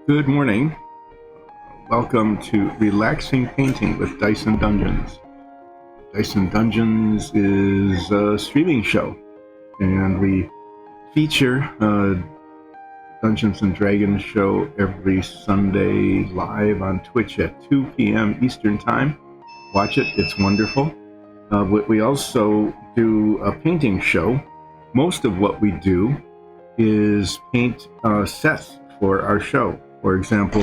Good morning. Welcome to Relaxing Painting with Dyson Dungeons. Dyson Dungeons is a streaming show, and we feature a Dungeons and Dragons show every Sunday live on Twitch at 2 p.m. Eastern Time. Watch it, it's wonderful. We also do a painting show. Most of what we do is paint sets for our show. For example,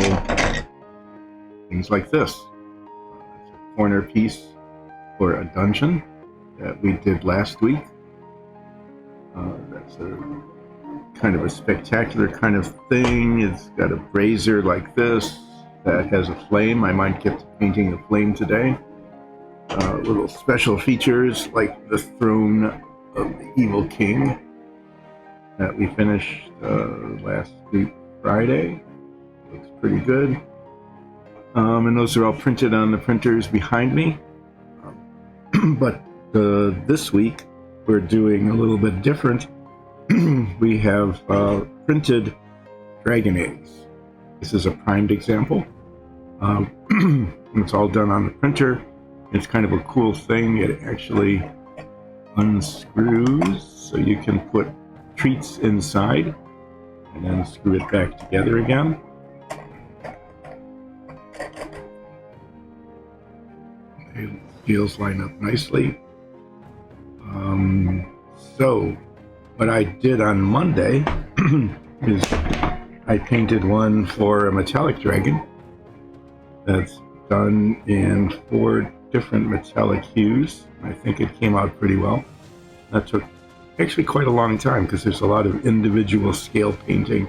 things like this. It's a corner piece for a dungeon that we did last week. That's a kind of a spectacular kind of thing. It's got a brazier like this that has a flame. I might get to painting the flame today. Little special features like the throne of the evil king that we finished last week Friday. Looks pretty good. And those are all printed on the printers behind me. But this week we're doing a little bit different. We have printed dragon eggs. This is a primed example. It's all done on the printer. It's kind of a cool thing. It actually unscrews so you can put treats inside and then screw it back together again. The scales line up nicely. So what I did on Monday is I painted one for a metallic dragon that's done in 4 different metallic hues. I think it came out pretty well. That took actually quite a long time because there's a lot of individual scale painting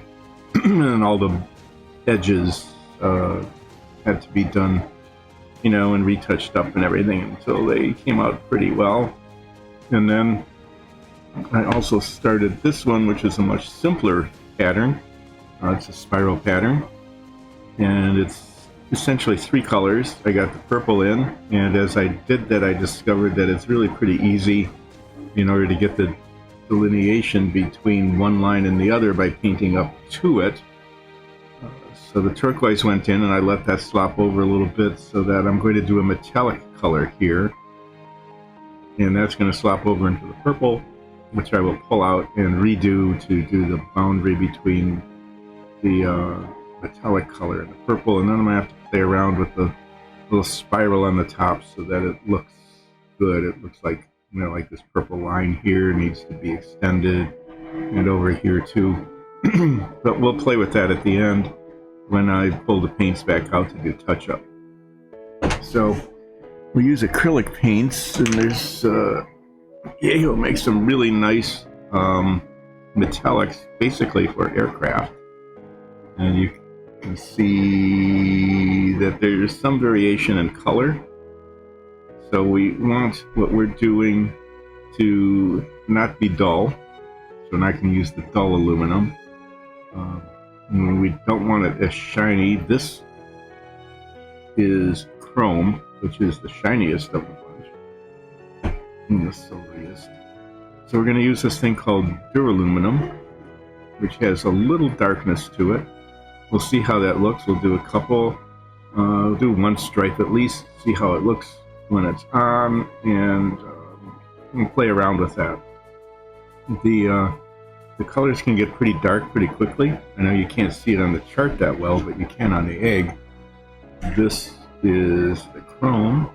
and all the edges had to be done, and retouched up and everything until they came out pretty well. And then I also started this one, which is a much simpler pattern. It's a spiral pattern, and it's essentially 3 colors. I got the purple in, and as I did that, I discovered that it's really pretty easy in order to get the delineation between one line and the other by painting up to it. So the turquoise went in, and I let that slop over a little bit so that I'm going to do a metallic color here. And that's going to slop over into the purple, which I will pull out and redo to do the boundary between the metallic color and the purple. And then I'm going to have to play around with the little spiral on the top so that it looks good. It looks like, like this purple line here needs to be extended, and over here too. But we'll play with that at the end when I pull the paints back out to do touch-up. So we use acrylic paints, and there's Yale makes some really nice metallics basically for aircraft, and you can see that there's some variation in color. So we want what we're doing to not be dull, so I can use the dull aluminum. We don't want it as shiny. This is chrome, which is the shiniest of the bunch, and the silveriest. So we're going to use this thing called duraluminum, which has a little darkness to it. We'll see how that looks. We'll do a couple, we'll do 1 stripe at least, see how it looks when it's on, and we'll play around with that. The colors can get pretty dark pretty quickly. I know you can't see it on the chart that well, but you can on the egg. This is the chrome,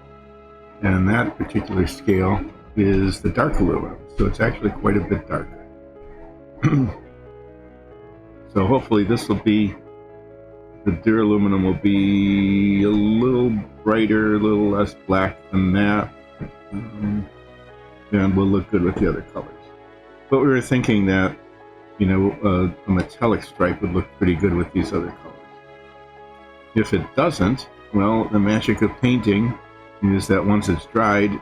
and that particular scale is the dark aluminum, so it's actually quite a bit darker. So hopefully this will be, the duraluminum will be a little brighter, a little less black than that, and will look good with the other colors. But we were thinking that, a metallic stripe would look pretty good with these other colors. If it doesn't, well, the magic of painting is that once it's dried,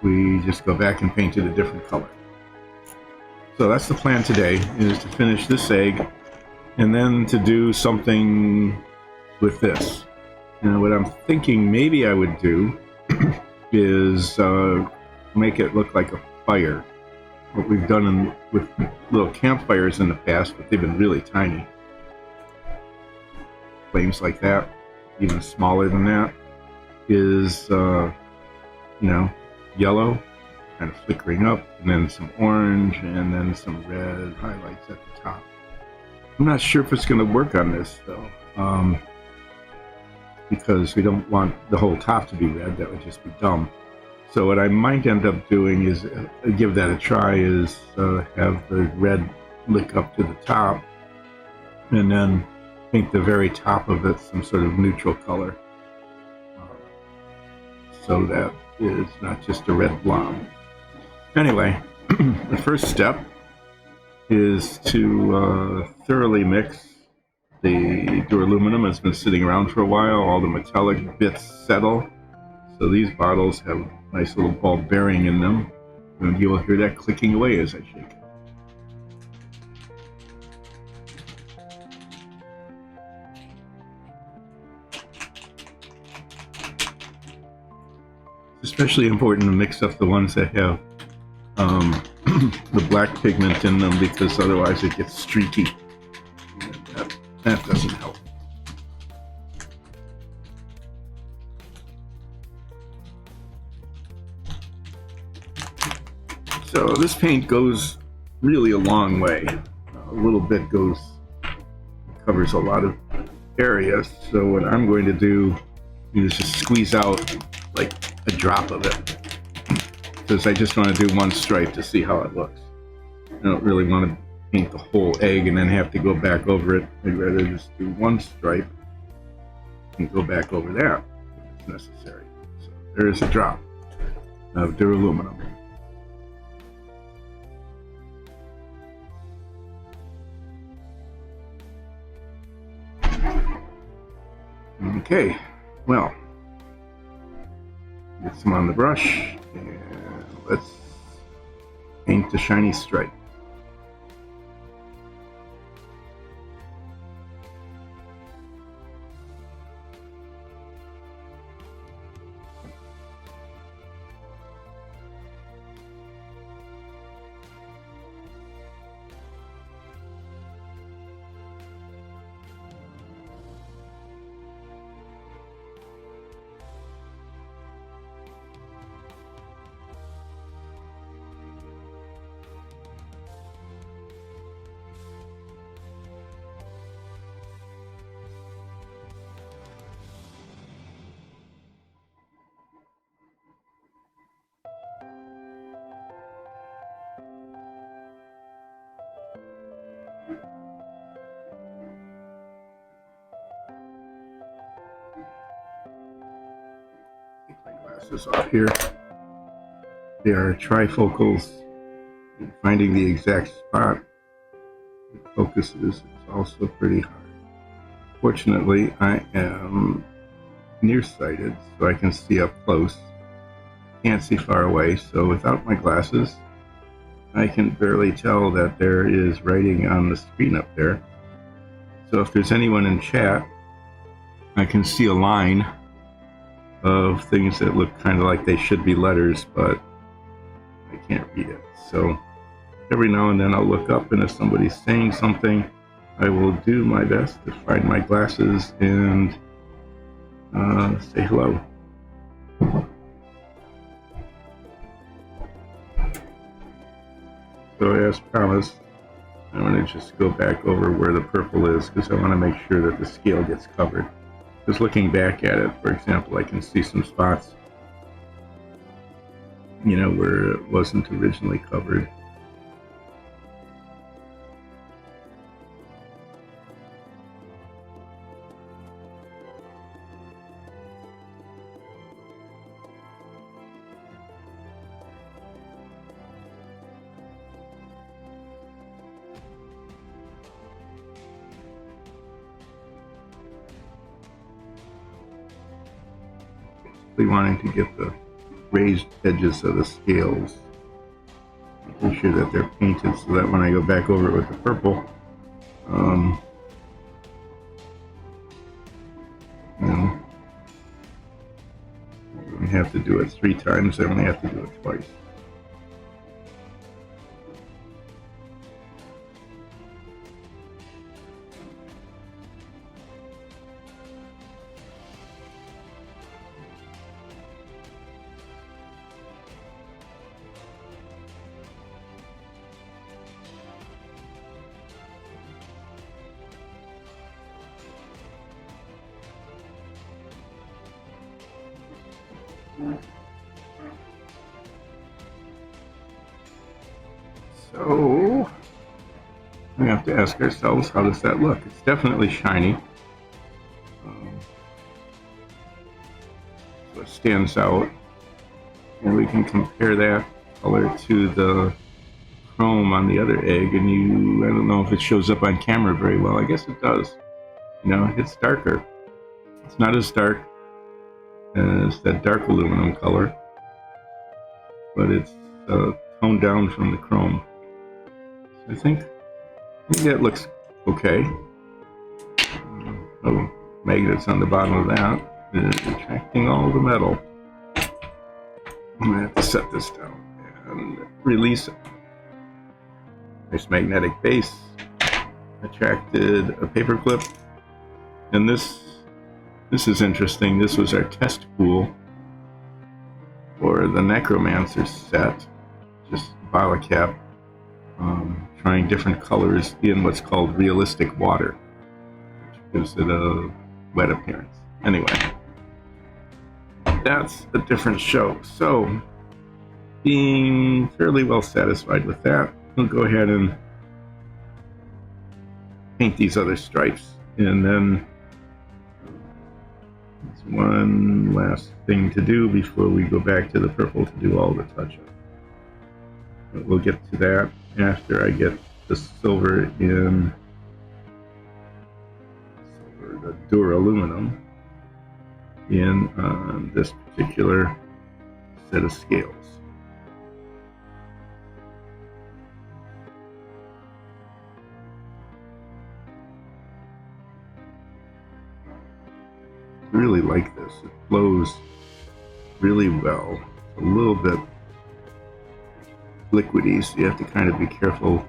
we just go back and paint it a different color. So that's the plan today, is to finish this egg and then to do something with this. What I'm thinking maybe I would do is make it look like a fire. What we've done with little campfires in the past, but they've been really tiny. flames like that, even smaller than that, is yellow, kind of flickering up, and then some orange, and then some red highlights at the top. I'm not sure if it's going to work on this though, because we don't want the whole top to be red. That would just be dumb. So what I might end up doing is give that a try. Is have the red lick up to the top, and then paint the very top of it some sort of neutral color, so that it's not just a red blob. Anyway, the first step is to thoroughly mix. The duraluminum has been sitting around for a while. All the metallic bits settle. So these bottles have a nice little ball bearing in them. And you will hear that clicking away as I shake it. It's especially important to mix up the ones that have the black pigment in them, because otherwise it gets streaky. That doesn't help. So this paint goes really a long way. A little bit covers a lot of areas. So what I'm going to do is just squeeze out like a drop of it, because I just want to do one stripe to see how it looks. I don't really want to paint the whole egg and then have to go back over it. I'd rather just do one stripe and go back over that if it's necessary. So there is a drop of duraluminum. Okay, well, get some on the brush, and let's paint the shiny stripe. Take my glasses off here. They are trifocals. And finding the exact spot it focuses is also pretty hard. Fortunately, I am nearsighted, so I can see up close. Can't see far away, so without my glasses, I can barely tell that there is writing on the screen up there. So if there's anyone in chat, I can see a line of things that look kind of like they should be letters, but I can't read it. So every now and then I'll look up, and if somebody's saying something, I will do my best to find my glasses and say hello. So as promised, I'm going to just go back over where the purple is, because I want to make sure that the scale gets covered. Just looking back at it, for example, I can see some spots, where it wasn't originally covered. Wanting to get the raised edges of the scales, making sure that they're painted so that when I go back over it with the purple, I don't have to do it 3 times, I only have to do it twice. So we have to ask ourselves, how does that look? It's definitely shiny. So it stands out. And we can compare that color to the chrome on the other egg, and I don't know if it shows up on camera very well. I guess it does. You know, it's darker. It's not as dark as that dark aluminum color, but it's toned down from the chrome. So I think that looks okay. No magnets on the bottom of that. It's attracting all the metal. I'm gonna have to set this down and release it. Nice magnetic base. Attracted a paper clip, and this is interesting. This was our test pool for the Necromancer set, just bottle cap, trying different colors in what's called realistic water, which gives it a wet appearance. Anyway, that's a different show. So, being fairly well satisfied with that, we'll go ahead and paint these other stripes, and then there's one last thing to do before we go back to the purple to do all the touch-up. We'll get to that after I get the silver in the duraluminum in on this particular set of scales. I really like this. It flows really well. It's a little bit liquidy, so you have to kind of be careful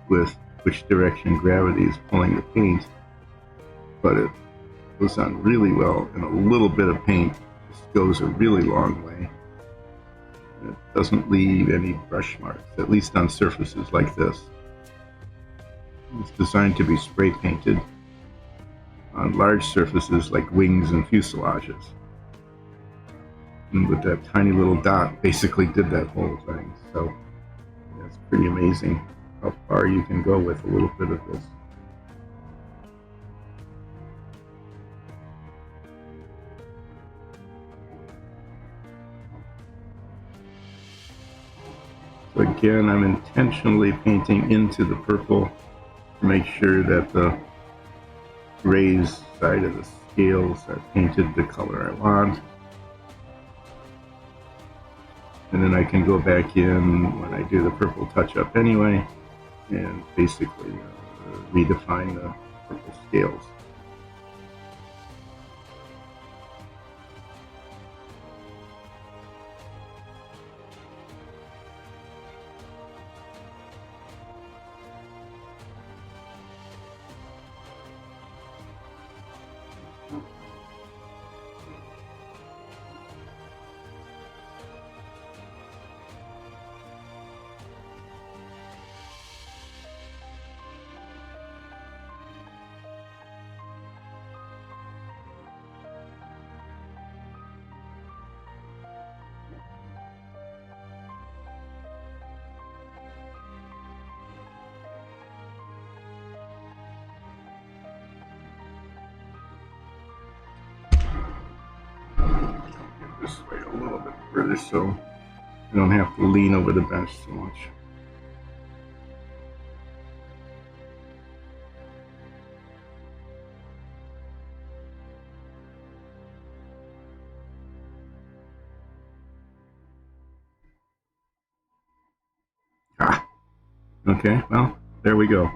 with which direction gravity is pulling the paint, but it goes on really well, and a little bit of paint just goes a really long way. And it doesn't leave any brush marks, at least on surfaces like this. It's designed to be spray painted on large surfaces like wings and fuselages. And with that tiny little dot, basically did that whole thing. So it's pretty amazing how far you can go with a little bit of this. So again, I'm intentionally painting into the purple to make sure that the raised side of the scales are painted the color I want. And then I can go back in when I do the purple touch-up anyway, and basically redefine the purple scales. This way a little bit further so you don't have to lean over the bench so much. Okay, well, there we go.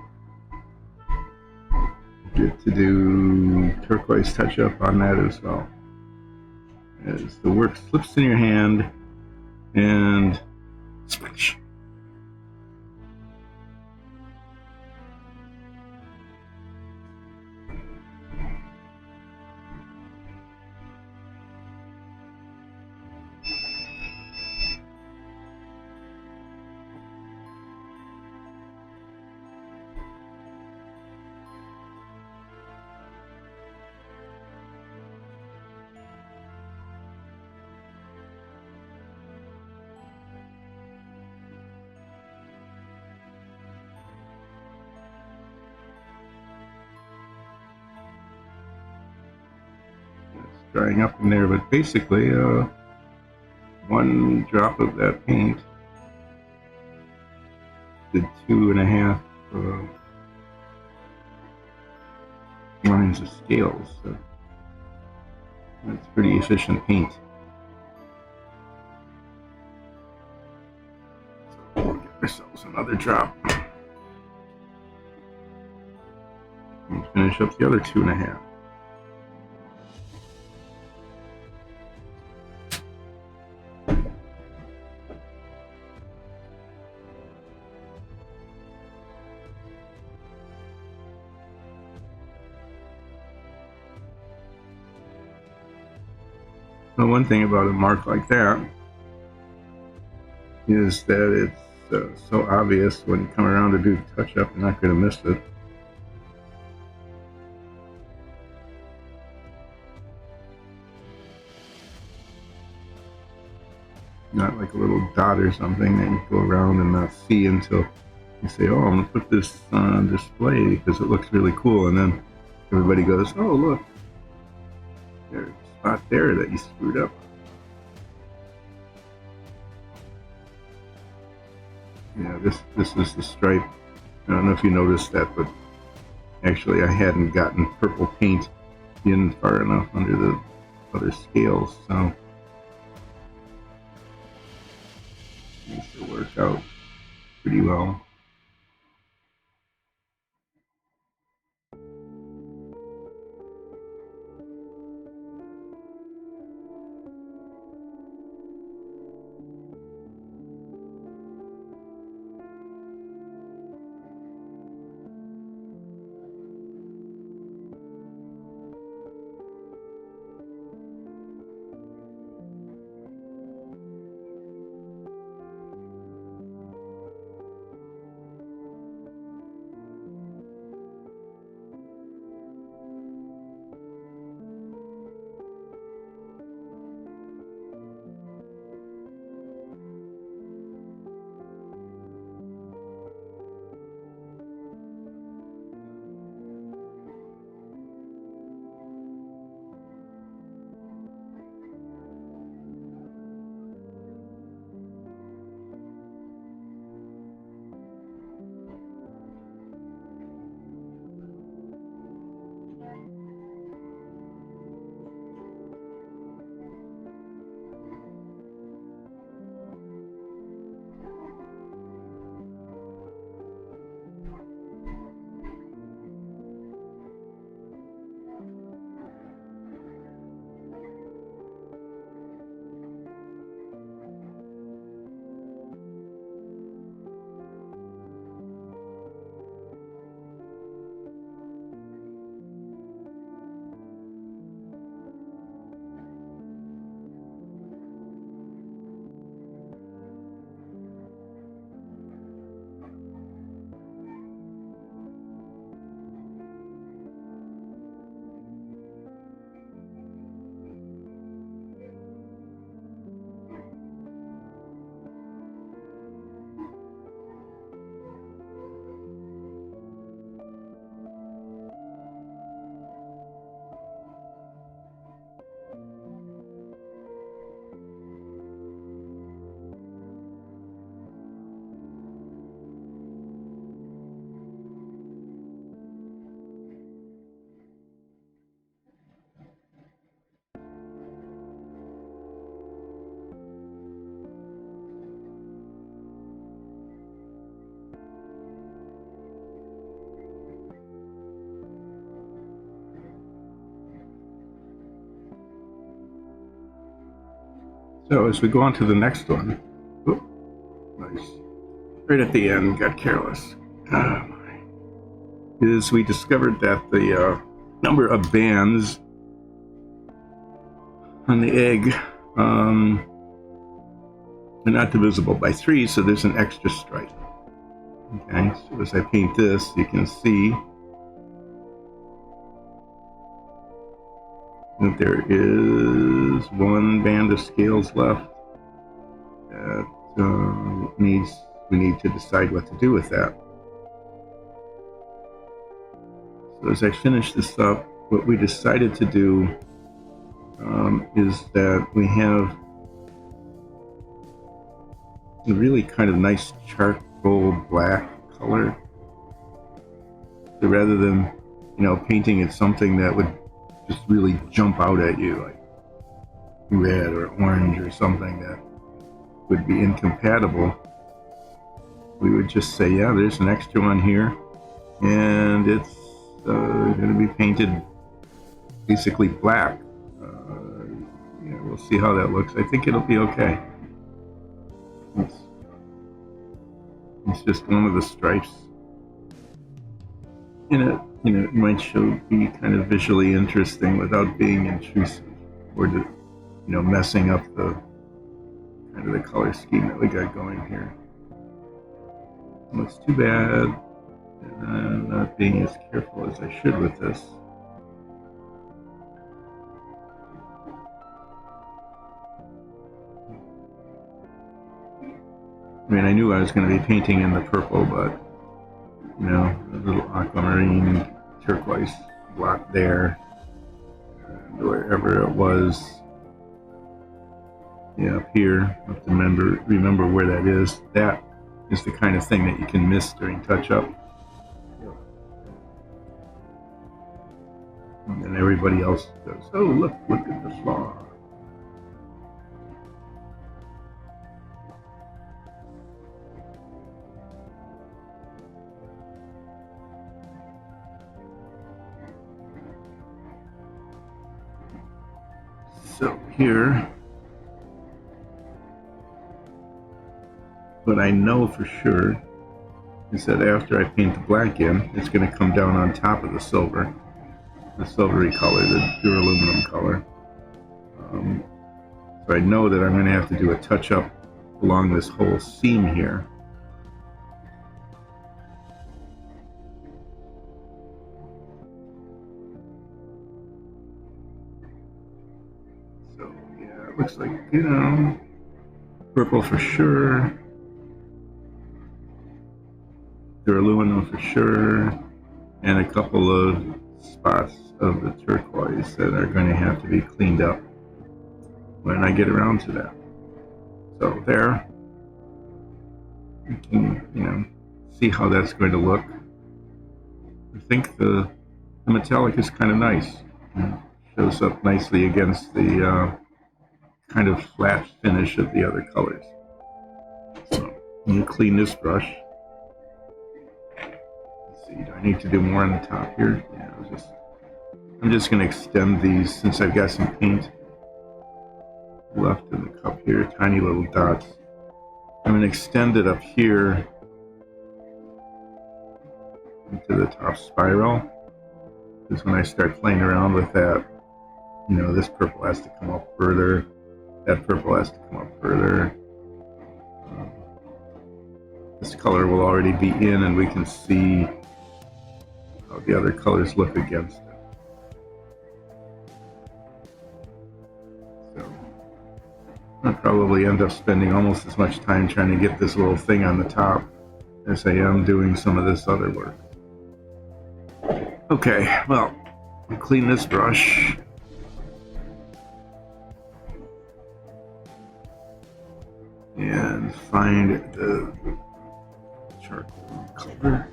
Get to do turquoise touch-up on that as well. As the work slips in your hand and splash. drying up in there, but basically one drop of that paint did 2.5 lines of scales, so that's pretty efficient paint. So we'll get ourselves another drop and finish up the other 2.5. Well, one thing about a mark like that is that it's so obvious when you come around to do touch-up, you're not going to miss it. Not like a little dot or something that you go around and not see until you say, oh, I'm going to put this on display because it looks really cool, and then everybody goes, oh, look, there's a spot there that you screwed up. Yeah, this is the stripe. I don't know if you noticed that, but actually I hadn't gotten purple paint in far enough under the other scales, so it needs to work out pretty well. So as we go on to the next one, oh, nice, right at the end, got careless, is we discovered that the number of bands on the egg are not divisible by 3, so there's an extra stripe. Okay, so as I paint this, you can see that there is one band of scales left that we need to decide what to do with that. So as I finish this up, what we decided to do is that we have a really kind of nice charcoal black color. So rather than, painting it something that would just really jump out at you, like red or orange or something that would be incompatible, we would just say, yeah, there's an extra one here, and it's going to be painted basically black. We'll see how that looks. I think it'll be okay. It's just one of the stripes in it. It might be kind of visually interesting without being intrusive or messing up the kind of the color scheme that we got going here. Looks too bad. And I'm not being as careful as I should with this. I mean, I knew I was going to be painting in the purple, but, a little aquamarine turquoise blot there, and wherever it was, up here, I have to remember where that is. That is the kind of thing that you can miss during touch-up. And then everybody else goes, oh, look at the flaw. So here, what I know for sure is that after I paint the black in, it's going to come down on top of the silver, the silvery color, the duraluminum color. So I know that I'm going to have to do a touch-up along this whole seam here. So yeah, it looks like, purple for sure, duraluminum for sure, and a couple of spots of the turquoise that are going to have to be cleaned up when I get around to that. So there, you can, see how that's going to look. I think the metallic is kind of nice. Shows up nicely against the kind of flat finish of the other colors. So I'm going to clean this brush. Let's see, do I need to do more on the top here? Yeah, I'm just going to extend these since I've got some paint left in the cup here, tiny little dots. I'm going to extend it up here into the top spiral, because when I start playing around with that, this purple has to come up further, that purple has to come up further. This color will already be in, and we can see how the other colors look against it. I'll probably end up spending almost as much time trying to get this little thing on the top as I am doing some of this other work. Okay, well, I'll clean this brush. And find the charcoal color.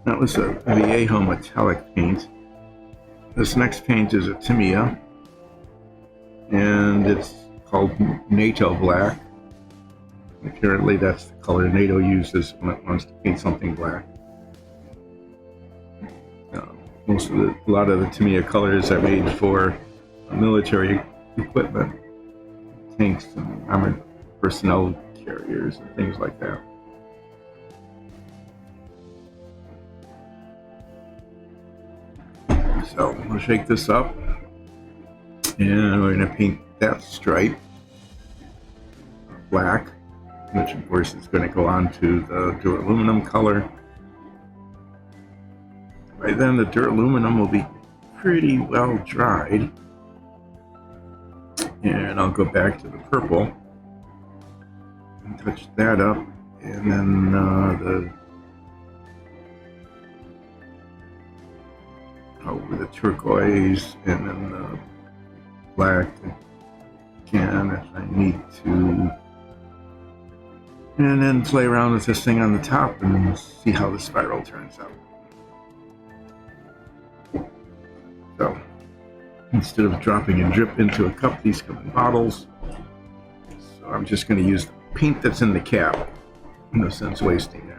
That was a Viejo metallic paint. This next paint is a Tamiya, and it's called Nato Black. Apparently that's the color Nato uses when it wants to paint something black. A lot of the Tamiya colors are made for military equipment, tanks and armored personnel carriers and things like that. So we'll shake this up, and we're going to paint that stripe black, which of course is going to go on to the duraluminum color. By then the duraluminum will be pretty well dried, and I'll go back to the purple and touch that up, and then the over the turquoise and then the black again if I need to. And then play around with this thing on the top and see how the spiral turns out. So instead of dropping a drip into a cup, these come in bottles. So I'm just going to use the paint that's in the cap. No sense wasting that.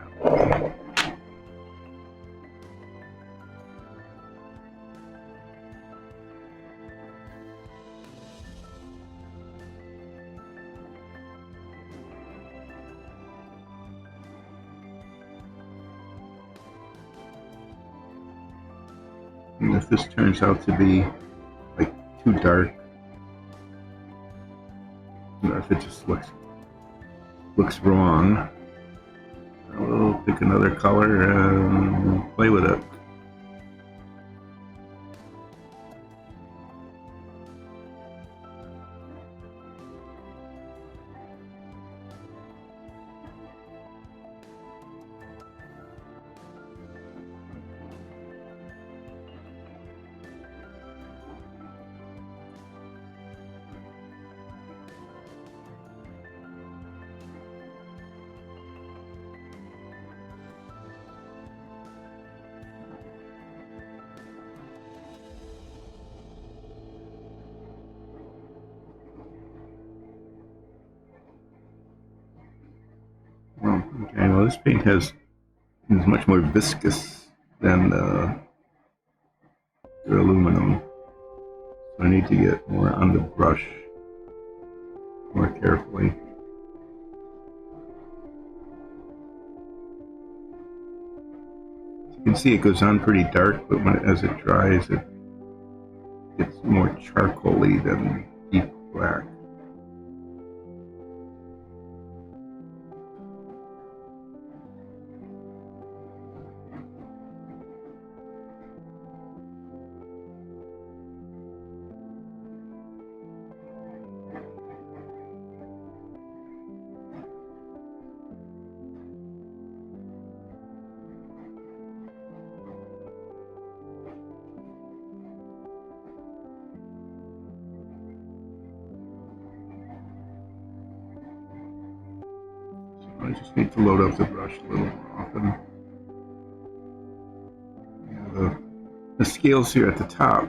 And if this turns out to be like too dark, or if it just looks wrong, I'll pick another color and play with it. Okay, well this paint is much more viscous than the aluminum. So I need to get more on the brush more carefully. As you can see, it goes on pretty dark, but as it dries, it gets more charcoaly than deep black. I just need to load up the brush a little more often. The scales here at the top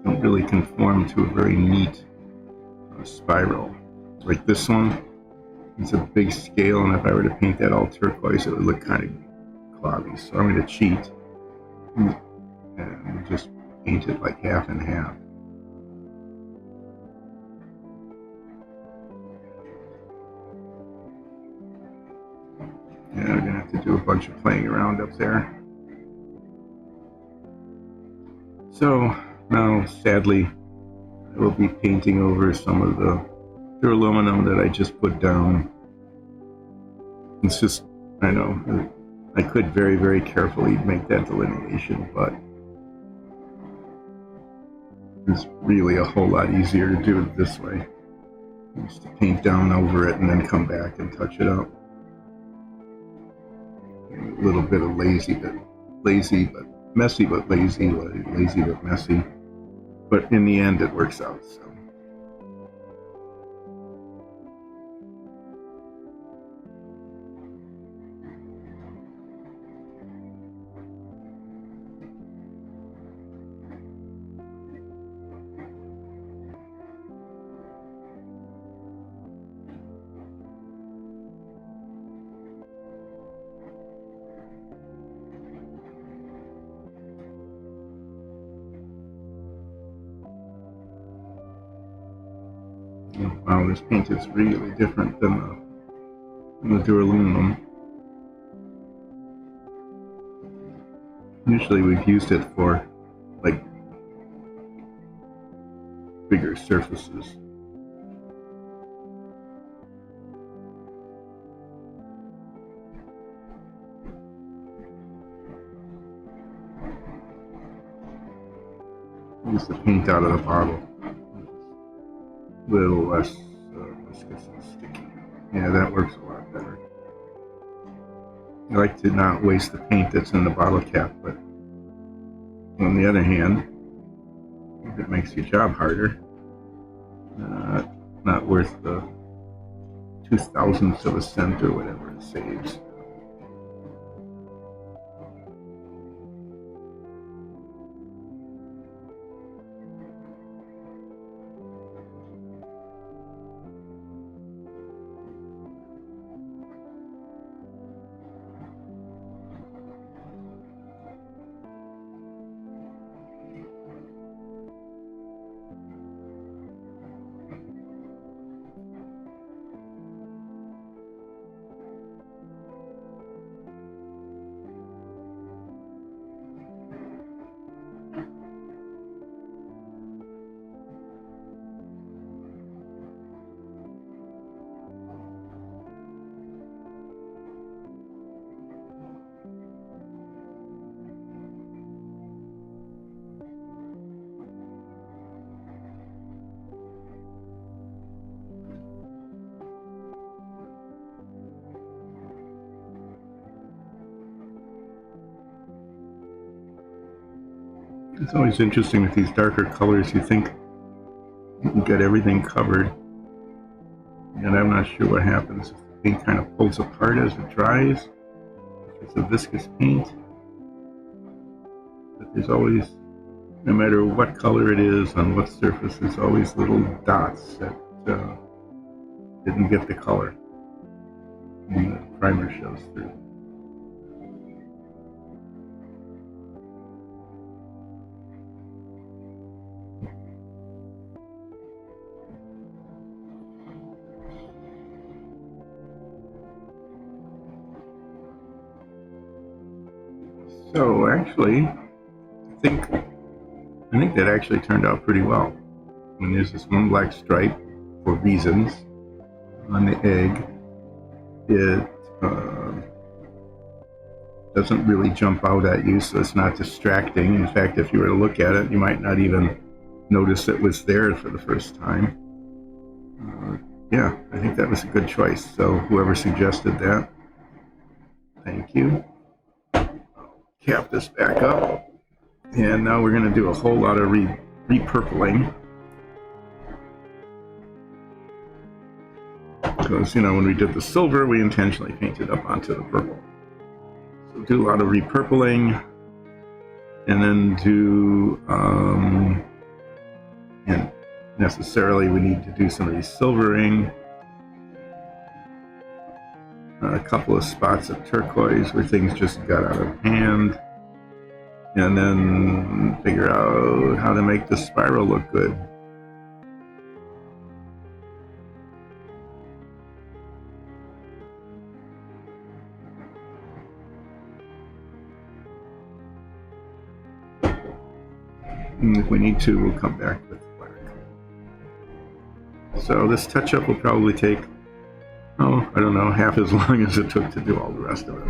don't really conform to a very neat spiral. Like this one, it's a big scale, and if I were to paint that all turquoise, it would look kind of cloudy. So I'm going to cheat and just paint it like half and half. Yeah, we're going to have to do a bunch of playing around up there. So now, sadly, I will be painting over some of the aluminum that I just put down. It's just, I know, I could very, very carefully make that delineation, but it's really a whole lot easier to do it this way. Just to paint down over it and then come back and touch it up. And a little bit of lazy but messy, but lazy but messy. But in the end, it works out. So. Wow, this paint is really different than the duraluminum. Usually we've used it for like bigger surfaces. Use the paint out of the bottle. A little less viscous and sticky. Yeah, that works a lot better. I like to not waste the paint that's in the bottle cap, but On the other hand, if it makes your job harder, not worth the 0.02 of a cent or whatever it saves. It's always interesting with these darker colors. You think you can get everything covered, and I'm not sure what happens if the paint kind of pulls apart as it dries. It's a viscous paint, but there's always, no matter what color it is on what surface, there's always little dots that didn't get the color, and the primer shows through. So actually, I think that actually turned out pretty well. I mean, there's this one black stripe for reasons on the egg. It doesn't really jump out at you, so it's not distracting. In fact, if you were to look at it, you might not even notice it was there for the first time. Yeah, I think that was a good choice. So whoever suggested that, thank you. Cap this back up, and now we're going to do a whole lot of repurpling, because when we did the silver, we intentionally painted up onto the purple. So do a lot of repurpling, and then do and necessarily we need to do some of these silvering, a couple of spots of turquoise where things just got out of hand, and then figure out how to make the spiral look good. And if we need to, we'll come back with black. So this touch-up will probably take, I don't know, half as long as it took to do all the rest of it.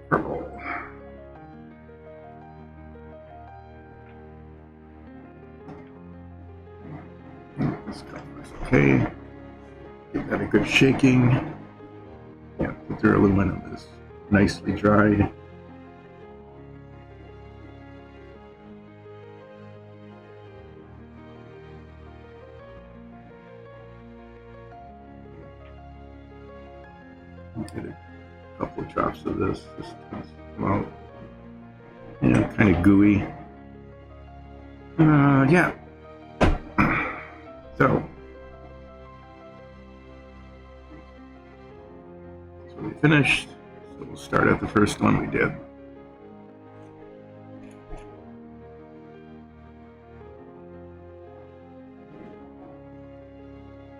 Purple. This color is okay. Give that a good shaking. Yeah, the duraluminum is nicely dried. Get a couple of drops of this. Just come out. Yeah, kind of gooey. Yeah. So we finished. So we'll start at the first one we did.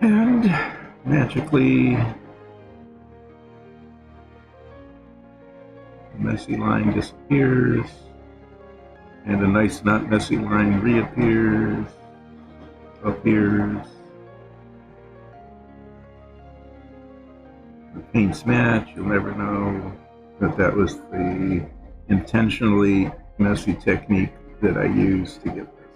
And magically, the messy line disappears, and a nice not messy line reappears, appears. The paints match. You'll never know that was the intentionally messy technique that I used to get this.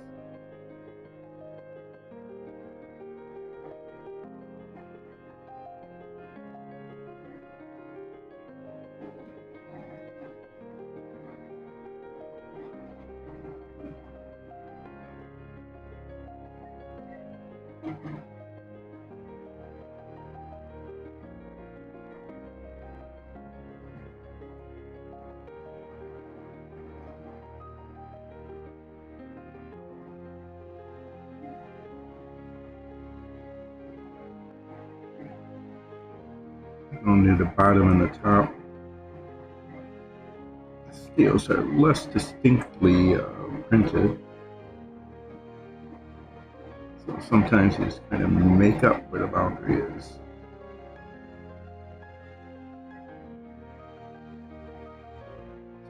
Going near the bottom and the top. The scales are less distinctly printed. So sometimes you just kind of make up where the boundary is.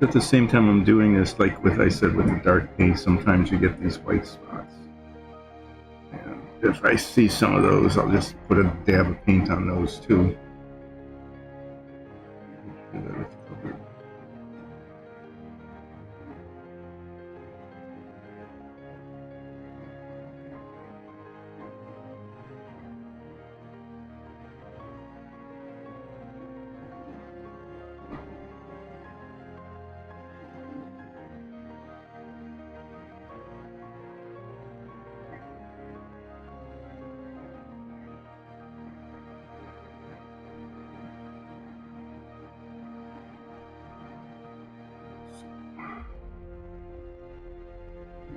At the same time I'm doing this, like I said with the dark paint, sometimes you get these white spots. And if I see some of those, I'll just put a dab of paint on those too.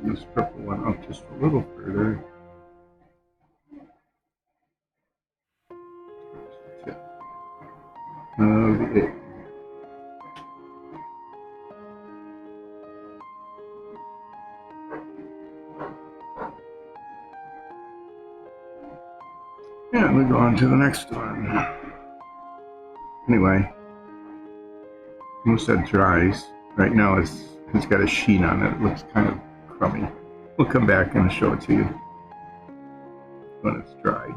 This purple one up just a little further. Okay. Yeah, we go on to the next one. Anyway, once that dries, right now it's got a sheen on it. It looks kind of crummy. We'll come back and show it to you when it's dried.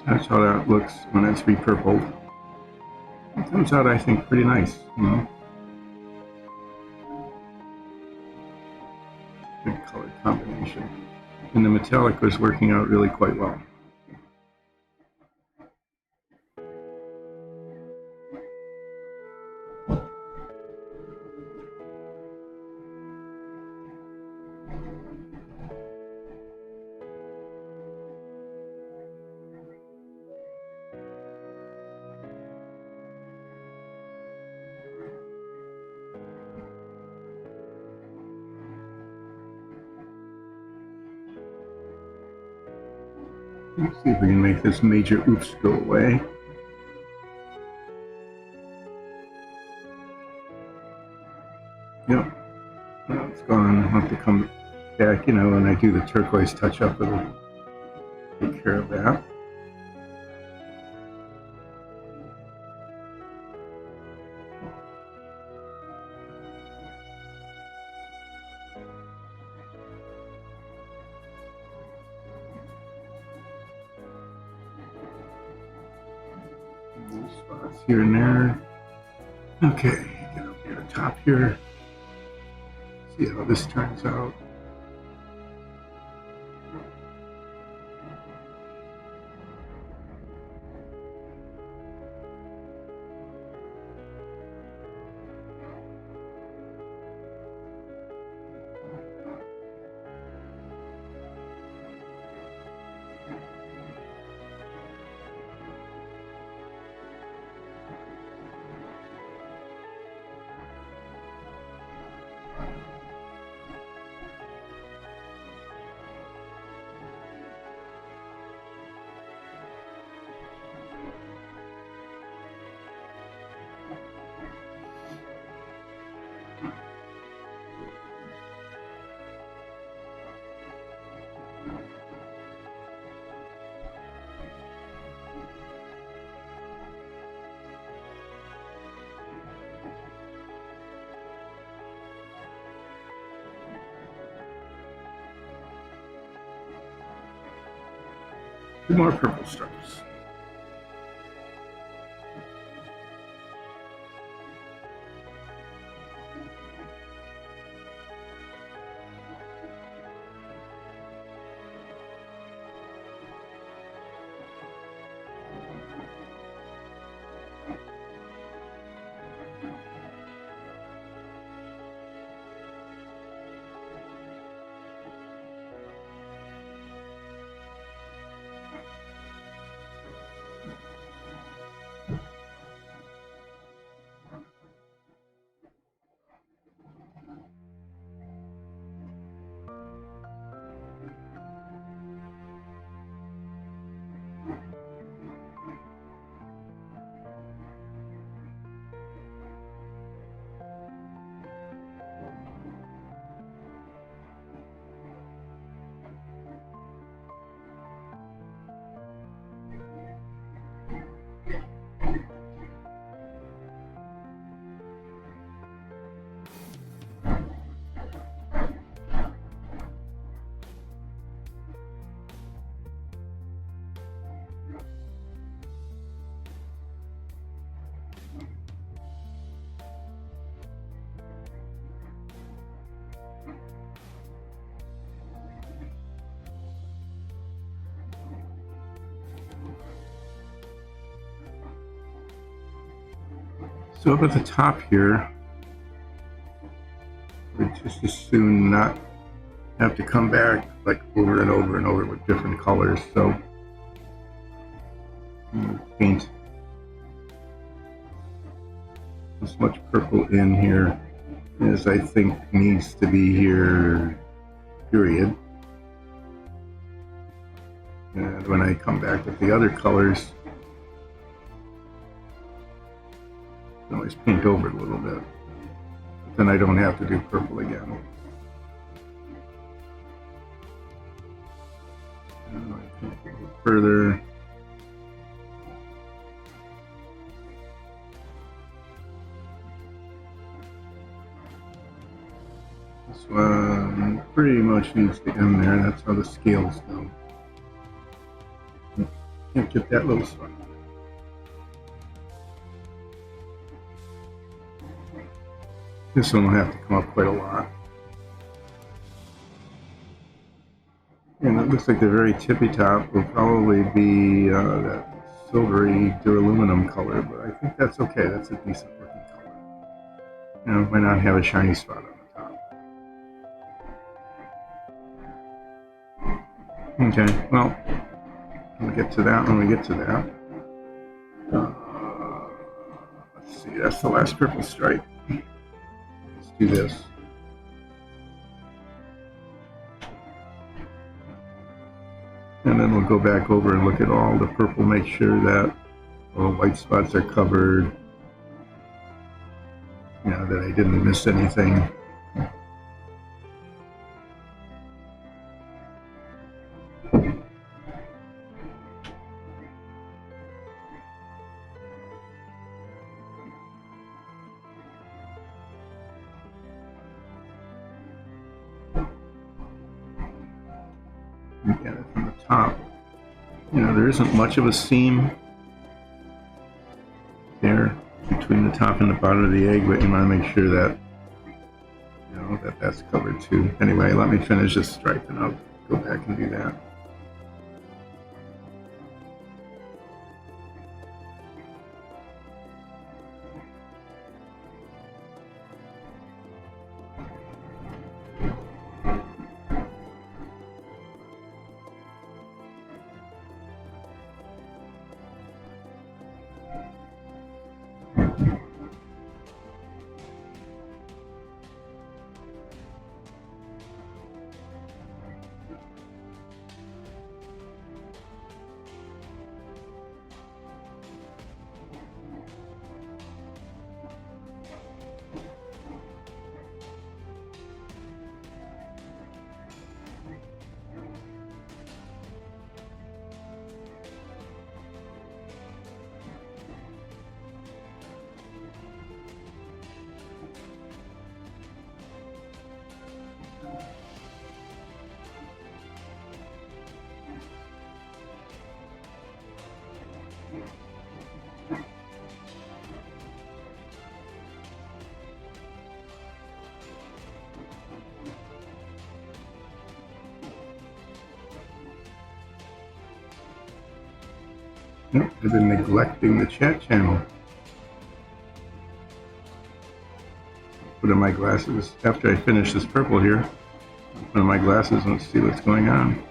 That's how that looks when it's repurpled. It comes out, I think, pretty nice, you know. Good color combination. And the metallic was working out really quite well. Let's see if we can make this major oops go away. Yep, well, it's gone. I'll have to come back, you know, when I do the turquoise touch-up, it'll take care of that. Little spots here and there. Okay, get up here, top here. See how this turns out. Two more purple stripes. So up at the top here, we just as soon not have to come back like over and over and over with different colors. So paint as much purple in here as I think needs to be here, period. And when I come back with the other colors, I can always paint over it a little bit. But then I don't have to do purple again. And I paint a little further. This one pretty much needs to end there. That's how the scales go. Can't get that little spot. This one will have to come up quite a lot. And it looks like the very tippy top will probably be that silvery duraluminum color, but I think that's okay. That's a decent looking color. You know, why not have a shiny spot on the top? Okay, well, we'll get to that when we get to that. Let's see, that's the last purple stripe. Let's do this. And then we'll go back over and look at all the purple, make sure that all the white spots are covered. You know, that I didn't miss anything. Look at it from the top. You know, there isn't much of a seam. top and the bottom of the egg, but you want to make sure that, you know, that that's covered too. Anyway, let me finish this stripe and I'll go back and do that. Nope, I've been neglecting the chat channel. Put on my glasses after I finish this purple here. I'll put on my glasses and see what's going on.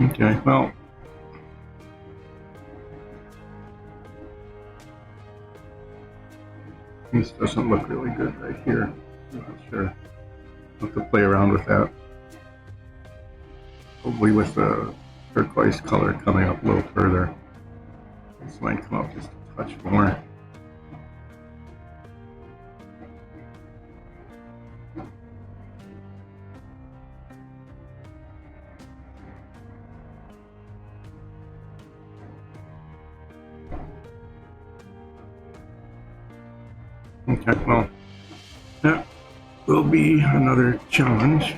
Okay, well, this doesn't look really good right here. I'm not sure. I'll have to play around with that. Probably with the turquoise color coming up a little further. This might come up just a touch more. Okay, well, that will be another challenge.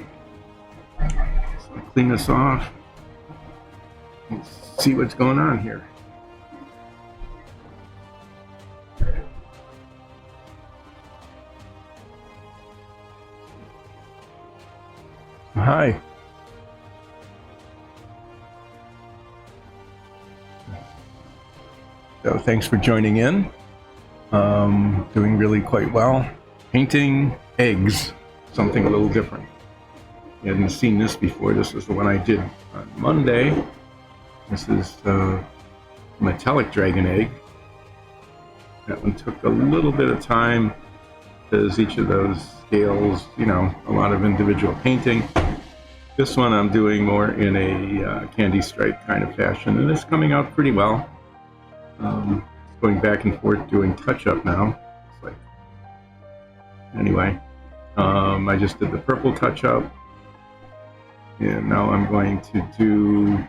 So I'll clean this off and see what's going on here. Hi. So thanks for joining in. Doing really quite well. Painting eggs, something a little different. You hadn't seen this before. This was the one I did on Monday. This is metallic dragon egg. That one took a little bit of time because each of those scales, you know, a lot of individual painting. This one I'm doing more in a candy stripe kind of fashion, and it's coming out pretty well. It's going back and forth doing touch-up now. It's like, anyway, I just did the purple touch-up, and now I'm going to do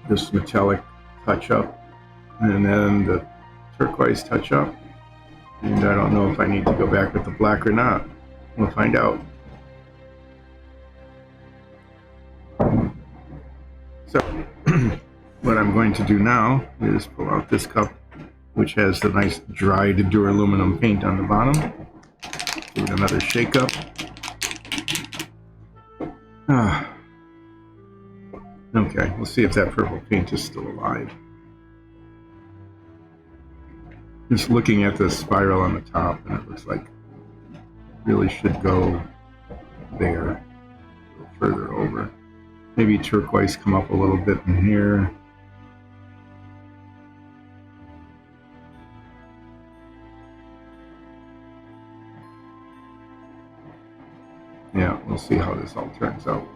this metallic touch-up, and then the turquoise touch-up. And I don't know if I need to go back with the black or not. We'll find out. So, what I'm going to do now is pull out this cup, which has the nice dried duraluminum paint on the bottom. Give it another shake up. Okay, we'll see if that purple paint is still alive. Just looking at the spiral on the top, and it looks like it really should go there, a little further over. Maybe turquoise come up a little bit in here. Yeah, we'll see how this all turns out.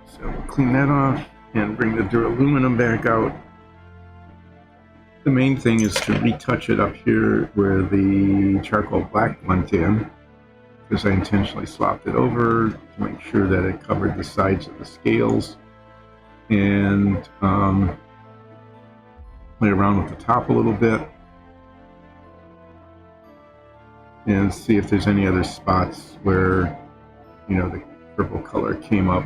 So we'll clean that off and bring the duraluminum back out. The main thing is to retouch it up here where the charcoal black went in, because I intentionally swapped it over to make sure that it covered the sides of the scales, and play around with the top a little bit and see if there's any other spots where, you know, the purple color came up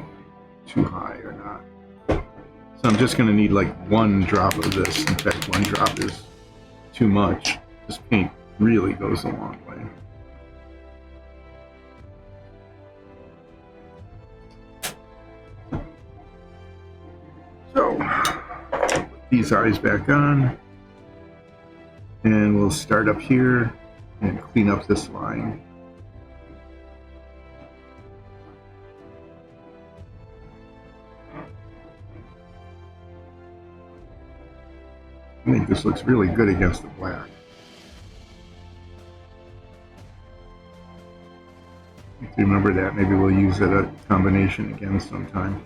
too high or not. So I'm just going to need like one drop of this. In fact, one drop is too much. This paint really goes a long way. So, put these eyes back on, and we'll start up here and clean up this line. I think this looks really good against the black. If you remember that, maybe we'll use that a combination again sometime.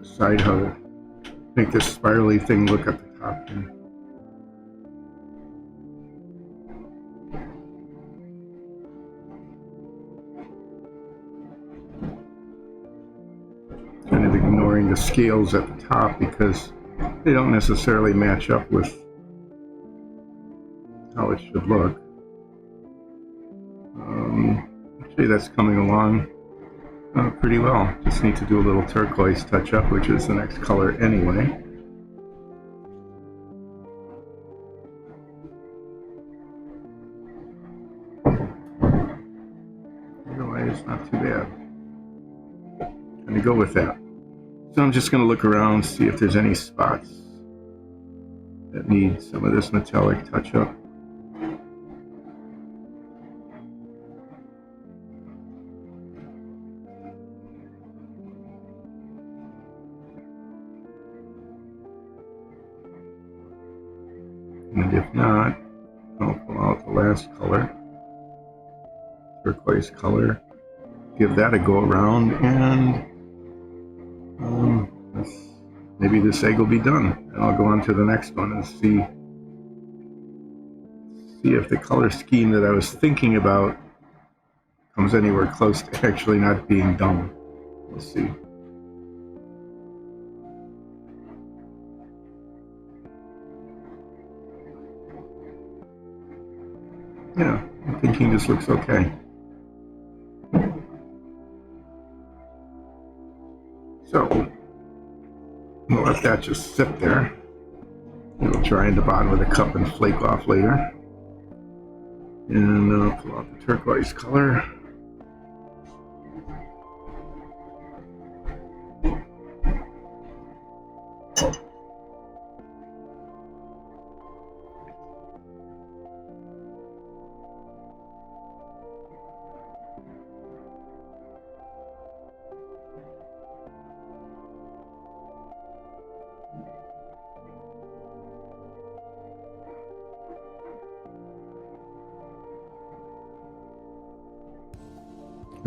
Decide how to make this spirally thing look at the top here. Kind of ignoring the scales at the top because they don't necessarily match up with how it should look. Actually, that's coming along pretty well. Just need to do a little turquoise touch up, which is the next color anyway. Otherwise, not too bad. Going to go with that. So I'm just going to look around, see if there's any spots that need some of this metallic touch-up. And if not, I'll pull out the last color, turquoise color, give that a go around, and maybe this egg will be done. And I'll go on to the next one and see if the color scheme that I was thinking about comes anywhere close to actually not being done. We'll see. Yeah, I'm thinking this looks okay. So, we'll let that just sit there. It'll dry in the bottom of the cup and flake off later. And I'll pull out the turquoise color.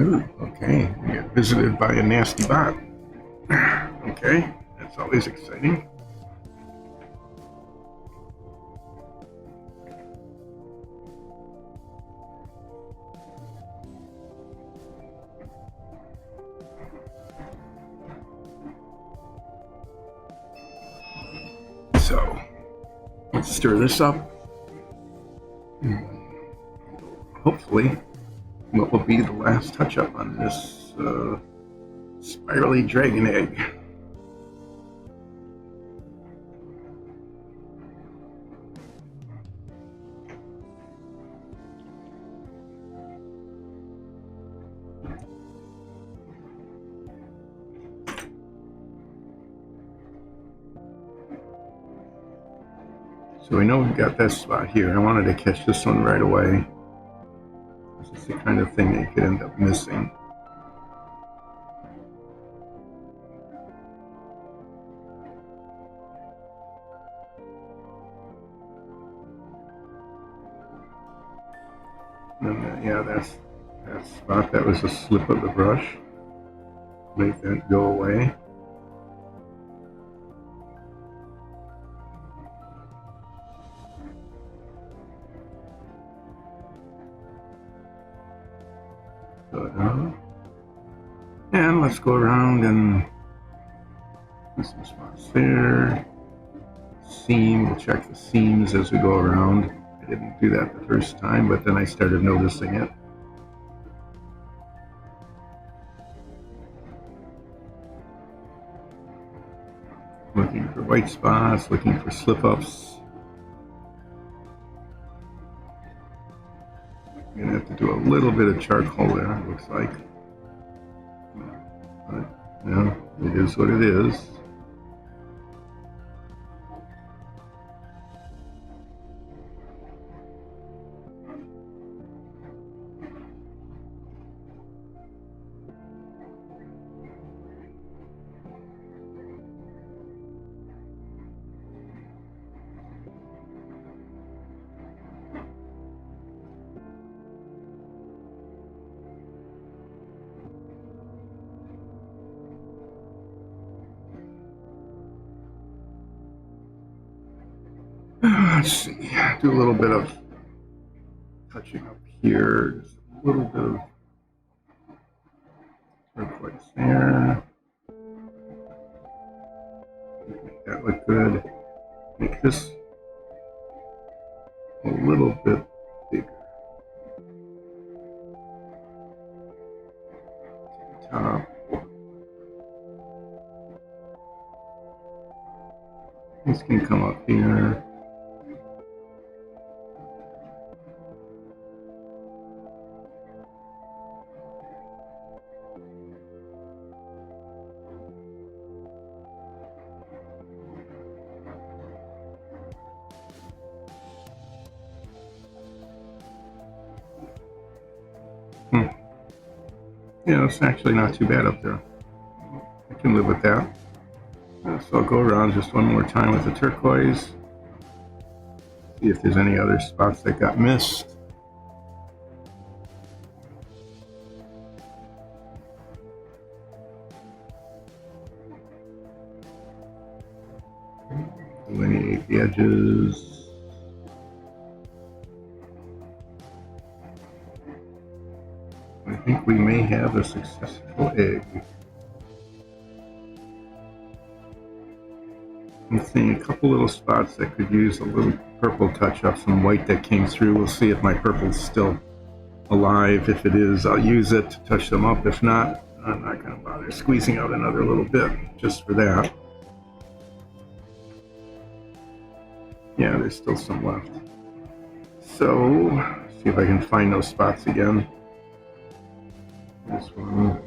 Ooh, okay, we get visited by a nasty bot. Okay, that's always exciting. So, let's stir this up. Hopefully, what will be the last touch-up on this spirally dragon egg. So we know we've got that spot here. I wanted to catch this one right away. This is the kind of thing that you could end up missing. And yeah, that's that spot. That was a slip of the brush. Make that go away. And let's go around and put some spots there. Seam, we'll check the seams as we go around. I didn't do that the first time, but then I started noticing it. Looking for white spots, looking for slip-ups. I'm gonna have to do a little bit of charcoal there, it looks like. But, yeah, it is what it is. Let's see, do a little bit of touching up here, just a little bit of turquoise there. Make that look good. Make this a little bit bigger. Take the top. This can come up here. Yeah, it's actually not too bad up there. I can live with that. So I'll go around just one more time with the turquoise. See if there's any other spots that got missed. Delineate the edges. I think we may have a successful egg. I'm seeing a couple little spots that could use a little purple touch-up, some white that came through. We'll see if my purple's still alive. If it is, I'll use it to touch them up. If not, I'm not going to bother squeezing out another little bit just for that. Yeah, there's still some left. So, see if I can find those spots again. This one.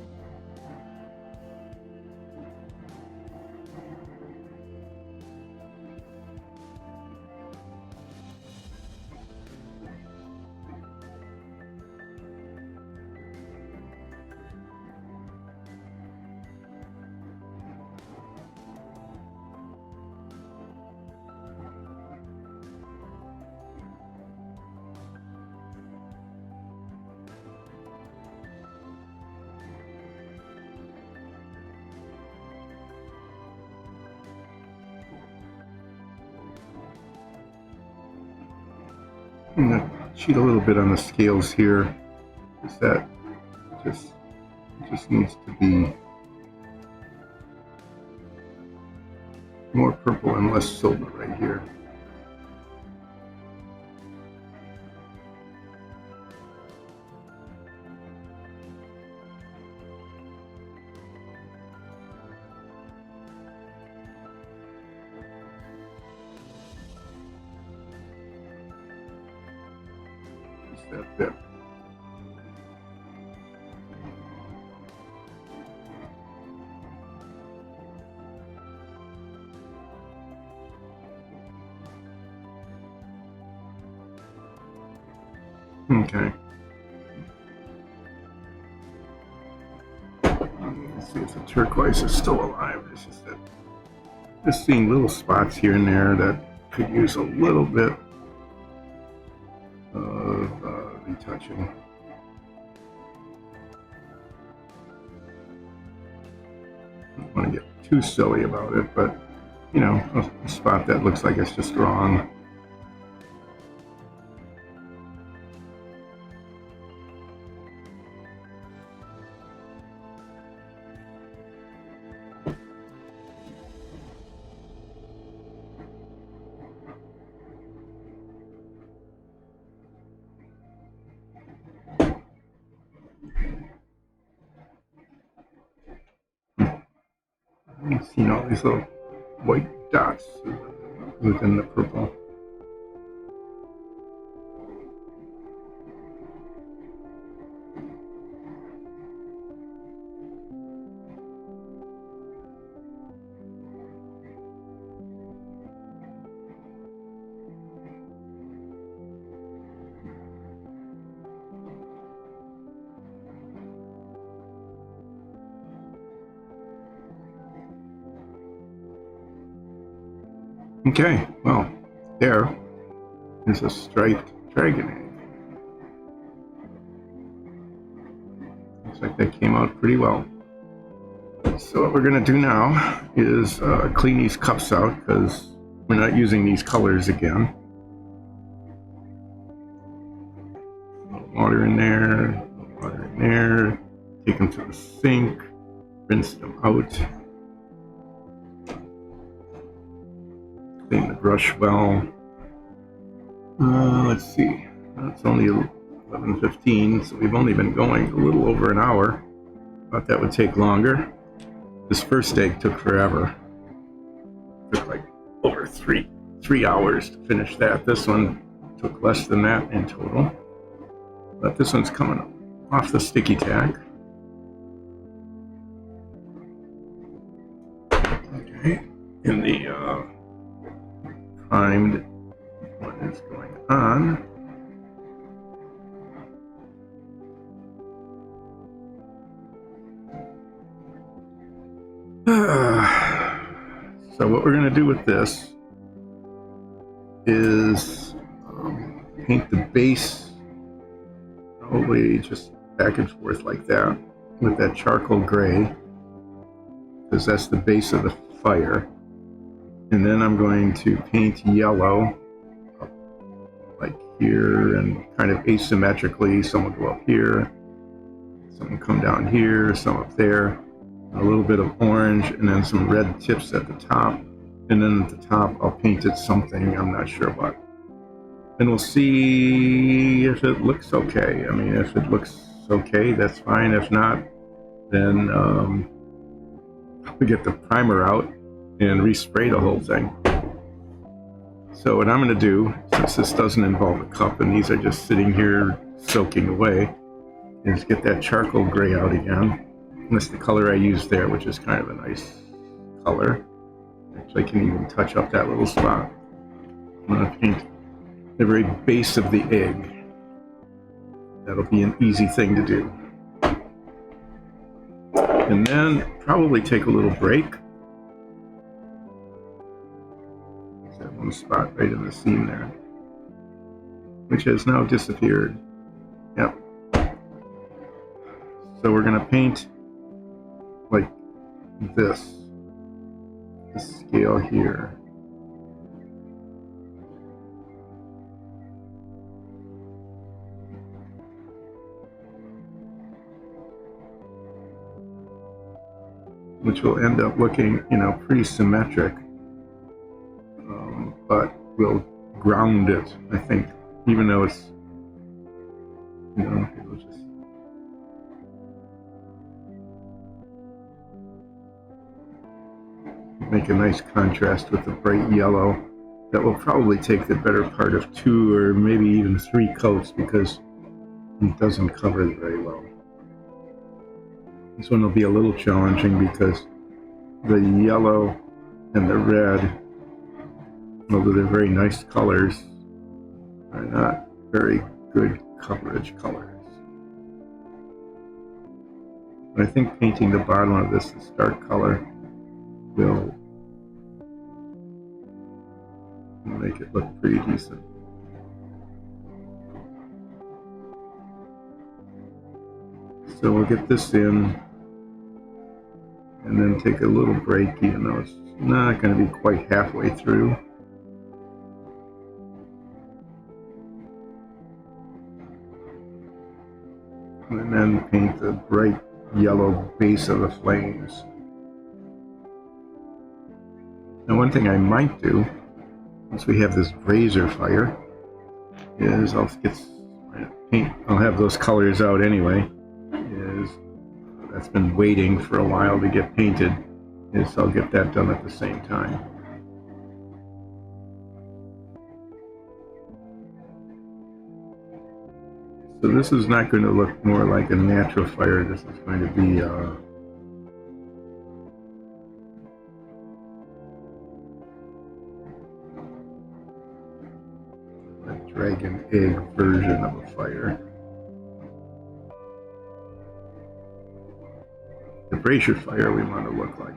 I'm going to cheat a little bit on the scales here, because that just needs to be more purple and less silver right here. Just that bit. Okay. Let's see if the turquoise is still alive. This is it. Just seeing little spots here and there that could use a little bit of retouching. I don't want to get too silly about it, but you know, a spot that looks like it's just wrong. I've seen all these little white dots within the purple. Okay, well, there is a striped dragon egg. Looks like that came out pretty well. So what we're going to do now is clean these cups out, because we're not using these colors again. A little water in there, water in there. Take them to the sink, rinse them out. Clean the brush well. Let's see. It's only 11:15, so we've only been going a little over an hour. Thought that would take longer. This first egg took forever. Took like over three hours to finish that. This one took less than that in total. But this one's coming off the sticky tack. Okay, and the primed one is going on. So what we're going to do with this is paint the base probably just back and forth like that with that charcoal gray, because that's the base of the fire. And then I'm going to paint yellow up like here and kind of asymmetrically. Some will go up here, some will come down here, some up there. A little bit of orange and then some red tips at the top. And then at the top I'll paint it something, I'm not sure what. And we'll see if it looks okay. I mean, if it looks okay, that's fine. If not, then we get the primer out and respray the whole thing. So what I'm going to do, since this doesn't involve a cup and these are just sitting here soaking away, is get that charcoal gray out again. And that's the color I used there, which is kind of a nice color. Actually, I can even touch up that little spot. I'm going to paint the very base of the egg. That'll be an easy thing to do. And then probably take a little break. There's that one spot right in the seam there, which has now disappeared. Yep. So we're going to paint like this, the scale here. Which will end up looking, pretty symmetric, but we'll ground it, I think, even though it's, it'll just make a nice contrast with the bright yellow. That will probably take the better part of 2 or maybe even 3 coats because it doesn't cover it very well. This one will be a little challenging because the yellow and the red, although they're very nice colors, are not very good coverage colors. But I think painting the bottom of this dark color will make it look pretty decent. So we'll get this in and then take a little break, even though it's not going to be quite halfway through. And then paint the bright yellow base of the flames. Now one thing I might do, once we have this brazier fire, is I'll have those colors out anyway. That's been waiting for a while to get painted, is I'll get that done at the same time. So this is not going to look more like a natural fire. This is going to be a dragon egg version of a fire. The brazier fire we want to look like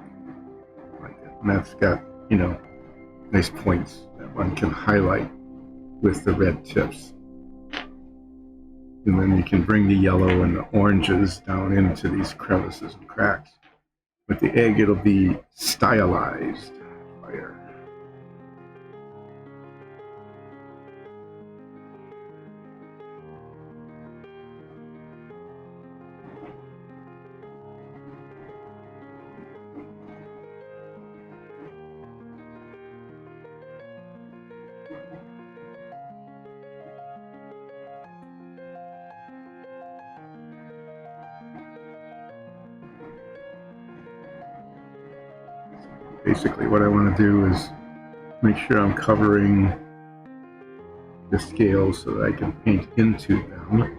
it. And that's got, nice points that one can highlight with the red tips. And then you can bring the yellow and the oranges down into these crevices and cracks. With the egg, it'll be stylized fire. Basically what I want to do is make sure I'm covering the scales so that I can paint into them.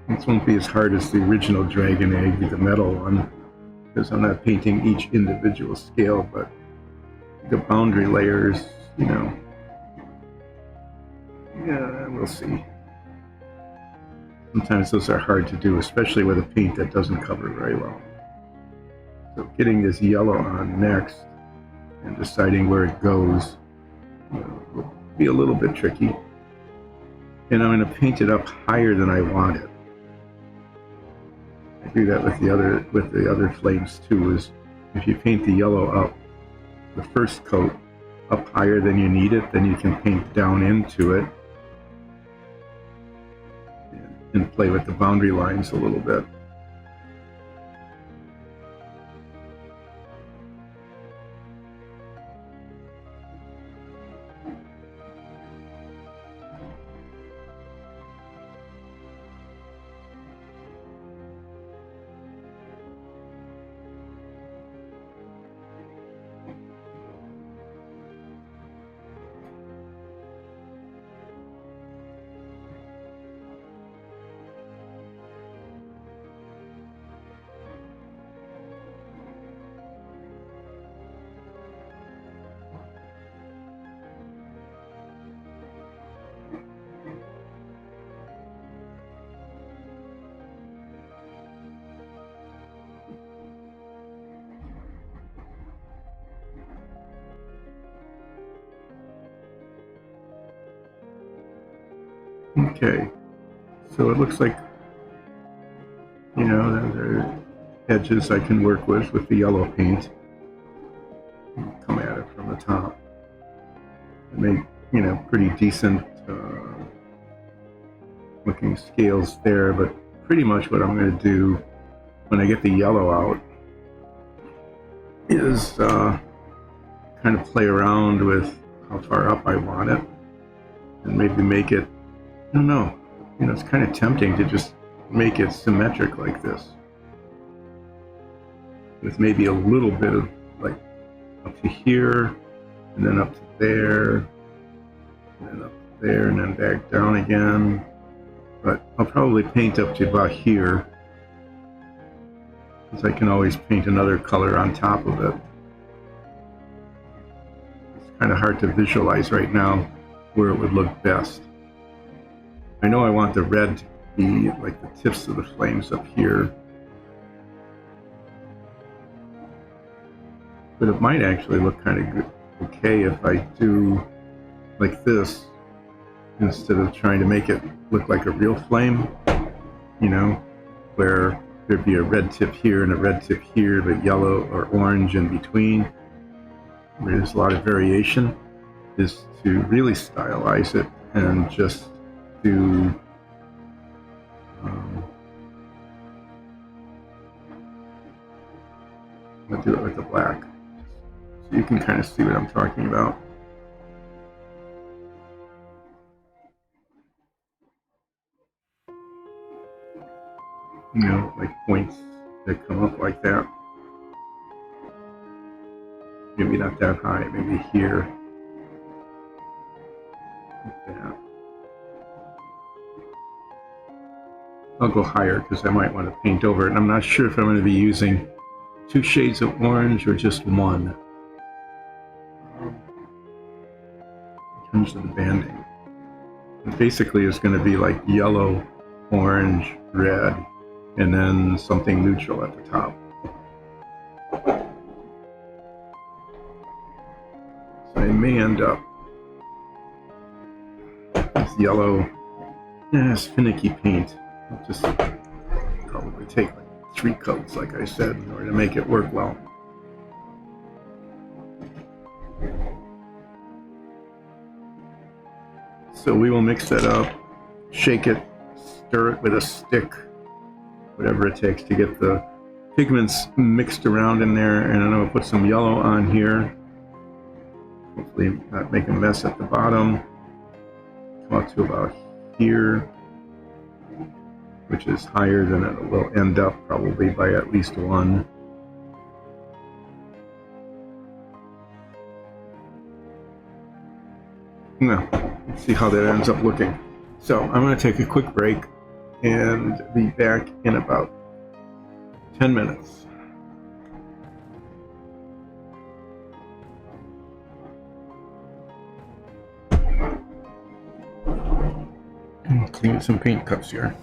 This won't be as hard as the original dragon egg, the metal one, because I'm not painting each individual scale, but the boundary layers, yeah, we'll see. Sometimes those are hard to do, especially with a paint that doesn't cover very well. So getting this yellow on next and deciding where it goes will be a little bit tricky. And I'm going to paint it up higher than I want it. I do that with the other flames too, is if you paint the yellow up, the first coat, up higher than you need it, then you can paint down into it and play with the boundary lines a little bit. Okay, so it looks like, you know, there are edges I can work with the yellow paint. Come at it from the top and make, you know, pretty decent looking scales there, but pretty much what I'm going to do when I get the yellow out is kind of play around with how far up I want it and maybe make it, I don't know, you know, it's kind of tempting to just make it symmetric like this with maybe a little bit of like up to here and then up to there and then up to there and then back down again. But I'll probably paint up to about here, because I can always paint another color on top of it. It's kind of hard to visualize right now where it would look best. I know I want the red to be like the tips of the flames up here, but it might actually look kind of good, okay, if I do like this instead of trying to make it look like a real flame, you know, where there'd be a red tip here and a red tip here, but yellow or orange in between, where there's a lot of variation, is to really stylize it and just do I'll do it with the black so you can kind of see what I'm talking about. You know, like points that come up like that. Maybe not that high, maybe here. Like that. I'll go higher because I might want to paint over it. And I'm not sure if I'm going to be using 2 shades of orange or just one. In terms of the banding. It basically is going to be like yellow, orange, red, and then something neutral at the top. So I may end up with yellow. Yeah, it's finicky paint. I'll just probably take like 3 coats, like I said, in order to make it work well. So we will mix that up, shake it, stir it with a stick, whatever it takes to get the pigments mixed around in there. And then I'll put some yellow on here. Hopefully not make a mess at the bottom. Come up to about here, which is higher than it will end up probably by at least 1. Now, let's see how that ends up looking. So I'm going to take a quick break and be back in about 10 minutes. Clean some paint cups here.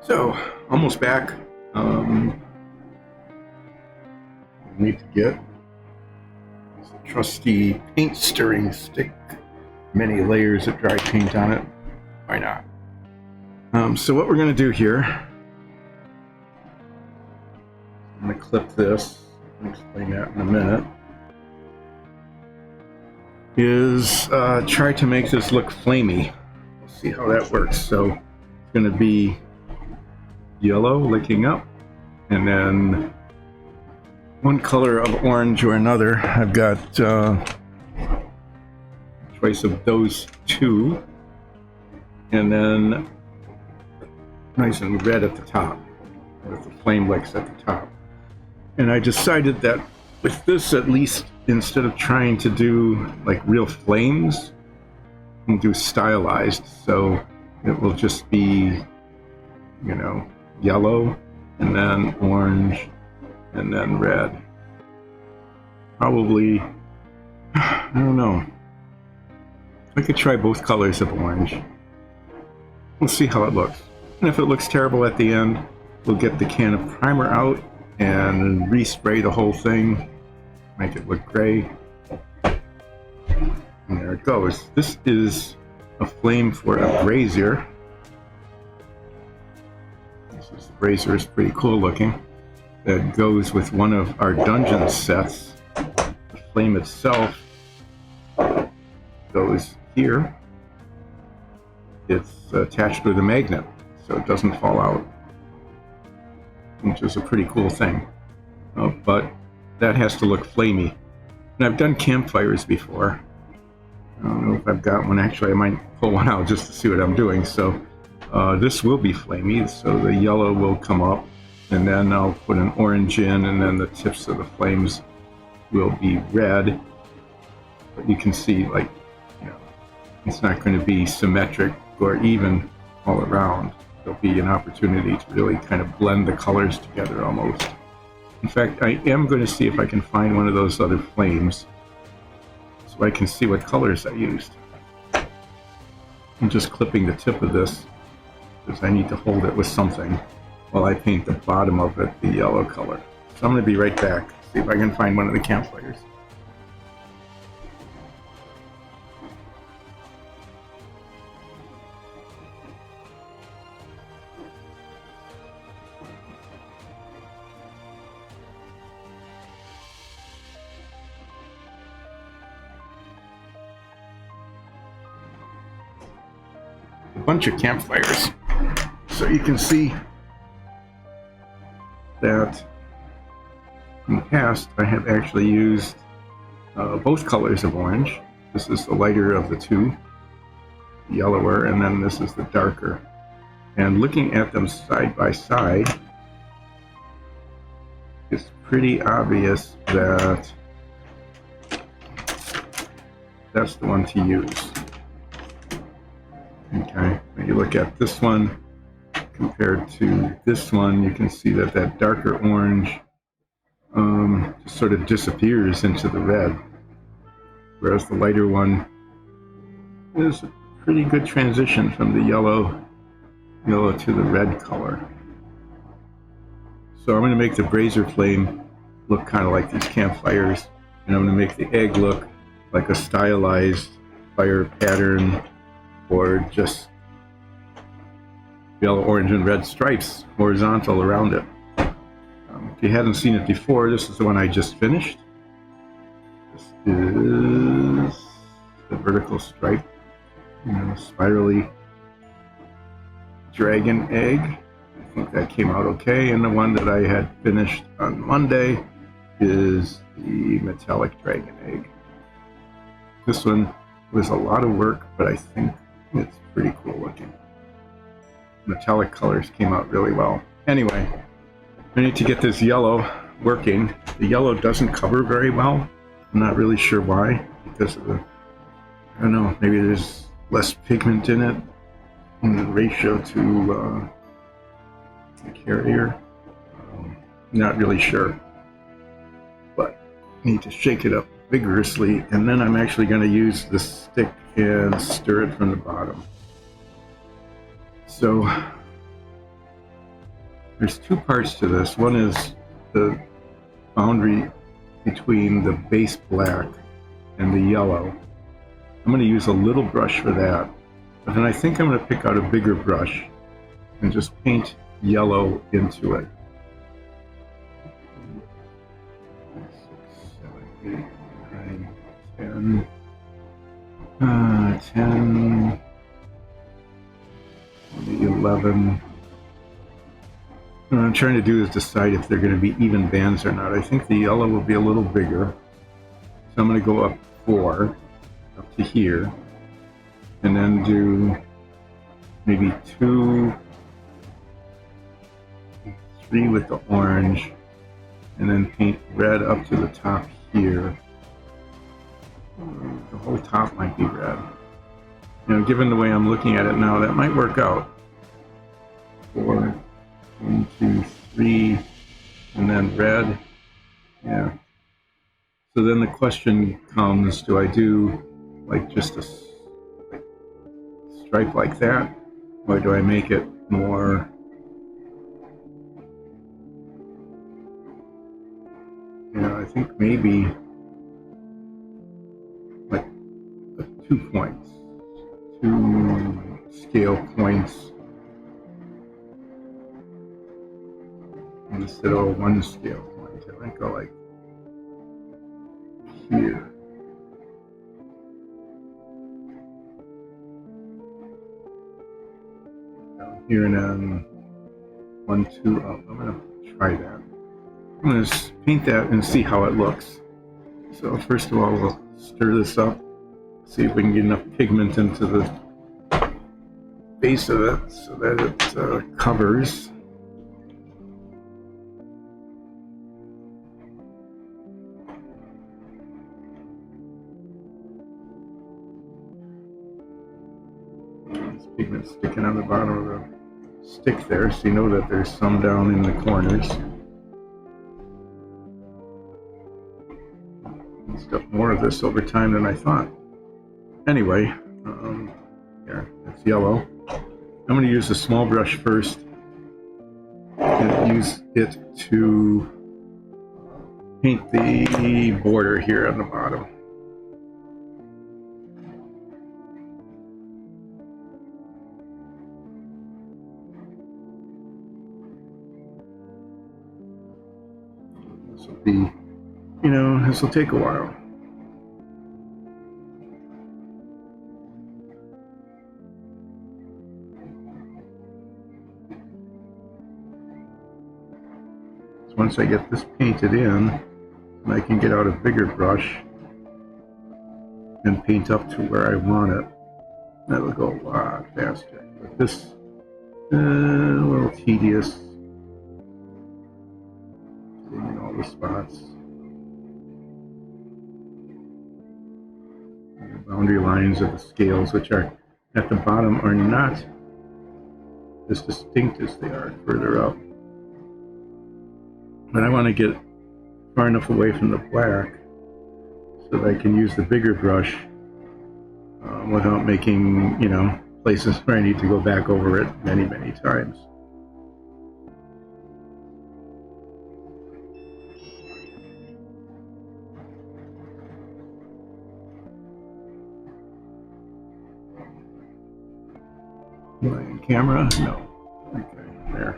So, almost back. Need to get this trusty paint stirring stick. Many layers of dry paint on it. Why not? So what we're going to do here, I'm going to clip this, I'll explain that in a minute, is try to make this look flamey. We'll see how that works. So it's going to be yellow licking up, and then one color of orange or another. I've got choice of those two, and then nice and red at the top with the flame licks at the top. And I decided that with this, at least, instead of trying to do like real flames, I'm gonna do stylized, so it will just be, you know, yellow and then orange and then red. Probably, I don't know, I could try both colors of orange. We'll see how it looks. And if it looks terrible at the end, we'll get the can of primer out and respray the whole thing, make it look gray. And there it goes. This is a flame for a brazier. The brazier is pretty cool looking. That goes with one of our dungeon sets. The flame itself goes here. It's attached with a magnet, so it doesn't fall out, which is a pretty cool thing. But that has to look flamey. And I've done campfires before. I don't know if I've got one. Actually, I might pull one out just to see what I'm doing. So this will be flamey, so the yellow will come up, and then I'll put an orange in, and then the tips of the flames will be red. but you can see, like, you know, it's not going to be symmetric or even all around. There'll be an opportunity to really kind of blend the colors together almost. In fact, I am going to see if I can find one of those other flames so I can see what colors I used. I'm just clipping the tip of this because I need to hold it with something while I paint the bottom of it the yellow color. So I'm going to be right back, see if I can find one of the campfires. A bunch of campfires, so you can see that in the past I have actually used both colors of orange. This is the lighter of the two, the yellower, and then this is the darker. And looking at them side by side, it's pretty obvious that that's the one to use. Okay, when you look at this one compared to this one, you can see that that darker orange just sort of disappears into the red, whereas the lighter one is a pretty good transition from the yellow to the red color. So I'm going to make the brazier flame look kind of like these campfires, and I'm going to make the egg look like a stylized fire pattern, or just yellow, orange, and red stripes horizontal around it. If you hadn't seen it before, this is the one I just finished. This is the vertical stripe, spirally dragon egg. I think that came out okay. And the one that I had finished on Monday is the metallic dragon egg. This one was a lot of work, but I think it's pretty cool looking. Metallic colors came out really well. Anyway, I need to get this yellow working. The yellow doesn't cover very well. I'm not really sure why, because of the, I don't know, maybe there's less pigment in it in the ratio to the carrier. Not really sure, but I need to shake it up vigorously, and then I'm actually going to use the stick and stir it from the bottom. So there's two parts to this. One is the boundary between the base black and the yellow. I'm going to use a little brush for that, but then I think I'm going to pick out a bigger brush and just paint yellow into it. 6, 7, 8, 9, 10, 10, maybe 11. What I'm trying to do is decide if they're going to be even bands or not. I think the yellow will be a little bigger, so I'm going to go up 4, up to here, and then do maybe 2, 3 with the orange, and then paint red up to the top here. The whole top might be red. Given the way I'm looking at it now, that might work out. 4, 1, 2, 3, and then red. Yeah. So then the question comes, do I do like just a stripe like that, or do I make it more I think maybe like 2 points, 2 scale points instead of 1 scale point. I might go like here. Down here, and then 1, 2 up. I'm going to try that. I'm going to paint that and see how it looks. So first of all, we'll stir this up, see if we can get enough pigment into the base of it so that it covers. This pigment sticking on the bottom of the stick there, so you know that there's some down in the corners. Used up more of this over time than I thought. Anyway, here, it's yellow. I'm going to use a small brush first and use it to paint the border here on the bottom. This will be, this will take a while. So once I get this painted in, I can get out a bigger brush and paint up to where I want it. That will go a lot faster. But this a little tedious. In all the spots. The boundary lines of the scales, which are at the bottom, are not as distinct as they are further up. But I want to get far enough away from the black so that I can use the bigger brush without making, places where I need to go back over it many, many times. Am I in camera? No. Okay, there.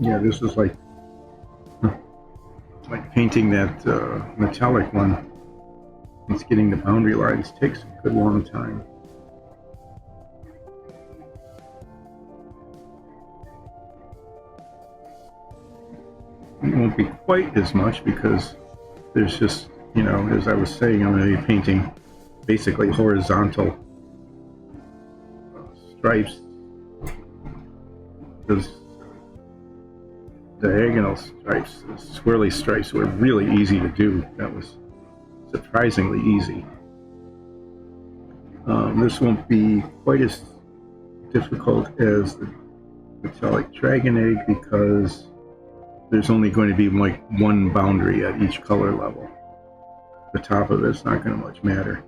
Yeah, this is like painting that metallic one. It's getting the boundary lines. Takes a good long time. It won't be quite as much because there's just, as I was saying, I'm going to be painting basically horizontal stripes. Because diagonal stripes, the swirly stripes, were really easy to do. That was surprisingly easy. This won't be quite as difficult as the metallic dragon egg because there's only going to be like one boundary at each color level. The top of it's not going to much matter.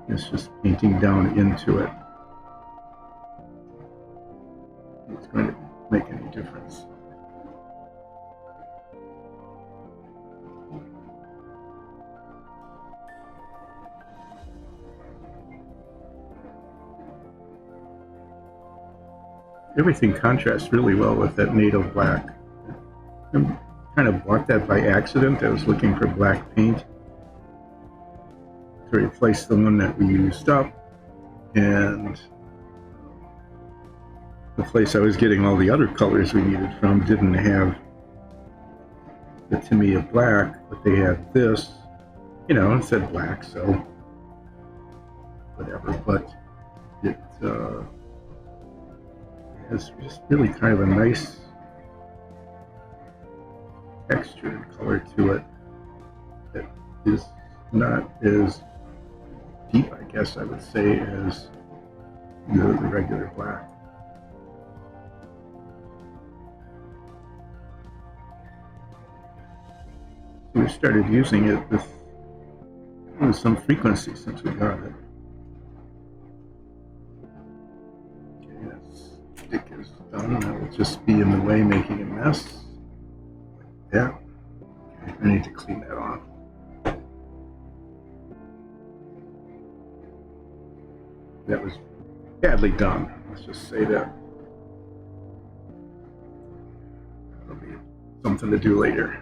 It's just painting down into it. It's going to make any difference. Everything contrasts really well with that Nato Black. I kind of bought that by accident. I was looking for black paint to replace the one that we used up, and the place I was getting all the other colors we needed from didn't have the Tamiya Black, but they had this, it said black, so whatever, but it has just really kind of a nice texture and color to it that is not as deep, I guess I would say, as the regular black. So we started using it with some frequency since we got it. Okay, that stick is done. That will just be in the way, making a mess. Yeah. Okay, I need to clean that off. That was badly done. Let's just say that. That'll be something to do later.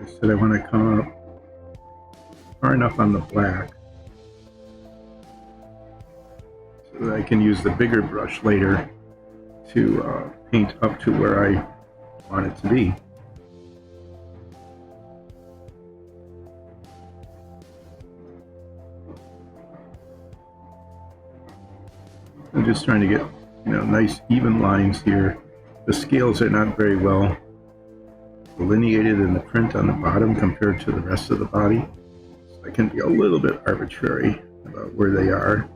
I said I want to come up far enough on the black so that I can use the bigger brush later to paint up to where I want it to be. I'm just trying to get, nice even lines here. The scales are not very well delineated in the print on the bottom compared to the rest of the body. So I can be a little bit arbitrary about where they are.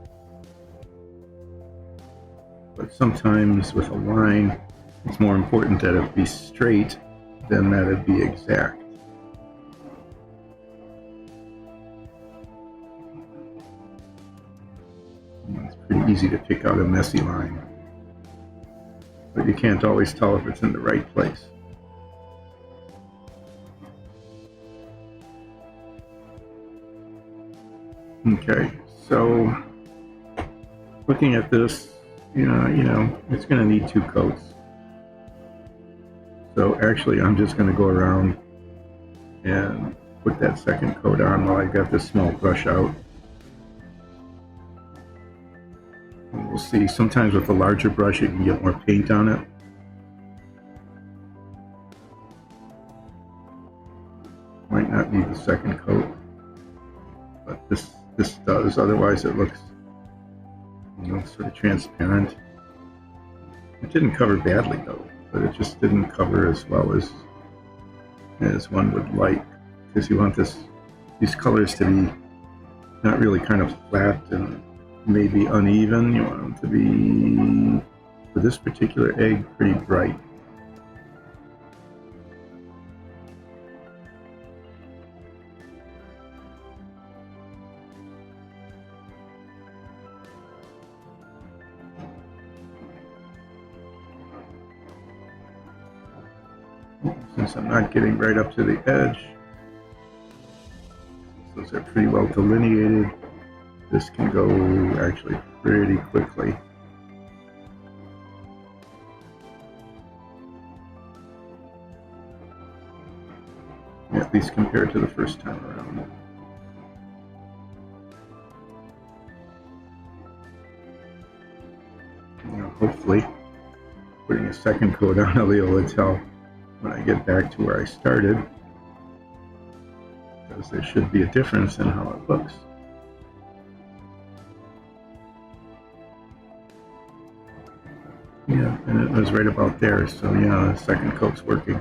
But sometimes with a line, it's more important that it be straight than that it be exact. It's pretty easy to pick out a messy line, but you can't always tell if it's in the right place. Okay, so looking at this, it's going to need 2 coats. So actually, I'm just going to go around and put that second coat on while I've got this small brush out. And we'll see. Sometimes with a larger brush, you can get more paint on it. Might not need the second coat, but this does. Otherwise, it looks sort of transparent. It didn't cover badly though, but it just didn't cover as well as one would like, because you want these colors to be not really kind of flat and maybe uneven. You want them to be, for this particular egg, pretty bright. Since I'm not getting right up to the edge, those are pretty well delineated, this can go actually pretty quickly. At least compared to the first time around. Hopefully, putting a second coat on, I'll be able to tell when I get back to where I started, because there should be a difference in how it looks. Yeah, and it was right about there, so yeah, the second coat's working.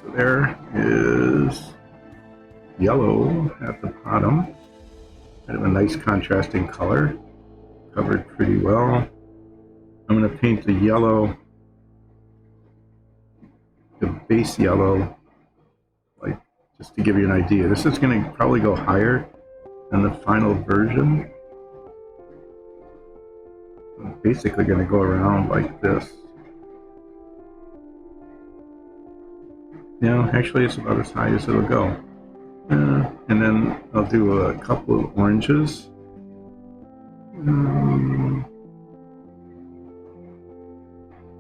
So there is yellow at the bottom, kind of a nice contrasting color, covered pretty well. I'm going to paint the yellow, the base yellow, like, just to give you an idea. This is going to probably go higher than the final version. I'm basically going to go around like this. Actually it's about as high as it'll go. And then I'll do a couple of oranges.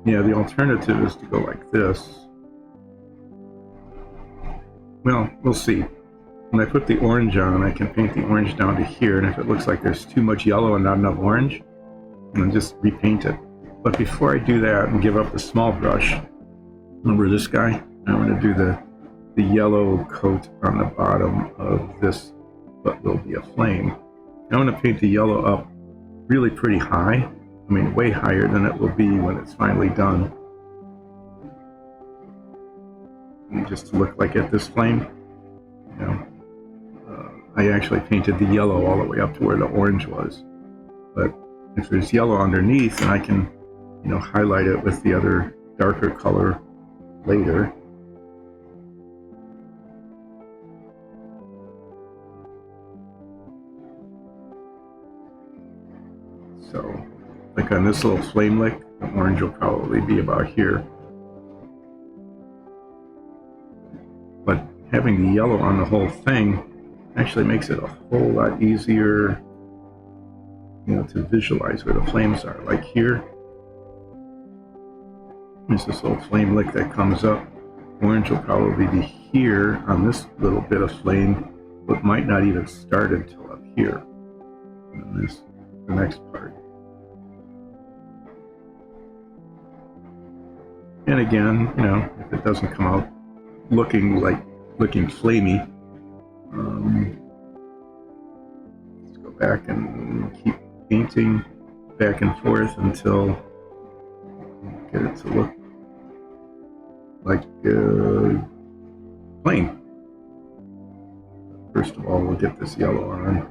Yeah, the alternative is to go like this. Well, we'll see. When I put the orange on, I can paint the orange down to here, and if it looks like there's too much yellow and not enough orange, then just repaint it. But before I do that and give up the small brush, remember this guy? I'm going to do the yellow coat on the bottom of this, what will be a flame. I'm going to paint the yellow up really pretty high. I mean, way higher than it will be when it's finally done. And just to look like at this flame, I actually painted the yellow all the way up to where the orange was. But if there's yellow underneath, then I can, highlight it with the other darker color later. So, like on this little flame lick, the orange will probably be about here. But having the yellow on the whole thing actually makes it a whole lot easier to visualize where the flames are. Like here, there's this little flame lick that comes up. Orange will probably be here on this little bit of flame, but might not even start until up here. And this, the next part. And again, if it doesn't come out looking flamey, let's go back and keep painting back and forth until get it to look like plain. First of all, we'll get this yellow on.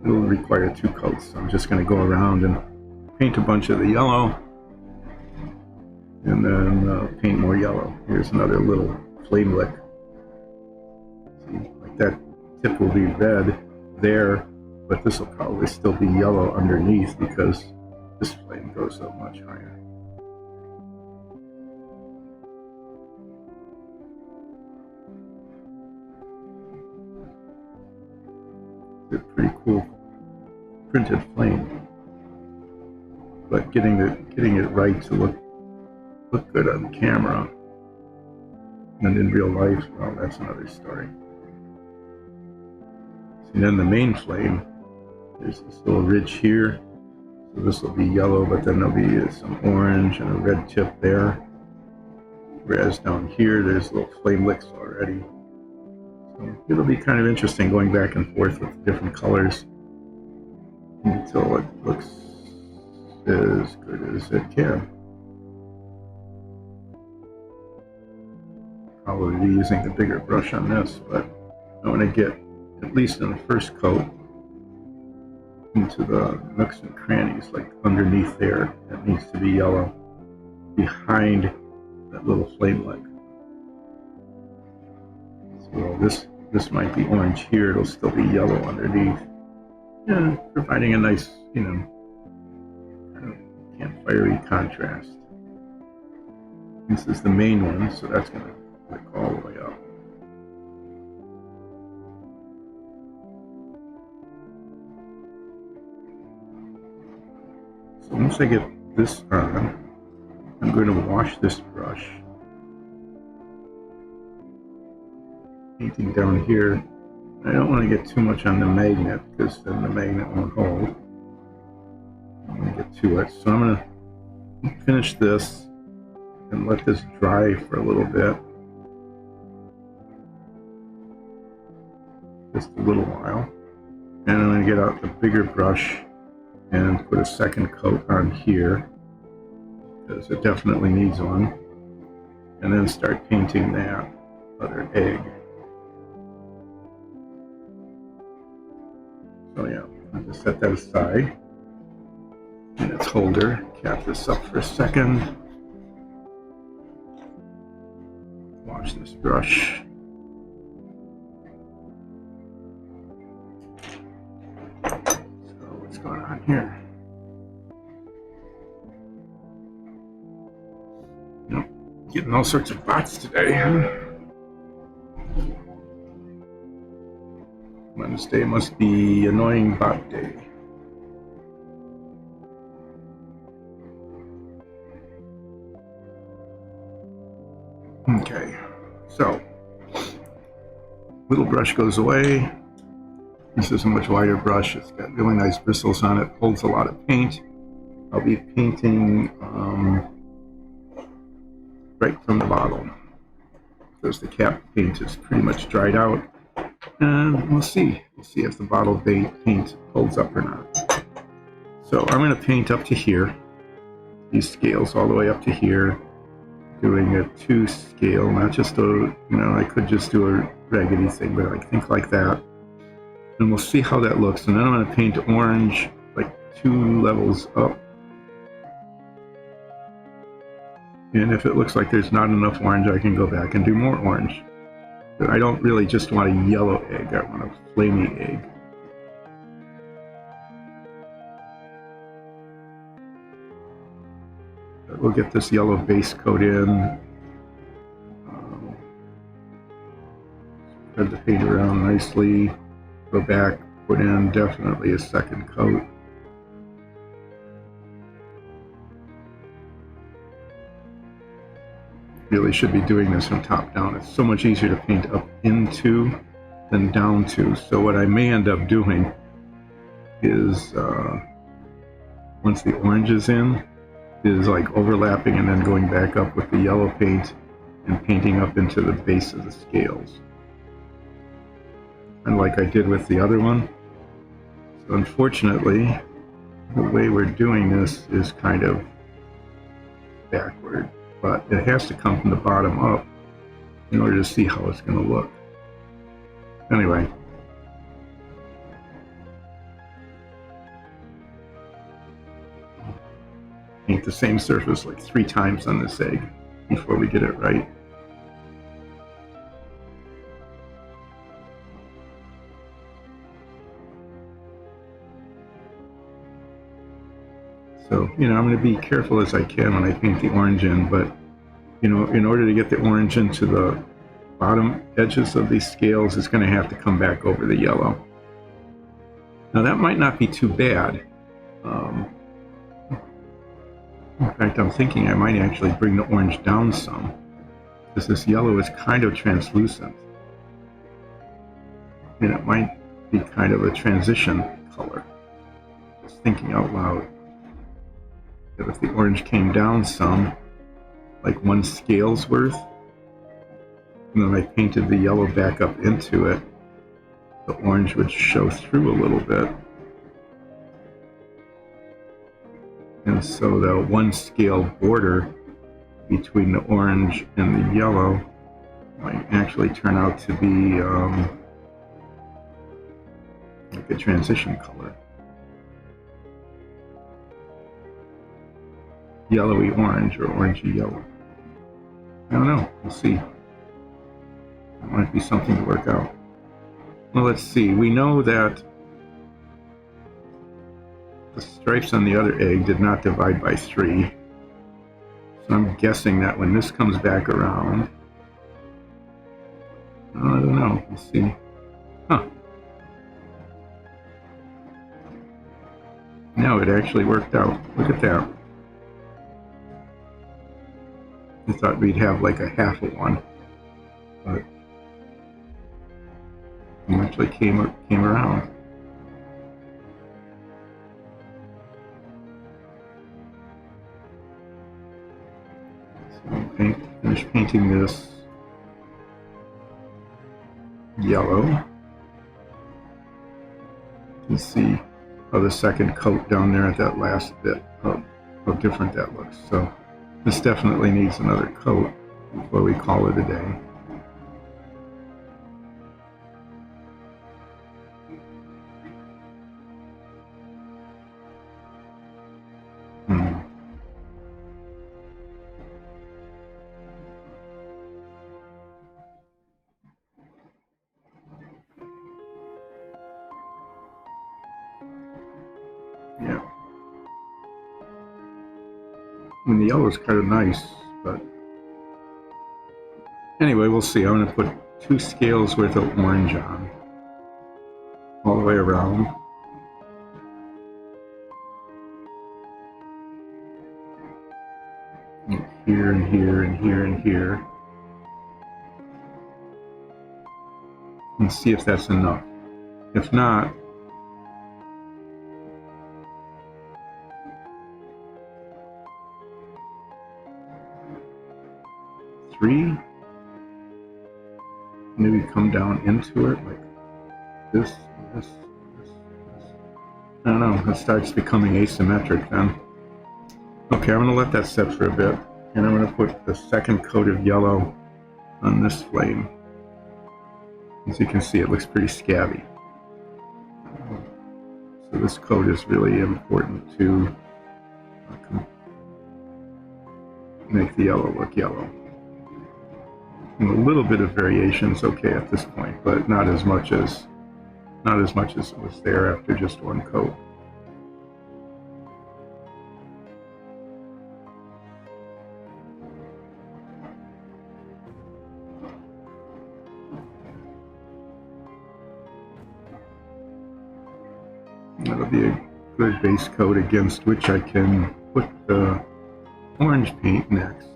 It'll require 2 coats, so I'm just going to go around and paint a bunch of the yellow, and then paint more yellow. Here's another little flame lick. See, like that tip will be red there, but this will probably still be yellow underneath because this flame goes up much higher. It's a pretty cool printed flame, but getting it right to look good on camera and in real life, well, that's another story. And then the main flame, there's this little ridge here, so this will be yellow, but then there'll be some orange and a red tip there, whereas down here there's little flame licks already. So it'll be kind of interesting going back and forth with different colors until it looks as good as it can. Probably be using the bigger brush on this, but I want to get, at least in the first coat, into the nooks and crannies, like underneath there. That needs to be yellow, behind that little flame lick. So this might be orange here, it'll still be yellow underneath. Yeah, providing a nice, kind of campfire-y contrast. This is the main one, so that's going to click all the way up. So once I get this on, I'm going to wash this brush. Painting down here, I don't want to get too much on the magnet because then the magnet won't hold. I don't want to get to it, so I'm going to finish this and let this dry for a little bit. Just a little while. And I'm going to get out the bigger brush and put a second coat on here because it definitely needs one. And then start painting that other egg. So yeah, I'll just set that aside in its holder. Cap this up for a second. Wash this brush. So what's going on here? Nope, getting all sorts of bots today. Wednesday must be annoying bot day. Okay, so little brush goes away. This is a much wider brush. It's got really nice bristles on it. Holds a lot of paint. I'll be painting right from the bottle because the cap paint is pretty much dried out. And we'll see. We'll see if the bottle paint holds up or not. So I'm going to paint up to here. These scales all the way up to here. Doing a 2 scale, not just a, I could just do a raggedy thing, but I think like that. And we'll see how that looks. And then I'm going to paint orange like 2 levels up. And if it looks like there's not enough orange, I can go back and do more orange. But I don't really just want a yellow egg, I want a flamey egg. But we'll get this yellow base coat in. Spread the paint around nicely. Go back, put in definitely a second coat. really should be doing this from top down. It's so much easier to paint up into than down to. So what I may end up doing is, once the orange is in, is like overlapping and then going back up with the yellow paint and painting up into the base of the scales. And like I did with the other one. So unfortunately, the way we're doing this is kind of backward, but it has to come from the bottom up in order to see how it's going to look. Anyway. Paint the same surface like 3 times on this egg before we get it right. So, you know, I'm going to be careful as I can when I paint the orange in, but, you know, in order to get the orange into the bottom edges of these scales, it's going to have to come back over the yellow. Now, that might not be too bad. In fact, I'm thinking I might actually bring the orange down some, because this yellow is kind of translucent. And it might be kind of a transition color. Just thinking out loud. That if the orange came down some, like 1 scale's worth, and then I painted the yellow back up into it, the orange would show through a little bit. And so the 1 scale border between the orange and the yellow might actually turn out to be like a transition color. Yellowy orange or orangey yellow. I don't know. We'll see. That might be something to work out. Well, let's see. We know that the stripes on the other egg did not divide by 3. So I'm guessing that when this comes back around, I don't know. We'll see. Huh. No, it actually worked out. Look at that. I thought we'd have like a half of one, but it actually came around. So finish painting this yellow. You can see how the second coat down there at that last bit, how different that looks. So this definitely needs another coat before we call it a day. Yeah. And the yellow is kind of nice, but anyway, we'll see. I'm going to put 2 scales worth of orange on all the way around. And here and here and here and here. And see if that's enough. If not, three, maybe come down into it like this. I don't know, it starts becoming asymmetric then. Okay, I'm going to let that set for a bit, and I'm going to put the second coat of yellow on this flame. As you can see, it looks pretty scabby. So this coat is really important to make the yellow look yellow. And a little bit of variation is okay at this point, but not as much as it was there after just 1 coat. That'll be a good base coat against which I can put the orange paint next.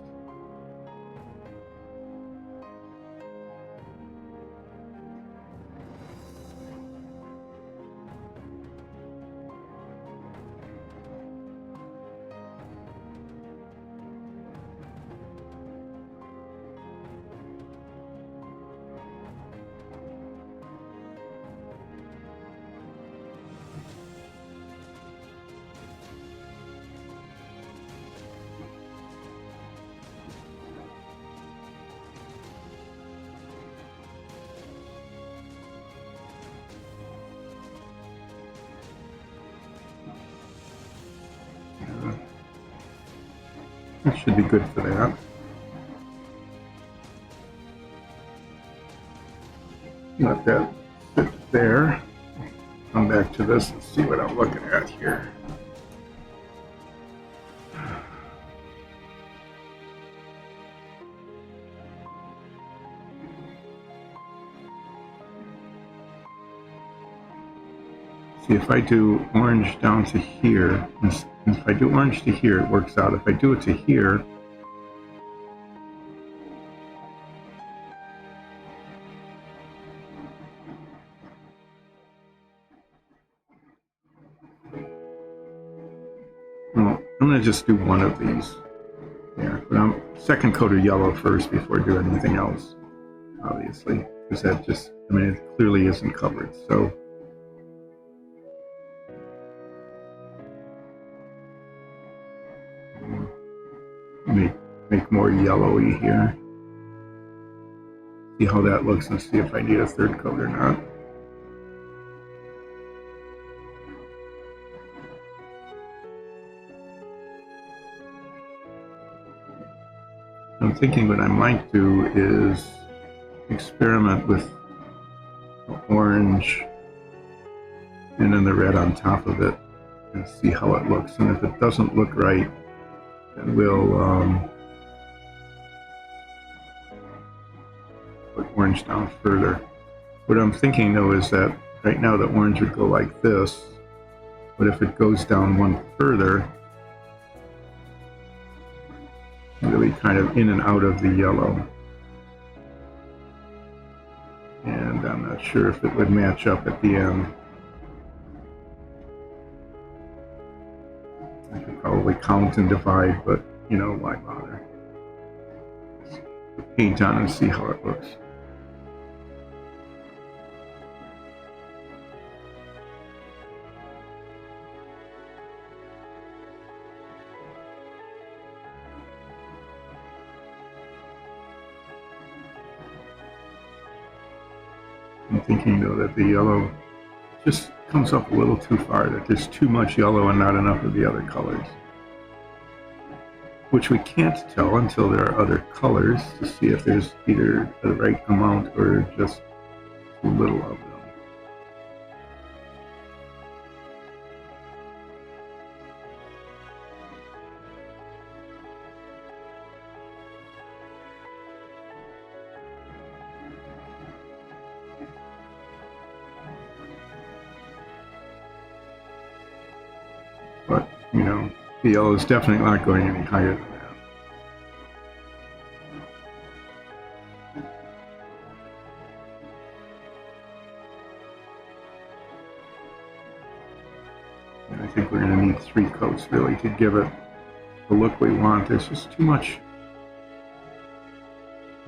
That should be good for that. Let that sit there. Come back to this and see what I'm looking at here. See, if I do orange down to here, if I do orange to here, it works out. If I do it to here, well, I'm going to just do one of these. Yeah, but I'm second coat of yellow first before doing anything else, obviously, because that just, I mean, it clearly isn't covered. So make more yellowy here. See how that looks and see if I need a third coat or not. I'm thinking what I might do is experiment with orange and then the red on top of it and see how it looks. And if it doesn't look right, then we'll put orange down further. What I'm thinking though is that right now the orange would go like this, but if it goes down one further, really kind of in and out of the yellow. And I'm not sure if it would match up at the end. I could probably count and divide, but you know, why bother? Put paint on and see how it looks. I'm thinking though that the yellow just comes up a little too far, that there's too much yellow and not enough of the other colors. Which we can't tell until there are other colors to see if there's either the right amount or just too little of them. But, you know, the yellow is definitely not going any higher than that. And I think we're going to need 3 coats really to give it the look we want. There's just too much.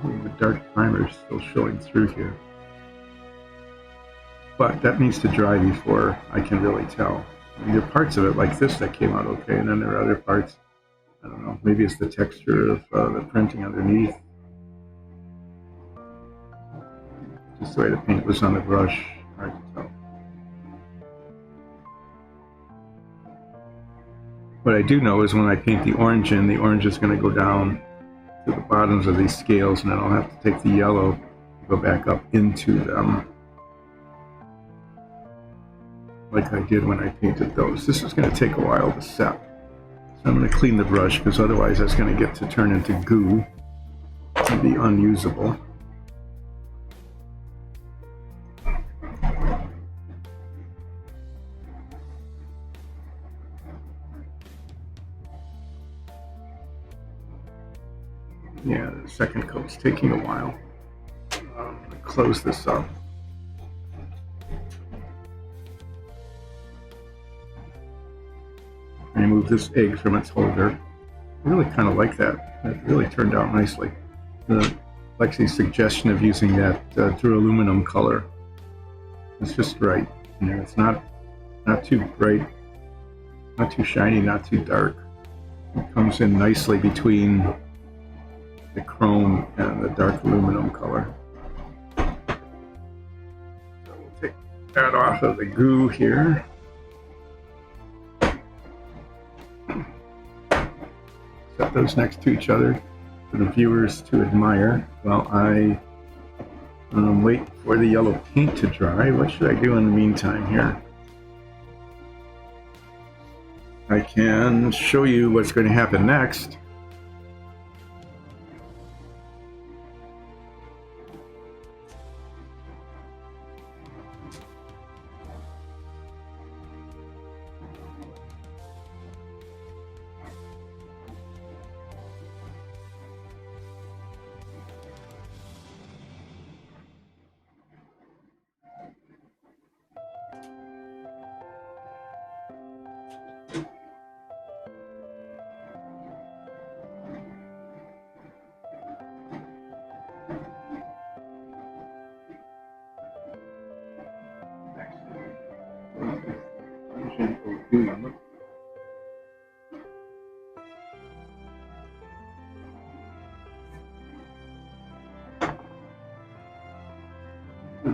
The dark primer is still showing through here. But that needs to dry before I can really tell. I mean, there are parts of it like this that came out okay, and then there are other parts, I don't know, maybe it's the texture of the printing underneath. Just the way the paint was on the brush, hard to tell. What I do know is when I paint the orange in, the orange is going to go down to the bottoms of these scales, and then I'll have to take the yellow and go back up into them, like I did when I painted those. This is going to take a while to set. So I'm going to clean the brush because otherwise that's going to get to turn into goo and be unusable. Yeah, the second coat's taking a while. I'm going to close this up. Remove this egg from its holder. I really kind of like that. It really turned out nicely. Lexi's suggestion of using that duraluminum color is just right. You know, it's not too bright, not too shiny, not too dark. It comes in nicely between the chrome and the dark aluminum color. So we'll take that off of the goo here. set those next to each other for the viewers to admire while I wait for the yellow paint to dry. What should I do in the meantime here? I can show you what's going to happen next.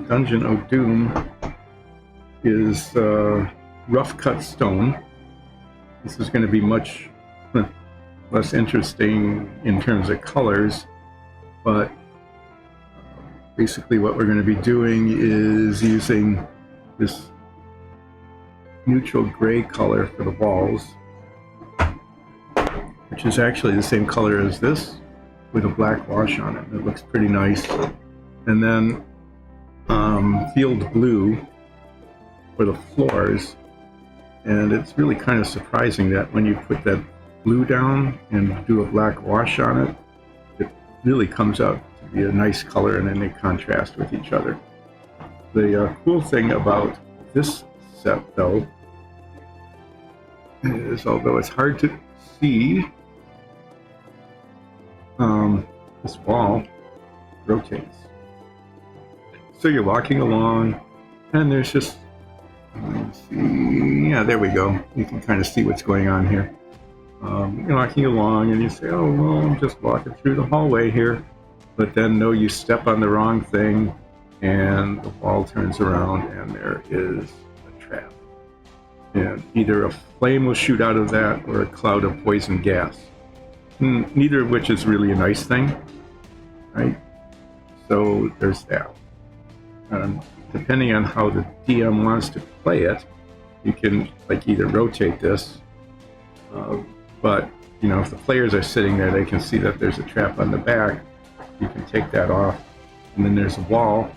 Dungeon of Doom is rough cut stone. This is going to be much less interesting in terms of colors, but basically what we're going to be doing is using this neutral gray color for the walls, which is actually the same color as this with a black wash on it. It looks pretty nice. And then field blue for the floors, and it's really kind of surprising that when you put that blue down and do a black wash on it, it really comes out to be a nice color, and then they contrast with each other. The cool thing about this set, though, is although it's hard to see, this wall rotates. So you're walking along, and there's just, let's see, yeah, there we go. You can kind of see what's going on here. You're walking along, and you say, oh, well, I'm just walking through the hallway here. But then, no, you step on the wrong thing, and the wall turns around, and there is a trap. And either a flame will shoot out of that, or a cloud of poison gas. Neither of which is really a nice thing, right? So there's that. Depending on how the DM wants to play it, you can like either rotate this, but you know, if the players are sitting there, they can see that there's a trap on the back. You can take that off, and then there's a wall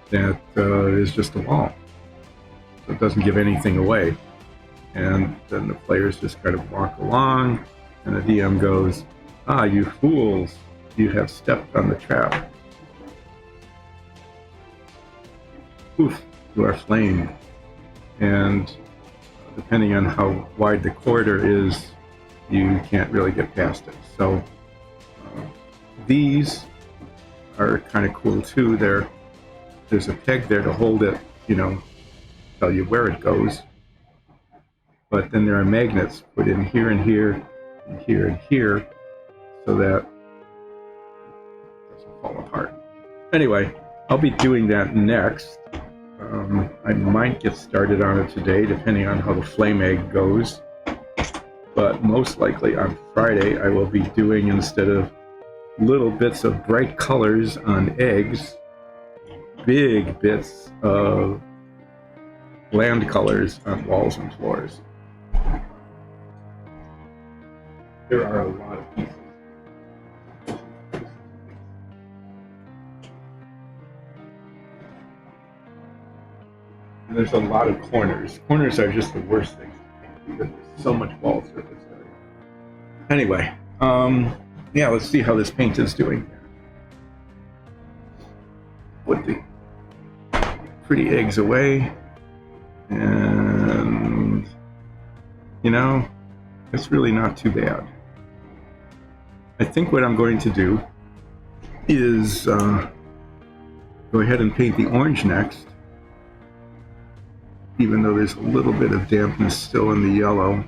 that is just a wall, so it doesn't give anything away. And then the players just kind of walk along, and the DM goes, "Ah, you fools! You have stepped on the trap. Poof, you are flamed." And depending on how wide the corridor is, you can't really get past it. So these are kind of cool too. There's a peg there to hold it, you know, tell you where it goes. But then there are magnets put in here and here and here and here, so that it doesn't fall apart. Anyway, I'll be doing that next. I might get started on it today, depending on how the flame egg goes. But most likely on Friday, I will be doing, instead of little bits of bright colors on eggs, big bits of bland colors on walls and floors. There are a lot of pieces. And there's a lot of corners. Corners are just the worst things because there's so much wall surface area. Anyway, yeah, let's see how this paint is doing. Put the pretty eggs away, and you know, it's really not too bad. I think what I'm going to do is go ahead and paint the orange next, even though there's a little bit of dampness still in the yellow,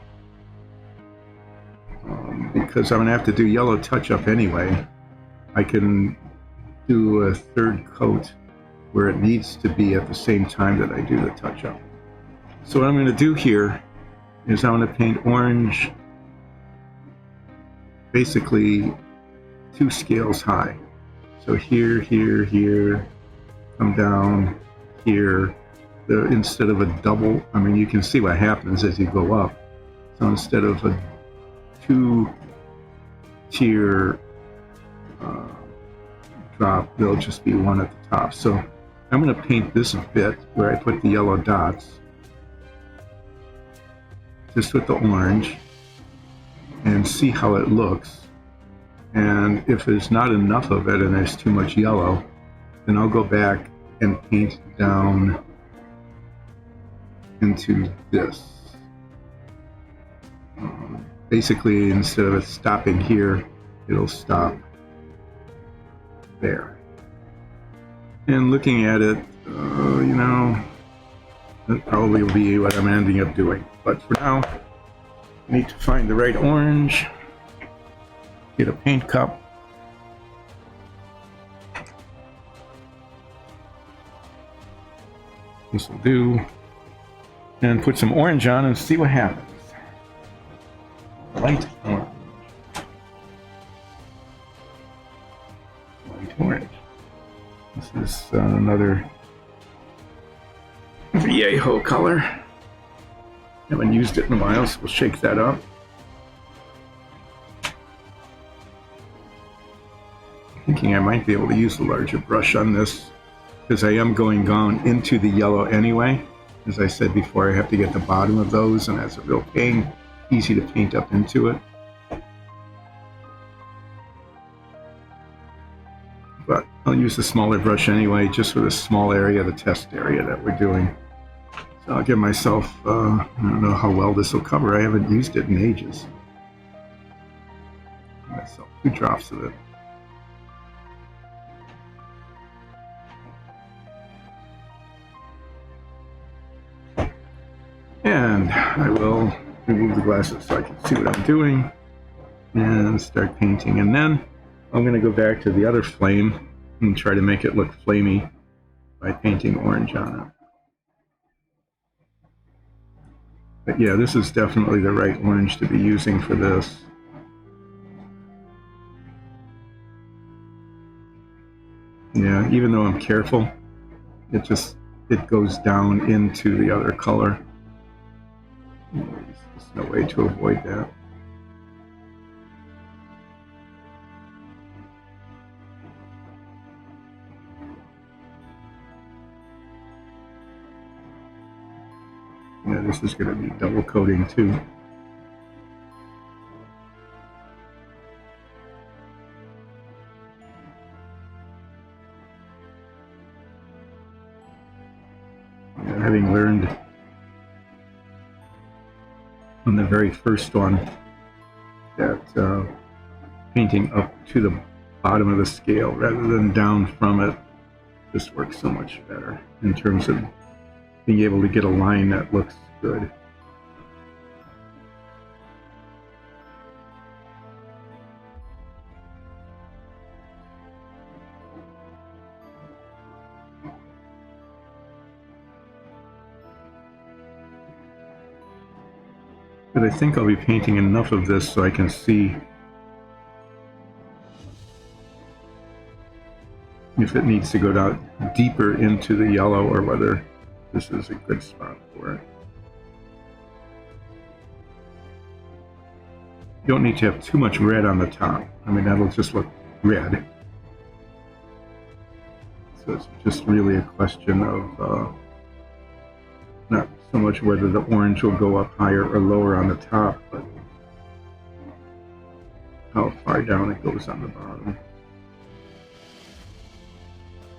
because I'm going to have to do yellow touch-up anyway. I can do a third coat where it needs to be at the same time that I do the touch-up. So what I'm going to do here is I'm going to paint orange basically 2 scales high. So here, here, here, come down here. Instead of a double, I mean, you can see what happens as you go up. So instead of a 2-tier drop, there'll just be one at the top. So I'm going to paint this bit where I put the yellow dots, just with the orange, and see how it looks. And if there's not enough of it and there's too much yellow, then I'll go back and paint down into this. Basically, instead of it stopping here, it'll stop there. And looking at it, you know, that probably will be what I'm ending up doing. But for now, I need to find the right orange, get a paint cup, this will do, and put some orange on and see what happens. Light orange. Light orange. This is another Viejo color. Haven't used it in a while, so we'll shake that up. Thinking I might be able to use a larger brush on this, because I am going down into the yellow anyway. As I said before, I have to get the bottom of those, and that's a real pain. Easy to paint up into it. But I'll use the smaller brush anyway, just for the small area, the test area that we're doing. So I'll give myself, I don't know how well this will cover. I haven't used it in ages. Give myself 2 drops of it. And I will remove the glasses so I can see what I'm doing and start painting. And then I'm going to go back to the other flame and try to make it look flamey by painting orange on it. But yeah, this is definitely the right orange to be using for this. Yeah, even though I'm careful, it goes down into the other color. There's no way to avoid that. Yeah, this is going to be double coating too. Yeah, having learned on the very first one that painting up to the bottom of the scale rather than down from it just works so much better in terms of being able to get a line that looks good. But I think I'll be painting enough of this so I can see if it needs to go down deeper into the yellow or whether this is a good spot for it. You don't need to have too much red on the top. I mean, that'll just look red. So it's just really a question of not so much whether the orange will go up higher or lower on the top, but how far down it goes on the bottom.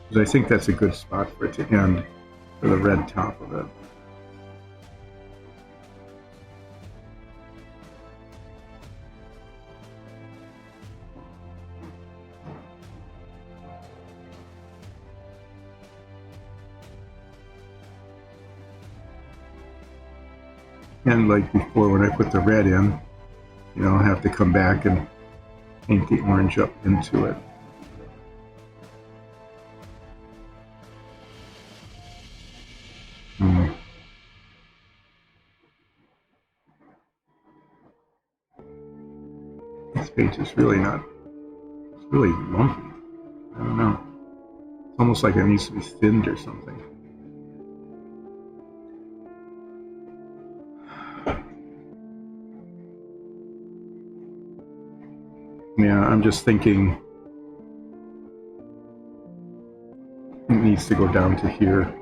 Because I think that's a good spot for it to end, for the red top of it. And like before, when I put the red in, you know, I'll have to come back and paint the orange up into it. This paint is really not, it's really lumpy. I don't know. It's almost like it needs to be thinned or something. Yeah, I'm just thinking it needs to go down to here.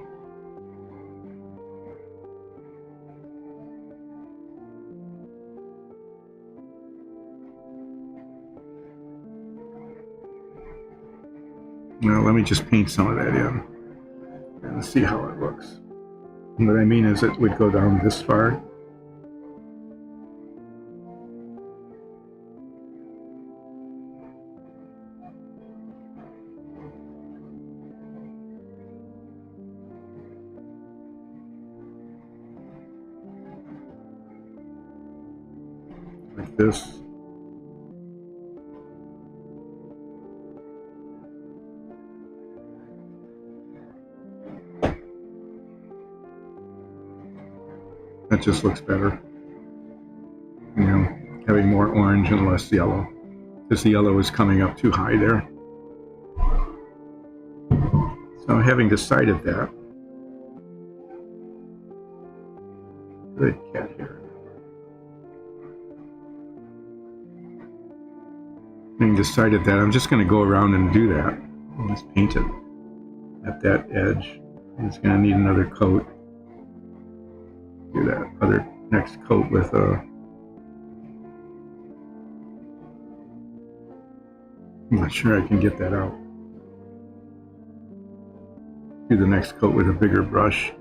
Now let me just paint some of that in and see how it looks. And what I mean is it would go down this far. Like this. That just looks better. You know, having more orange and less yellow. Because the yellow is coming up too high there. So having decided that, good cat here. Having decided that, I'm just going to go around and do that. And just paint it at that edge. It's going to need another coat. Do that other next coat with a. I'm not sure I can get that out. Do the next coat with a bigger brush.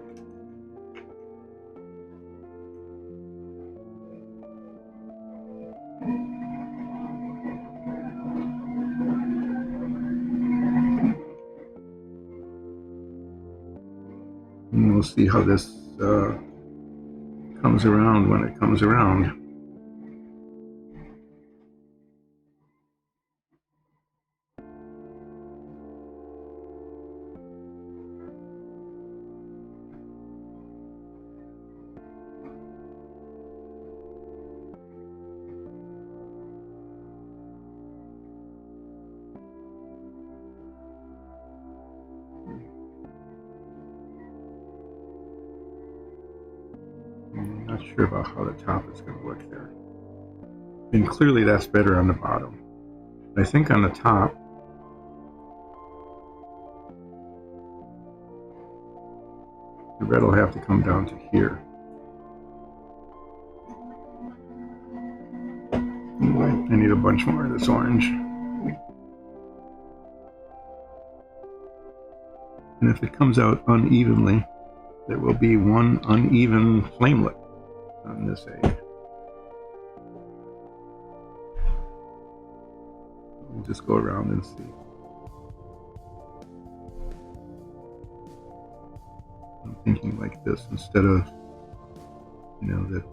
And we'll see how this comes around when it comes around. I'm not sure about how the top is going to look there. And clearly that's better on the bottom. I think on the top, the red will have to come down to here. I need a bunch more of this orange. And if it comes out unevenly, there will be one uneven flamelet on this edge. We'll just go around and see. I'm thinking like this instead of, that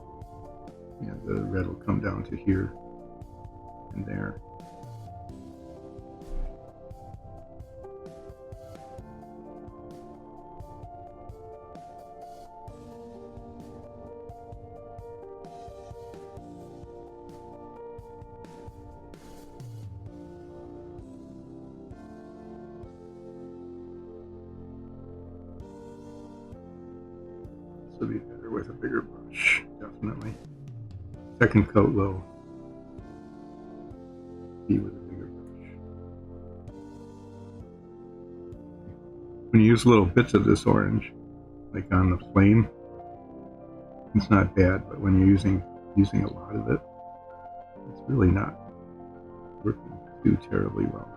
the red will come down to here and there. This will be better with a bigger brush, definitely. Second coat will be with a bigger brush. When you use little bits of this orange, like on the flame, it's not bad, but when you're using a lot of it, it's really not working too terribly well.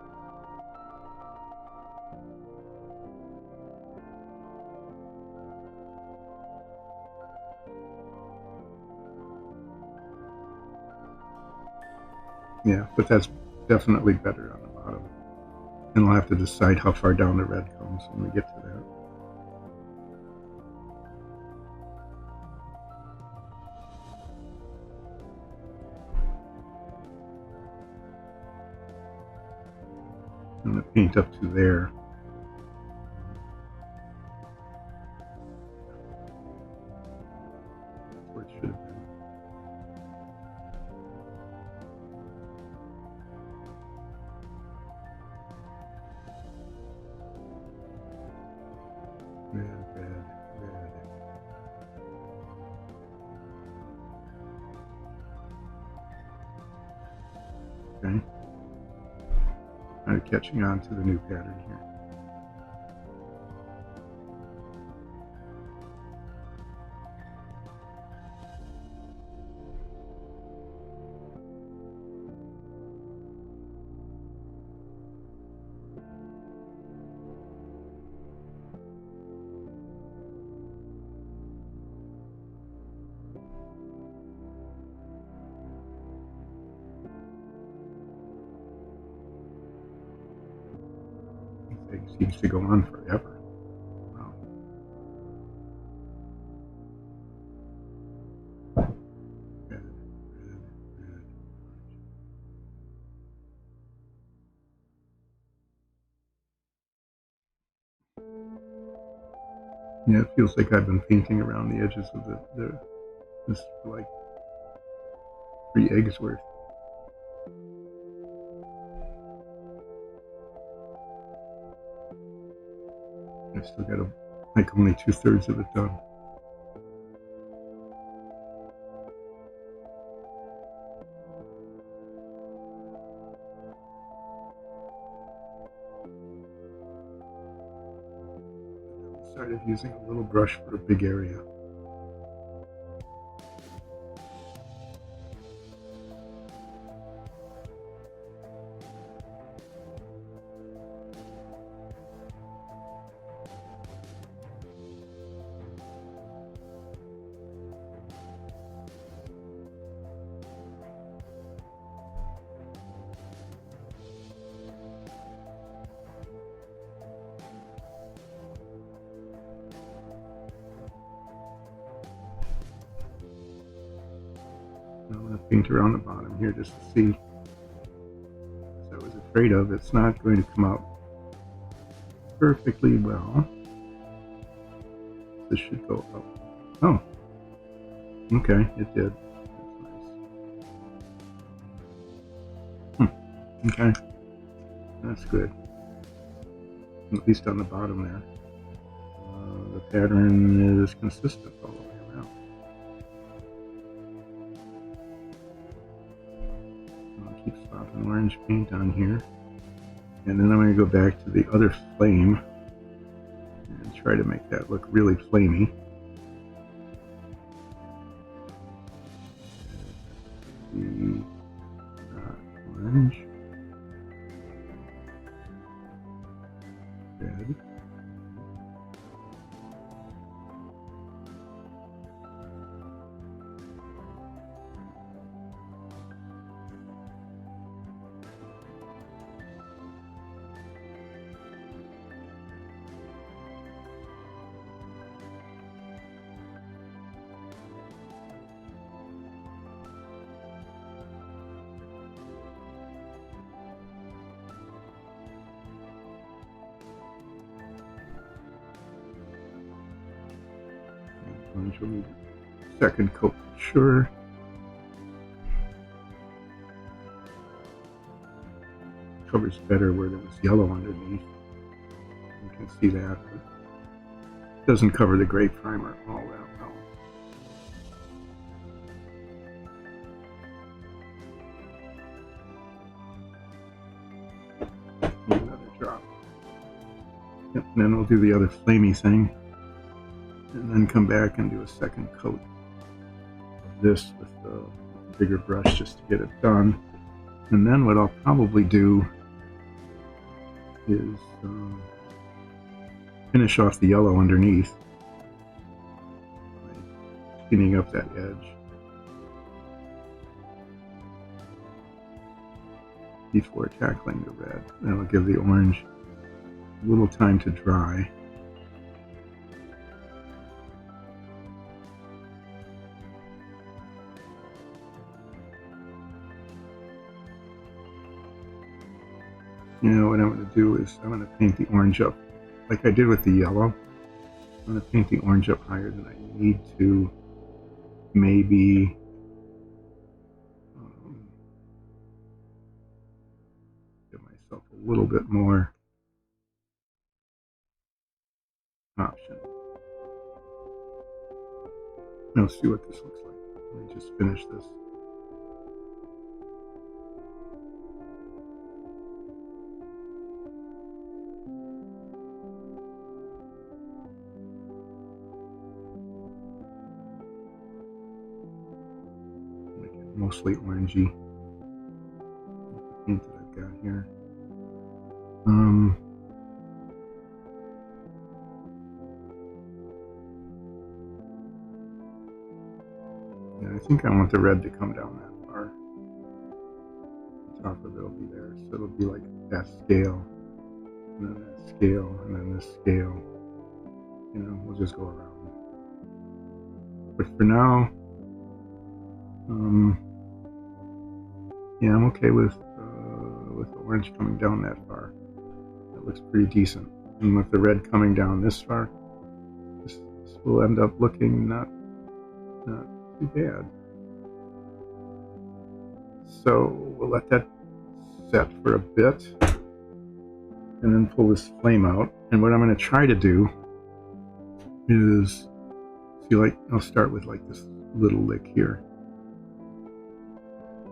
Yeah, but that's definitely better on the bottom. And we'll have to decide how far down the red comes when we get to that. I'm going to paint up to there. That's where it should have been. Okay. Kind of catching on to the new pattern here. It seems to go on forever. Wow. Red, red, red. Yeah, it feels like I've been painting around the edges of this for like 3 eggs worth. I still got like only 2/3 of it done. I decided using a little brush for a big area. I'm going to paint around the bottom here just to see. As I was afraid of, it's not going to come out perfectly well. This should go up. Oh, okay, it did. That's nice. Okay, that's good. At least on the bottom there. The pattern is consistent all the way around. I'll keep slopping orange paint on here. And then I'm going to go back to the other flame and try to make that look really flamey. The orange, red, orange will need a second coat for sure. Covers better where there was yellow underneath. You can see that, but it doesn't cover the gray primer all that well. Another drop. Yep, and then we'll do the other flamey thing, and then come back and do a second coat of this with the bigger brush just to get it done. And then what I'll probably do is finish off the yellow underneath by cleaning up that edge before tackling the red. That'll give the orange a little time to dry. You know what I'm going to do is I'm going to paint the orange up like I did with the yellow. I'm going to paint the orange up higher than I need to. Maybe give myself a little bit more option. Now see what this looks like. Let me just finish this. mostly orangey. The paint that I've got here. Yeah, I think I want the red to come down that far. The top of it will be there, so it'll be like that scale, and then that scale, and then this scale. You know, we'll just go around. But for now, yeah, I'm okay with the orange coming down that far. That looks pretty decent. And with the red coming down this far, this will end up looking not too bad. So we'll let that set for a bit, and then pull this flame out. And what I'm going to try to do is, see, like, I'll start with like this little lick here,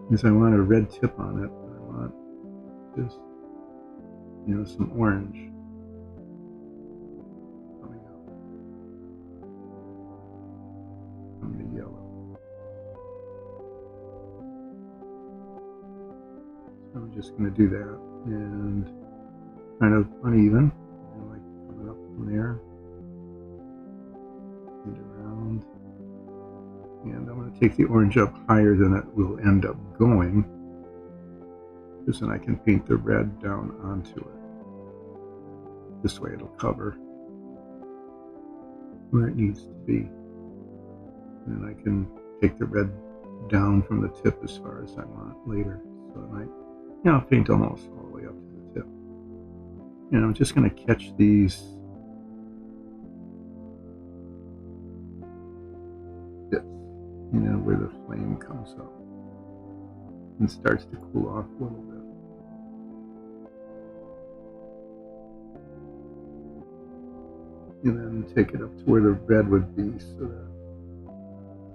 because I want a red tip on it, but I want just, you know, some orange coming out from the yellow. So I'm just going to do that, and kind of uneven, and like coming up from there and around. And I'm going to take the orange up higher than it will end up going, because then I can paint the red down onto it. This way it'll cover where it needs to be. And then I can take the red down from the tip as far as I want later. So I might, you know, paint almost all the way up to the tip. And I'm just going to catch these bits, you know, where the flame comes up and starts to cool off a little bit. And then take it up to where the red would be, so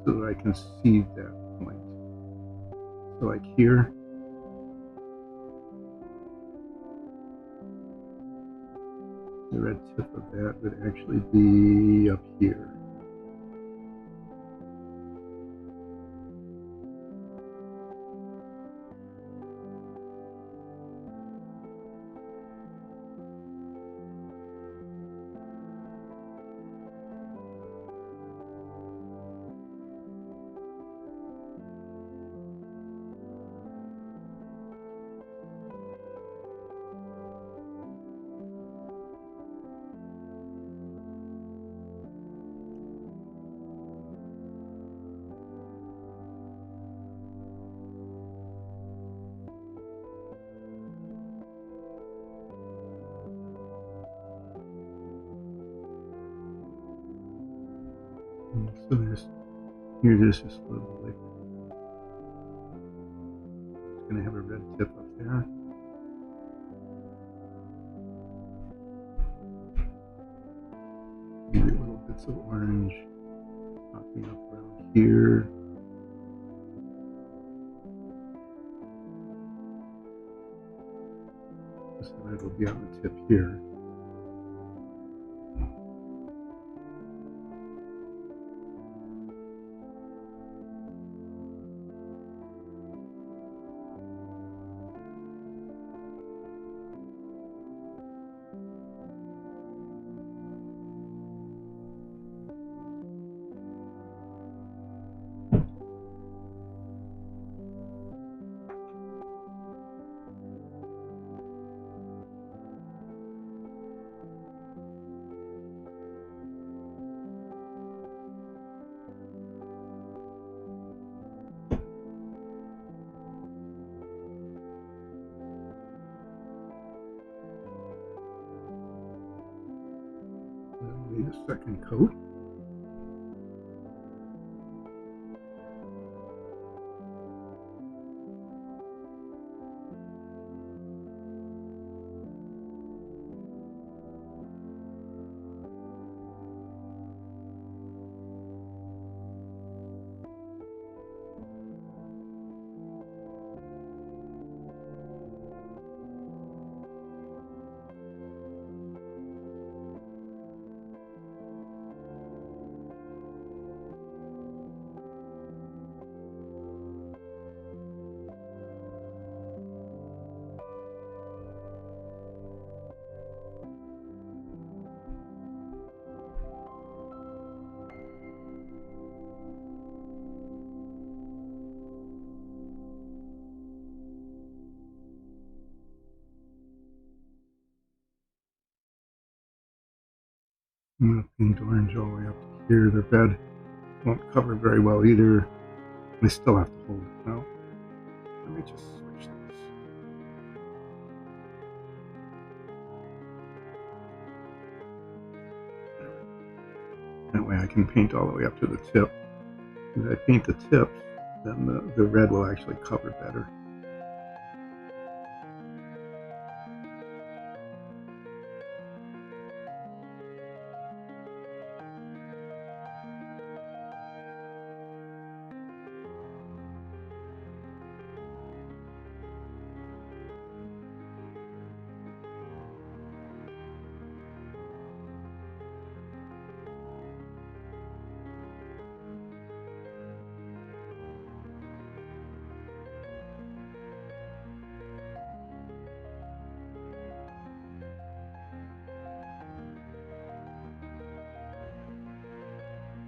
that I can see that point. So like here, the red tip of that would actually be up here. So here's just a little lick. It's going to have a red tip up there. Maybe little bits of orange popping up around here. This red will be on the tip here. Need a second coat. I'm going to paint orange all the way up to here. The red won't cover very well either. We still have to hold it now. Let me just switch this. That way I can paint all the way up to the tip. If I paint the tips, then the red will actually cover better.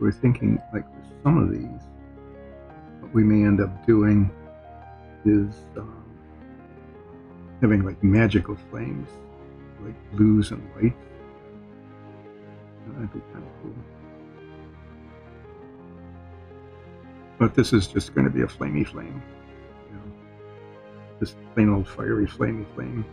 We're thinking, like, for some of these, what we may end up doing is having like magical flames, like blues and whites. That'd be kind of cool. But this is just going to be a flamey flame, you know, just plain old fiery flamey flame.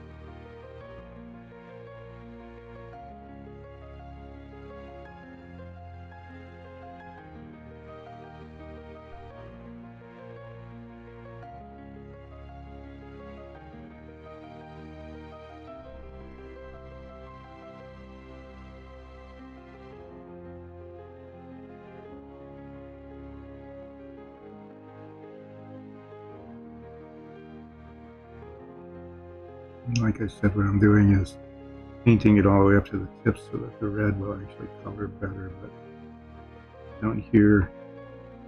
Like I said, what I'm doing is painting it all the way up to the tips so that the red will actually cover better. But down here,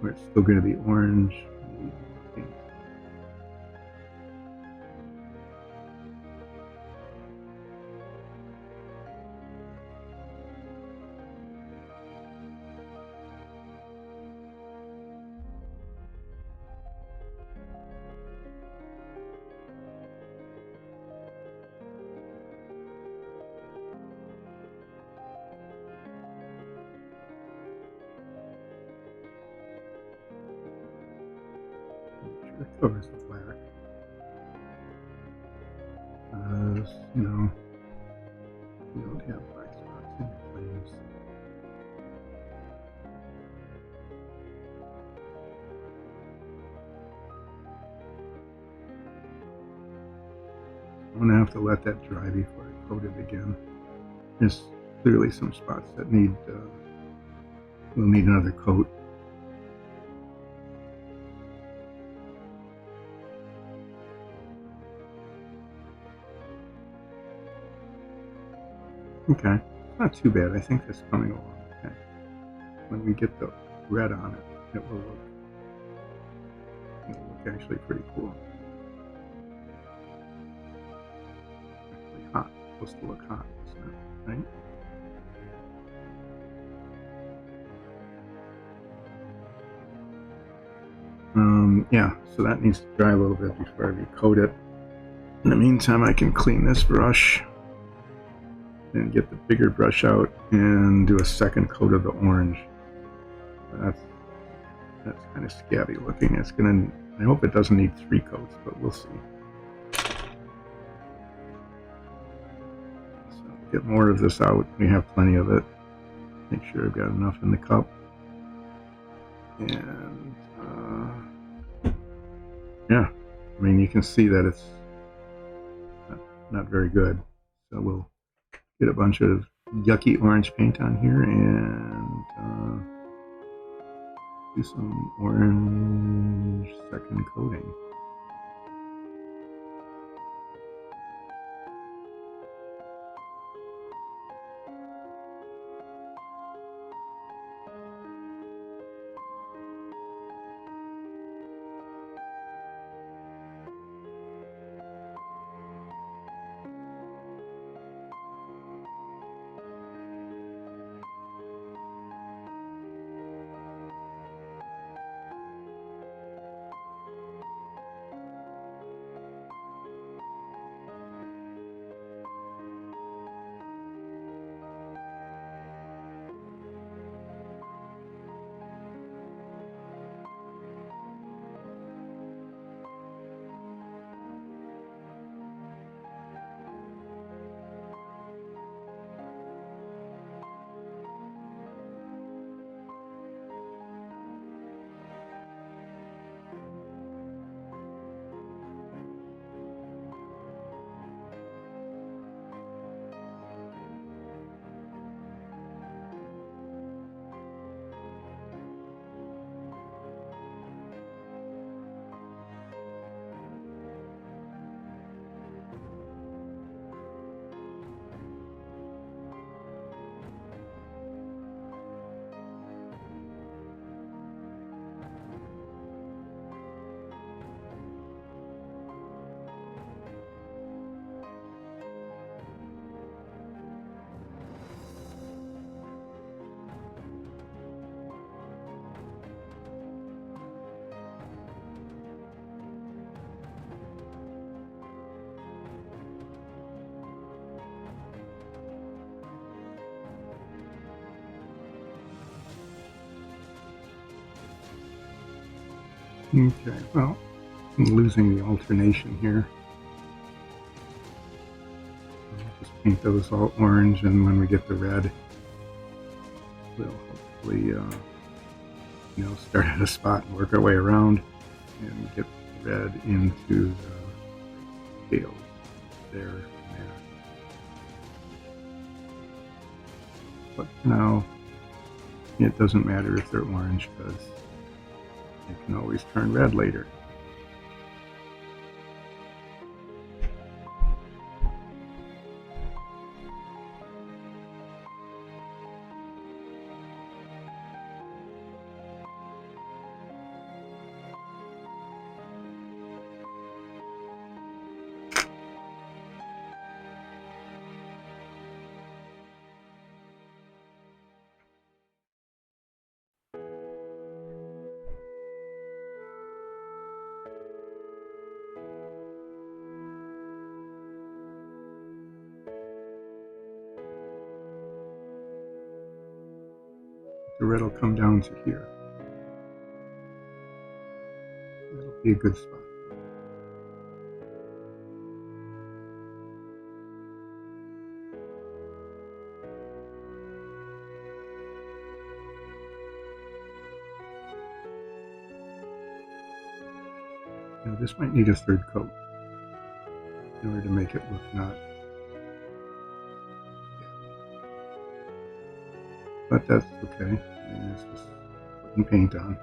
where it's still going to be orange, maybe paint. Make sure it covers the black. You know, you don't have black spots in your flames. I'm going to have to let that dry before I coat it again. There's clearly some spots that will need another coat. Okay, it's not too bad. I think that's coming along okay. When we get the red on it, it'll look actually pretty cool. Actually hot. It's supposed to look hot, isn't it? Right? Yeah, so that needs to dry a little bit before I recoat it. In the meantime, I can clean this brush and get the bigger brush out and do a second coat of the orange. That's kind of scabby looking. It's gonna. I hope it doesn't need 3 coats, but we'll see. So get more of this out. We have plenty of it. Make sure I've got enough in the cup. And yeah, I mean, you can see that it's not very good. So we'll get a bunch of yucky orange paint on here and do some orange second coating. Okay, well, I'm losing the alternation here. I'll just paint those all orange, and when we get the red, we'll hopefully, start at a spot and work our way around and get red into the scales there and there. But for now, it doesn't matter if they're orange because they can always turn red later. The red will come down to here. That'll be a good spot. Now this might need a third coat in order to make it look not. But that's okay. It's just putting paint on.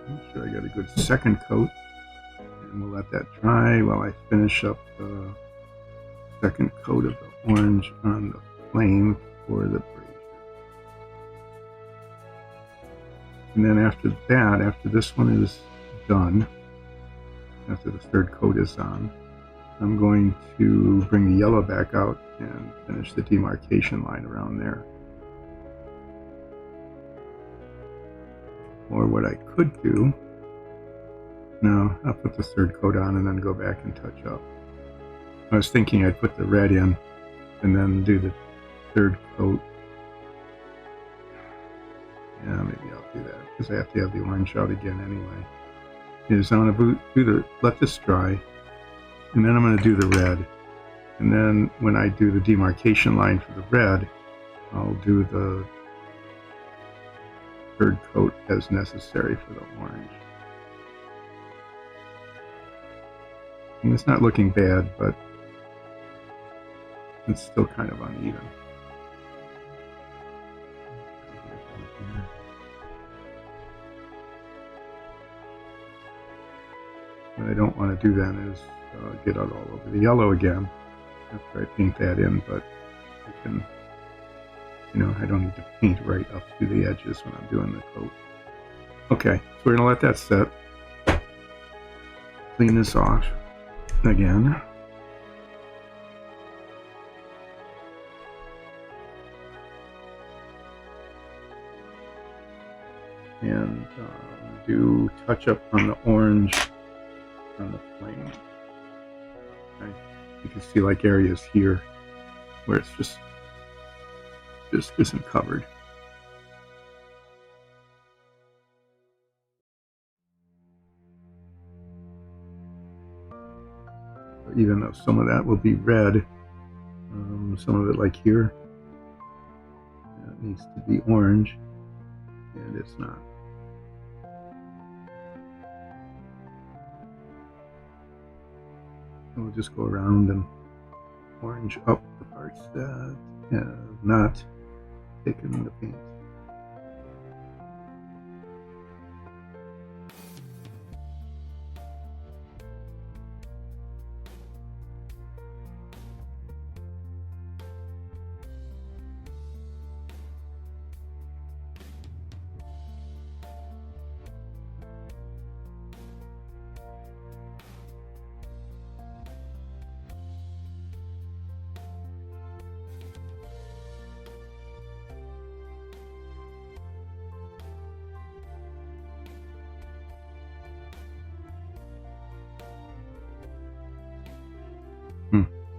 Make sure I got a good second coat, and we'll let that dry while I finish up the second coat of the orange on the flame for the brazier. And then after that, after this one is done, after the third coat is on, I'm going to bring the yellow back out and finish the demarcation line around there. Or what I could do, no, I'll put the third coat on and then go back and touch up. I was thinking I'd put the red in and then do the third coat. Yeah, maybe I'll do that because I have to have the orange out again anyway. Is I'm going to let this dry, and then I'm going to do the red. And then when I do the demarcation line for the red, I'll do the third coat as necessary for the orange. And it's not looking bad, but it's still kind of uneven. What I don't want to do then is get out all over the yellow again after I paint that in, but I can, I don't need to paint right up to the edges when I'm doing the coat. Okay, so we're going to let that set. Clean this off again. And do touch up on the orange on the flame. Okay. You can see like areas here where it's just isn't covered. Even though some of that will be red, some of it like here, it needs to be orange, and it's not. We'll just go around and orange up the parts that have not taken the paint.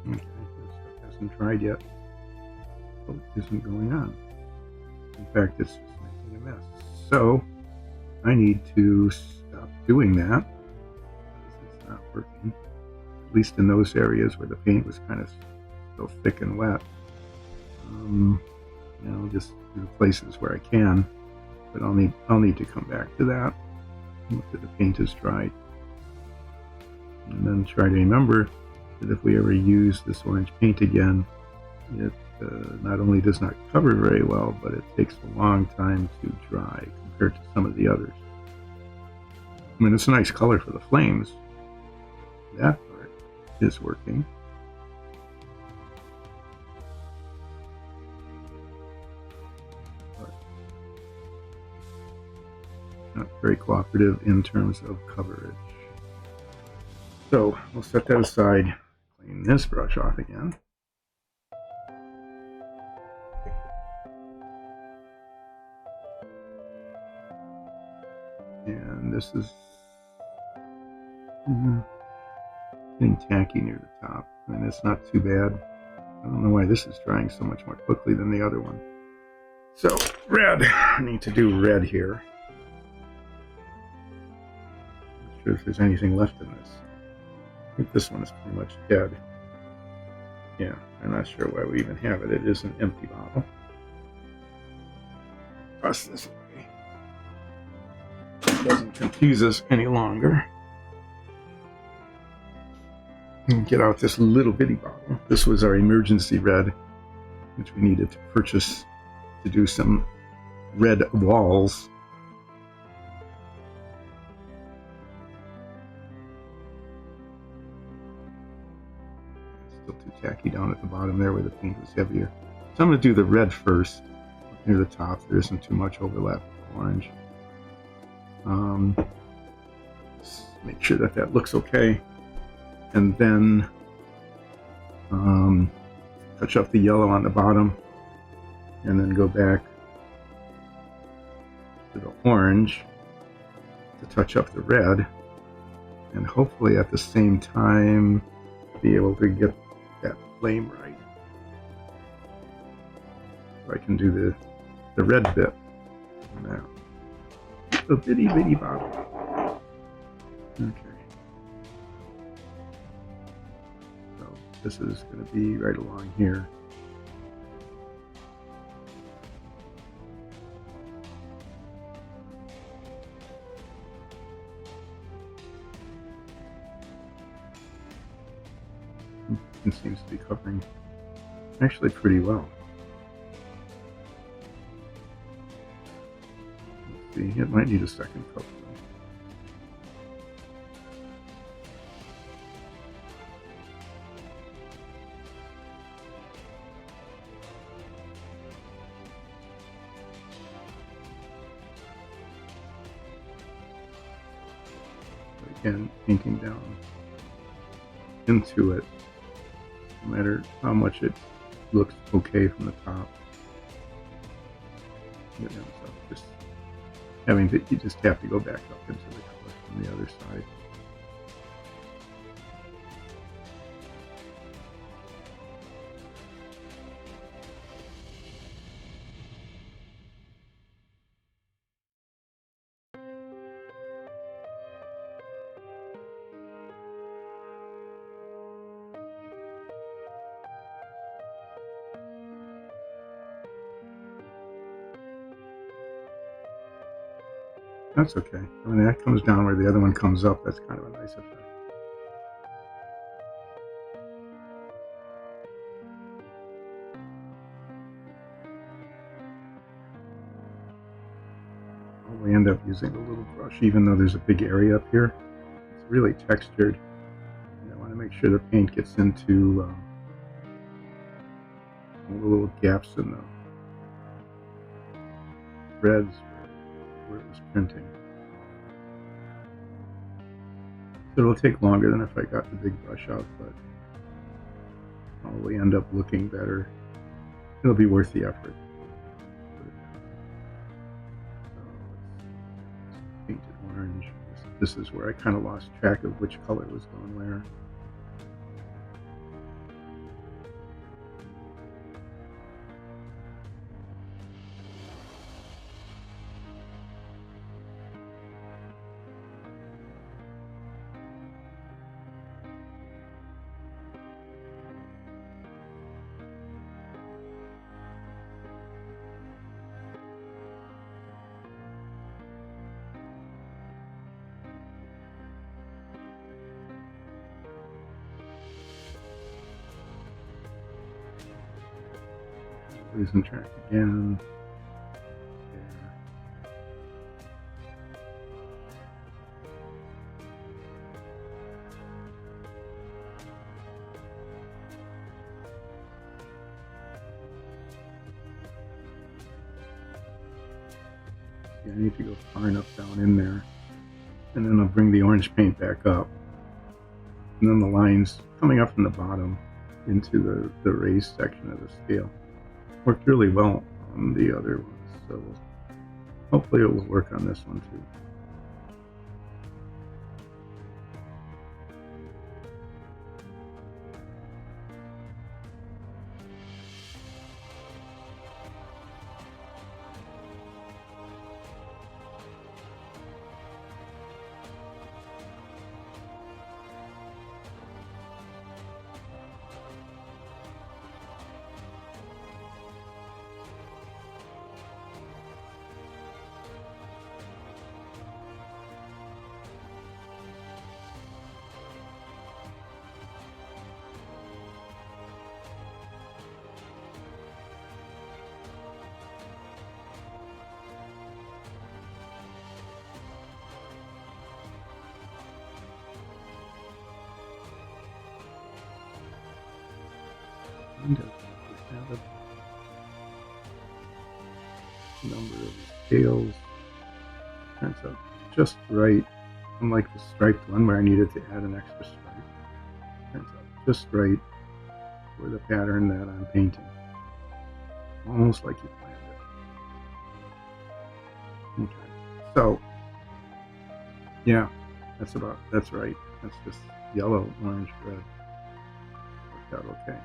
Okay, this stuff hasn't dried yet. What isn't going on? In fact, it's just making a mess. So I need to stop doing that because it's not working, at least in those areas where the paint was kind of still thick and wet. Just do the places where I can, but I'll need to come back to that after the paint is dried, and then try to remember that if we ever use this orange paint again, it not only does not cover very well, but it takes a long time to dry compared to some of the others. I mean, it's a nice color for the flames. That part is working. But not very cooperative in terms of coverage. So we'll set that aside, clean this brush off again. And this is getting tacky near the top. I mean, it's not too bad. I don't know why this is drying so much more quickly than the other one. So, red. I need to do red here. Not sure if there's anything left in this. I think this one is pretty much dead. Yeah, I'm not sure why we even have it. It is an empty bottle. Toss this away. It doesn't confuse us any longer. And get out this little bitty bottle. This was our emergency red, which we needed to purchase to do some red walls. Still too tacky down at the bottom there where the paint was heavier. So I'm going to do the red first near the top. There isn't too much overlap with the orange. Just make sure that that looks okay. And then touch up the yellow on the bottom, and then go back to the orange to touch up the red, and hopefully at the same time be able to get that flame right. So I can do the red bit now. A bitty bitty bottle. Okay. This is going to be right along here. It seems to be covering actually pretty well. Let's see, it might need a second coat. Again, painting down into it, no matter how much it looks okay from the top. So just having to, you just have to go back up into the color from the other side. That's okay. I mean, that comes down where the other one comes up. That's kind of a nice effect. I'll probably end up using a little brush, even though there's a big area up here. It's really textured. And I want to make sure the paint gets into all the little gaps in the reds where it was printing. So it'll take longer than if I got the big brush out, but probably end up looking better. It'll be worth the effort. So let's paint it orange. This is where I kind of lost track of which color was going where. losing track again. I need to go far enough down in there, and then I'll bring the orange paint back up, and then the lines coming up from the bottom into the raised section of the scale worked really well on the other ones, so hopefully it will work on this one too. Have a number of scales. Turns out just right, unlike the striped one where I needed to add an extra stripe. Turns out just right for the pattern that I'm painting. Almost like you planned it. Okay, so yeah, that's right. That's just yellow, orange, red. Worked out okay.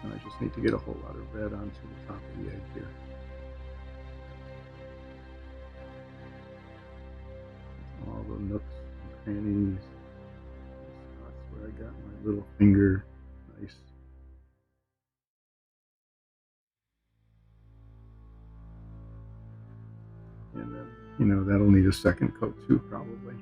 And I just need to get a whole lot of red onto the top of the egg here. All the nooks and crannies, the spots where I got my little finger. Nice. And then, that'll need a second coat too, probably.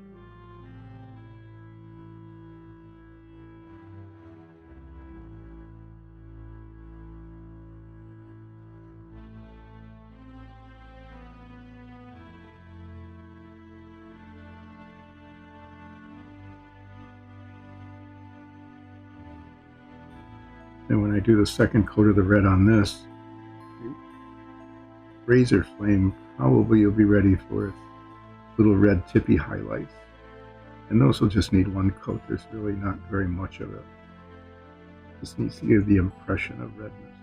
And when I do the second coat of the red on this, razor flame probably will be ready for its little red tippy highlights. And those will just need one coat. There's really not very much of it. Just needs to give the impression of redness.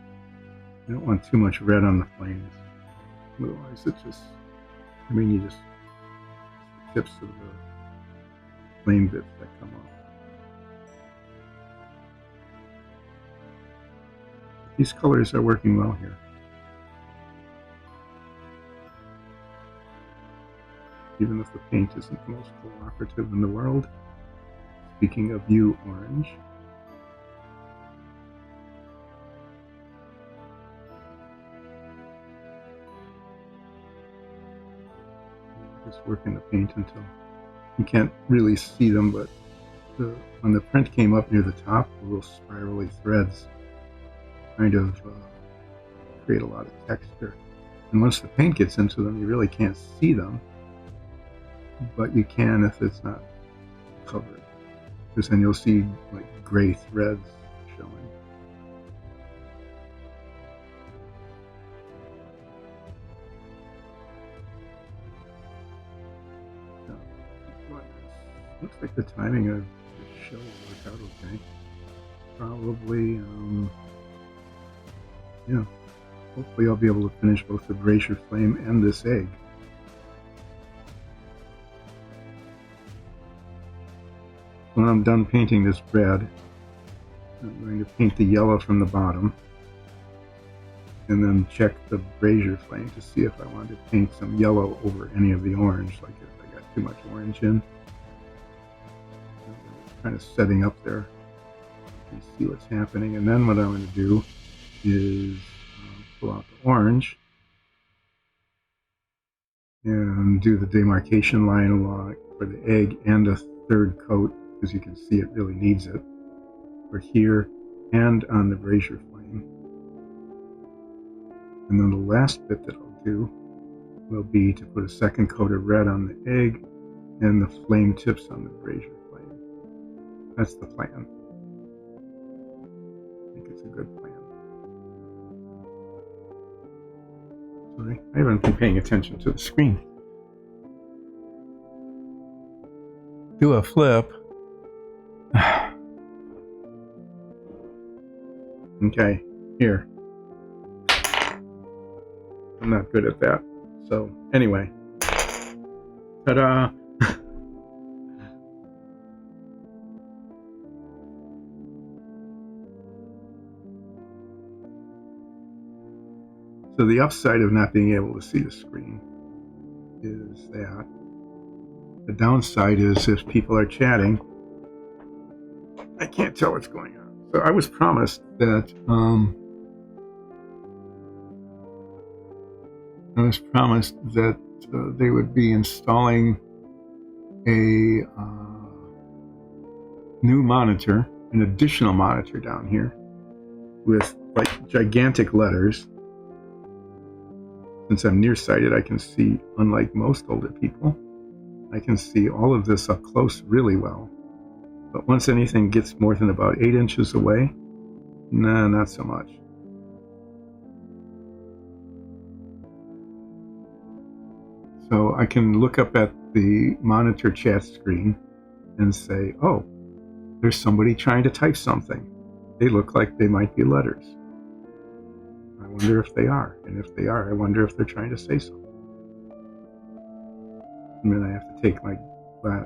You don't want too much red on the flames. Otherwise it just, you just tips of the flame bits that come up. These colors are working well here. Even if the paint isn't the most cooperative in the world. Speaking of you, orange. Just working the paint until you can't really see them, but when the print came up near the top, the little spirally threads kind of create a lot of texture. And once the paint gets into them, you really can't see them, but you can if it's not covered, because then you'll see like gray threads showing. Looks like the timing of the show will work out okay. Probably, hopefully I'll be able to finish both the brazier flame and this egg. When I'm done painting this red, I'm going to paint the yellow from the bottom, and then check the brazier flame to see if I want to paint some yellow over any of the orange, like if I got too much orange in. Kind of setting up there. You see what's happening, and then what I'm going to do is pull out the orange and do the demarcation line along for the egg and a third coat, because you can see it really needs it, for here and on the brazier flame. And then the last bit that I'll do will be to put a second coat of red on the egg and the flame tips on the brazier flame. That's the plan. I think it's a good plan. Sorry, I haven't been paying attention to the screen. Do a flip. Okay, here. I'm not good at that. So, anyway. Ta-da! So the upside of not being able to see the screen is that. The downside is if people are chatting, I can't tell what's going on. So I was promised that they would be installing a new monitor, an additional monitor down here with like gigantic letters. Since I'm nearsighted, I can see, unlike most older people, I can see all of this up close really well. But once anything gets more than about 8 inches away, nah, not so much. So I can look up at the monitor chat screen and say, oh, there's somebody trying to type something. They look like they might be letters. I wonder if they are. And if they are, I wonder if they're trying to say something. And then I have to take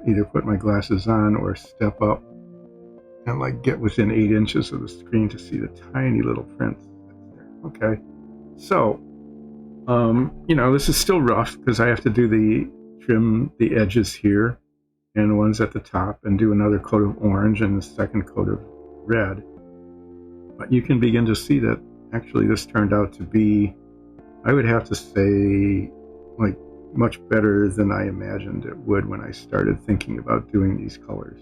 either put my glasses on or step up and like get within 8 inches of the screen to see the tiny little print that's there. Okay. So, this is still rough because I have to trim the edges here and the ones at the top and do another coat of orange and the second coat of red. But you can begin to see that actually this turned out to be, I would have to say, like much better than I imagined it would when I started thinking about doing these colors.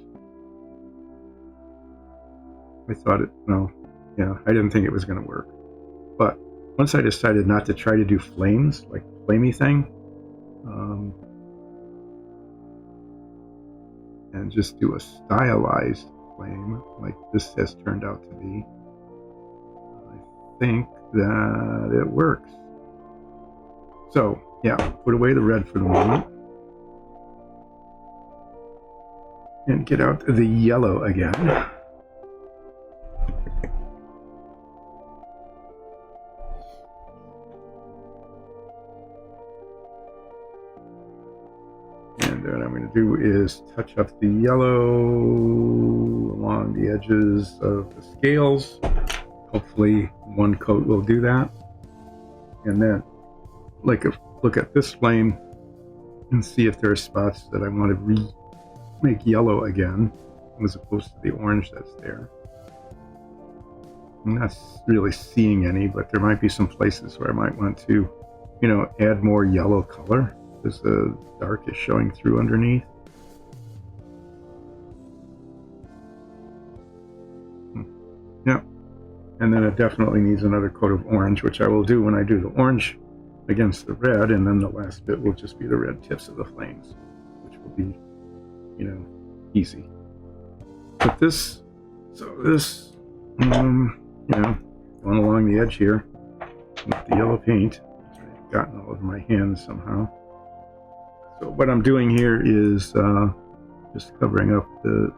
I thought I didn't think it was going to work. But once I decided not to try to do flames, like flamey thing, and just do a stylized flame like this has turned out to be, I think that it works. So, yeah, put away the red for the moment. And get out the yellow again. And what I'm going to do is touch up the yellow along the edges of the scales. Hopefully one coat will do that. And then look at this flame and see if there are spots that I want to make yellow again as opposed to the orange that's there. I'm not really seeing any, but there might be some places where I might want to, add more yellow color because the dark is showing through underneath. Yeah, and then it definitely needs another coat of orange, which I will do when I do the orange against the red, and then the last bit will just be the red tips of the flames, which will be, easy. But this, going along the edge here with the yellow paint, which I've gotten all over my hands somehow. So what I'm doing here is just covering up the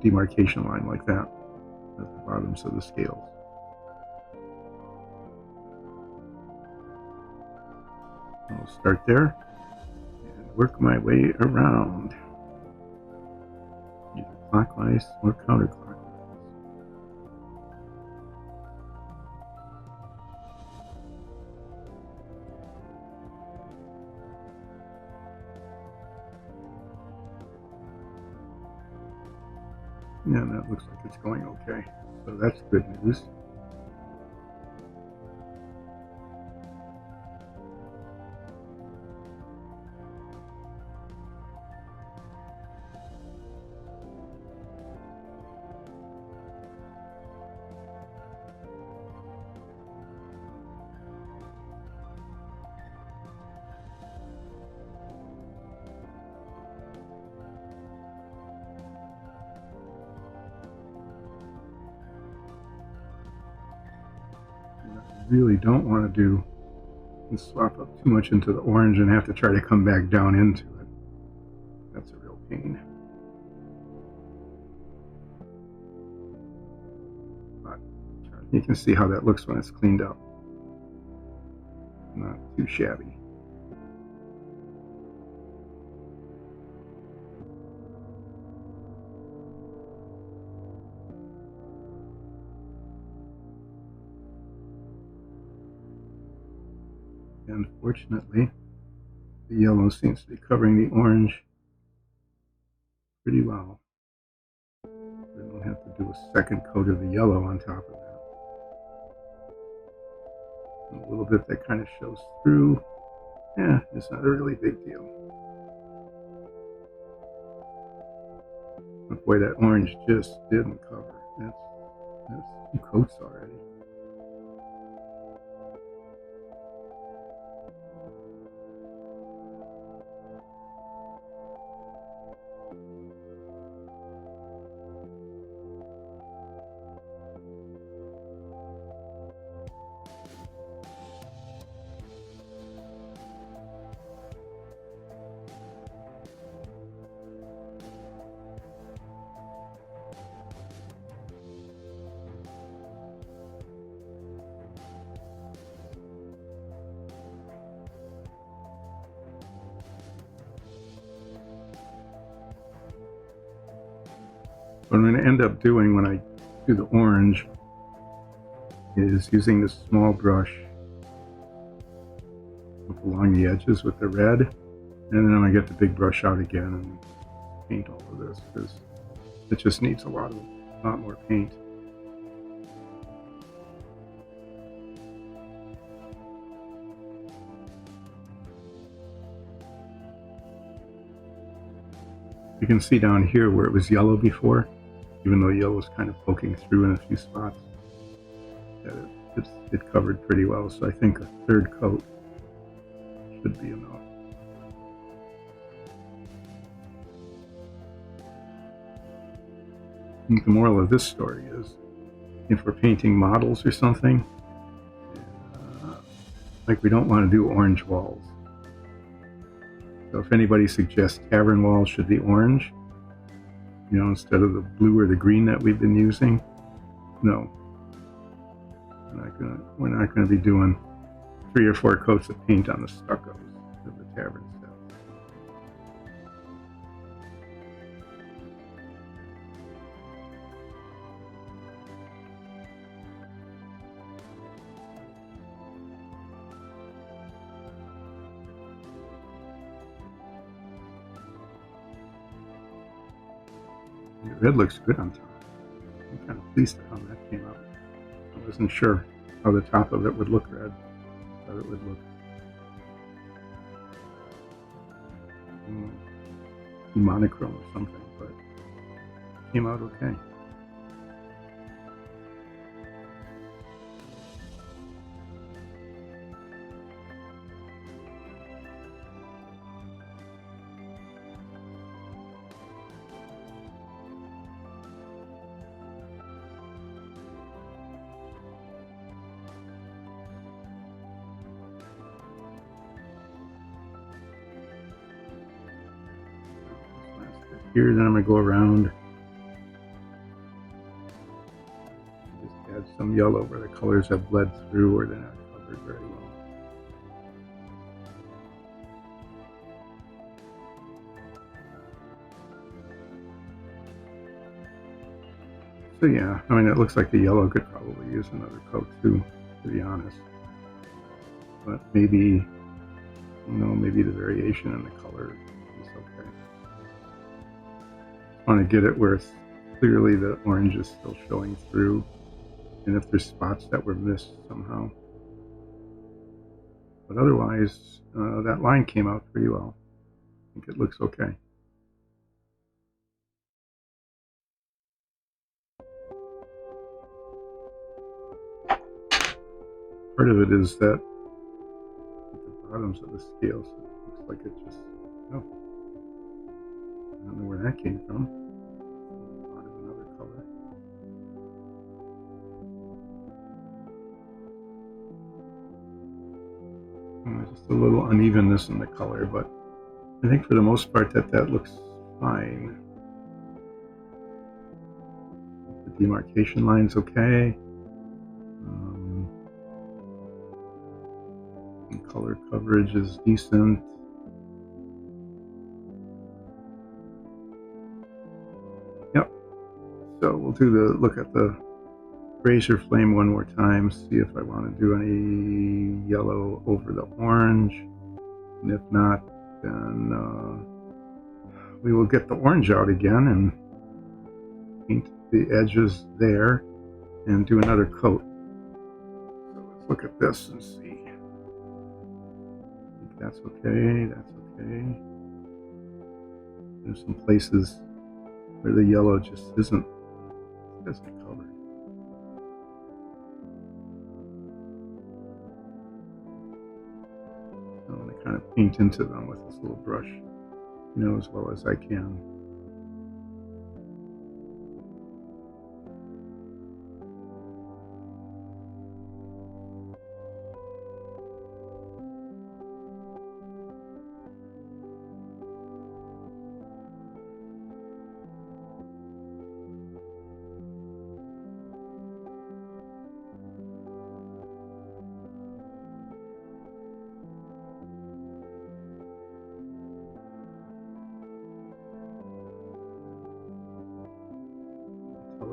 demarcation line like that at the bottoms of the scales. I'll start there and work my way around, either clockwise or counterclockwise. Yeah, that looks like it's going okay. So that's good news. really don't want to do is swap up too much into the orange and have to try to come back down into it. That's a real pain. But you can see how that looks when it's cleaned up. Not too shabby. Unfortunately, the yellow seems to be covering the orange pretty well. We don't have to do a second coat of the yellow on top of that. And a little bit that kind of shows through. Yeah, it's not a really big deal. But boy, that orange just didn't cover. That's 2 coats already. What I'm going to end up doing when I do the orange is using this small brush up along the edges with the red, and then I'm going to get the big brush out again and paint all of this because it just needs a lot more paint. You can see down here where it was yellow before, even though yellow was kind of poking through in a few spots, that it covered pretty well. So I think a third coat should be enough. And the moral of this story is, if we're painting models or something, like we don't want to do orange walls. So if anybody suggests tavern walls should be orange, instead of the blue or the green that we've been using, no. We're not gonna be doing 3 or 4 coats of paint on the stuccos of the tavern stuff. The red looks good on top. I'm kind of pleased with how that came out. I wasn't sure how the top of it would look red. I thought it would look monochrome or something, but it came out okay. Here, then I'm going to go around, just add some yellow where the colors have bled through or they're not covered very well. So yeah, I mean, it looks like the yellow could probably use another coat too, to be honest. But maybe, maybe the variation in the color is okay. I want to get it where it's clearly the orange is still showing through, and if there's spots that were missed somehow. But otherwise, that line came out pretty well. I think it looks okay. Part of it is that at the bottoms of the scale, so it looks like it just, I don't know where that came from. Out of another color. Just a little unevenness in the color, but I think for the most part that looks fine. The demarcation line's okay. Color coverage is decent. Yep. So we'll look at the razor flame one more time, see if I want to do any yellow over the orange. And if not, then we will get the orange out again and paint the edges there and do another coat. So let's look at this and see. I think that's okay, that's okay. There's some places where the yellow just isn't covered. So I'm going to kind of paint into them with this little brush, as well as I can.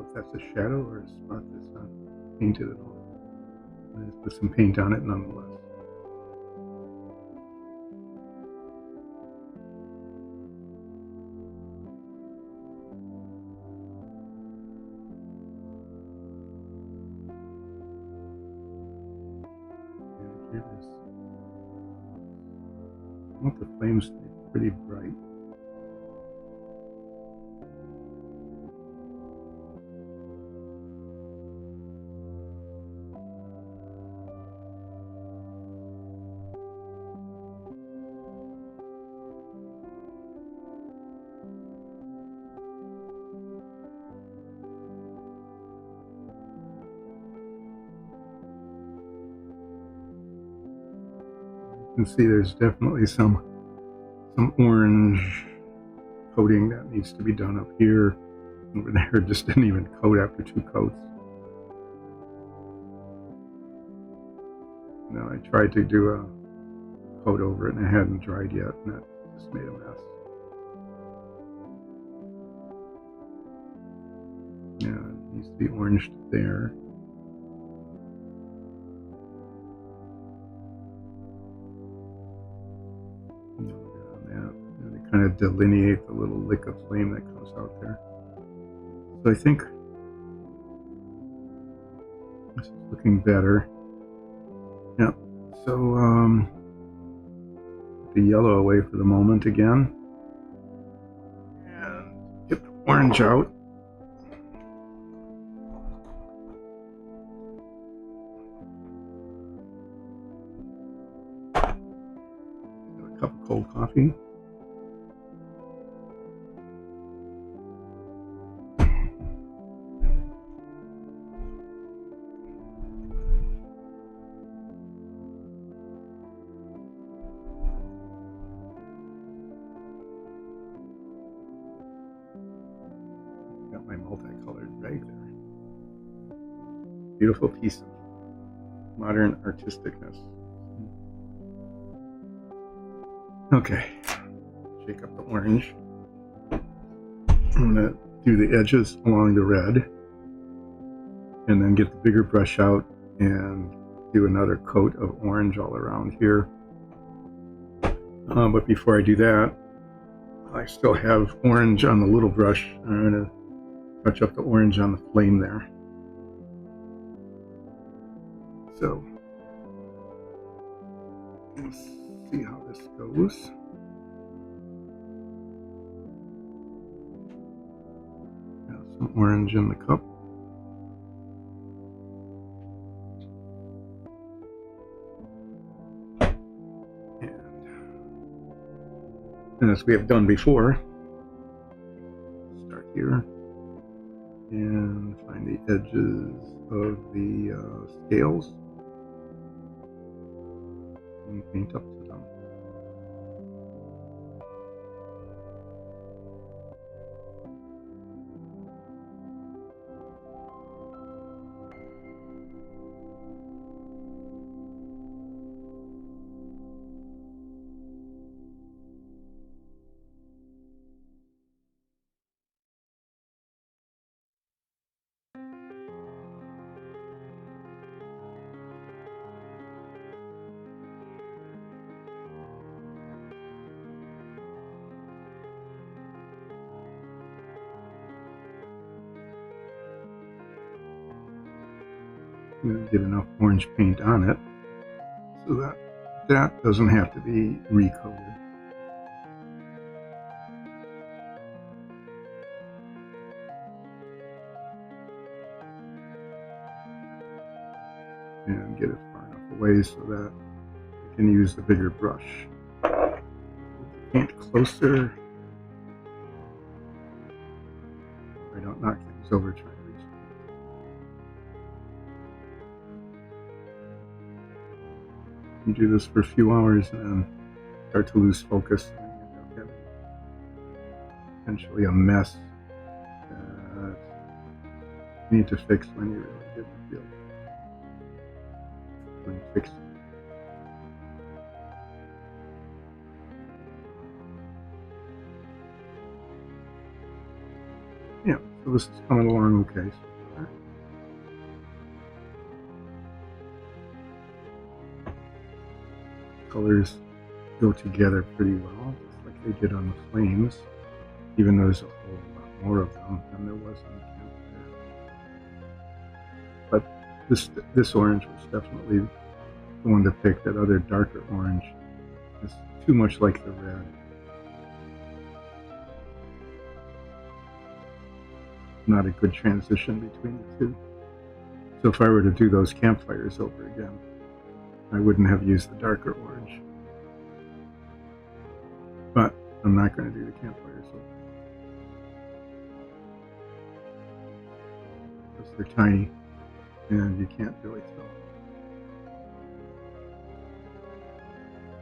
If that's a shadow or a spot that's not painted at all. I just put some paint on it nonetheless. And here it is. I want the flames to be pretty bright. You can see there's definitely some orange coating that needs to be done up here. Over there just didn't even coat after 2 coats. Now I tried to do a coat over it and it hadn't dried yet, and that just made a mess. Yeah, it needs to be oranged there. Kind of delineate the little lick of flame that comes out there. So I think this is looking better. Yeah. So put the yellow away for the moment again, and get the orange out. Got a cup of cold coffee. Got my multicolored rag there. Beautiful piece of modern artisticness. Okay, shake up the orange. I'm going to do the edges along the red, and then get the bigger brush out and do another coat of orange all around here. But before I do that, I still have orange on the little brush. I'm going to touch up the orange on the flame there. So let's see how this goes. Got some orange in the cup. And as we have done before, start here and find the edges of the scales and paint up to I'm going to get enough orange paint on it so that that doesn't have to be recoated. And get it far enough away so that I can use the bigger brush. Paint closer. I don't knock things over trying to reach it. You do this for a few hours and then start to lose focus and you end up having potentially a mess that you need to fix when you really didn't feel when fixing. Yeah, so this is coming along okay so far. Colors go together pretty well, just like they did on the flames, even though there's a whole lot more of them than there was on the campfire. But this orange was definitely the one to pick. That other darker orange is too much like the red. Not a good transition between the two. So if I were to do those campfires over again, I wouldn't have used the darker orange. But I'm not going to do the campfires over because they're tiny and you can't really tell.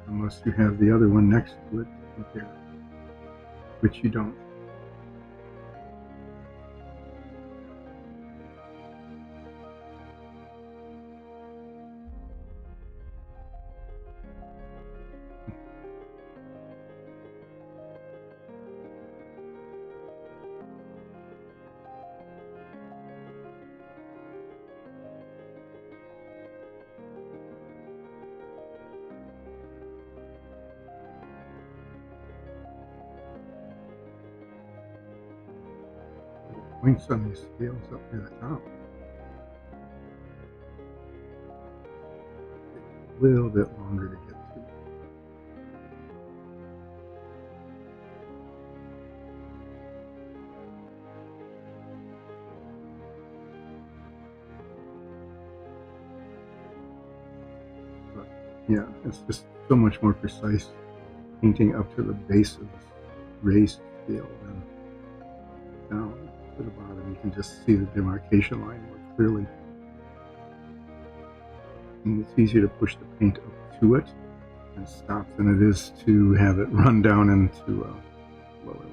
Unless you have the other one next to it to compare, which you don't. Points on these scales up near the top. Take a little bit longer to get to. But yeah, it's just so much more precise painting up to the base of this raised scale than down to the bottom. You can just see the demarcation line more clearly. And it's easier to push the paint up to it and stop than it is to have it run down into a lower level.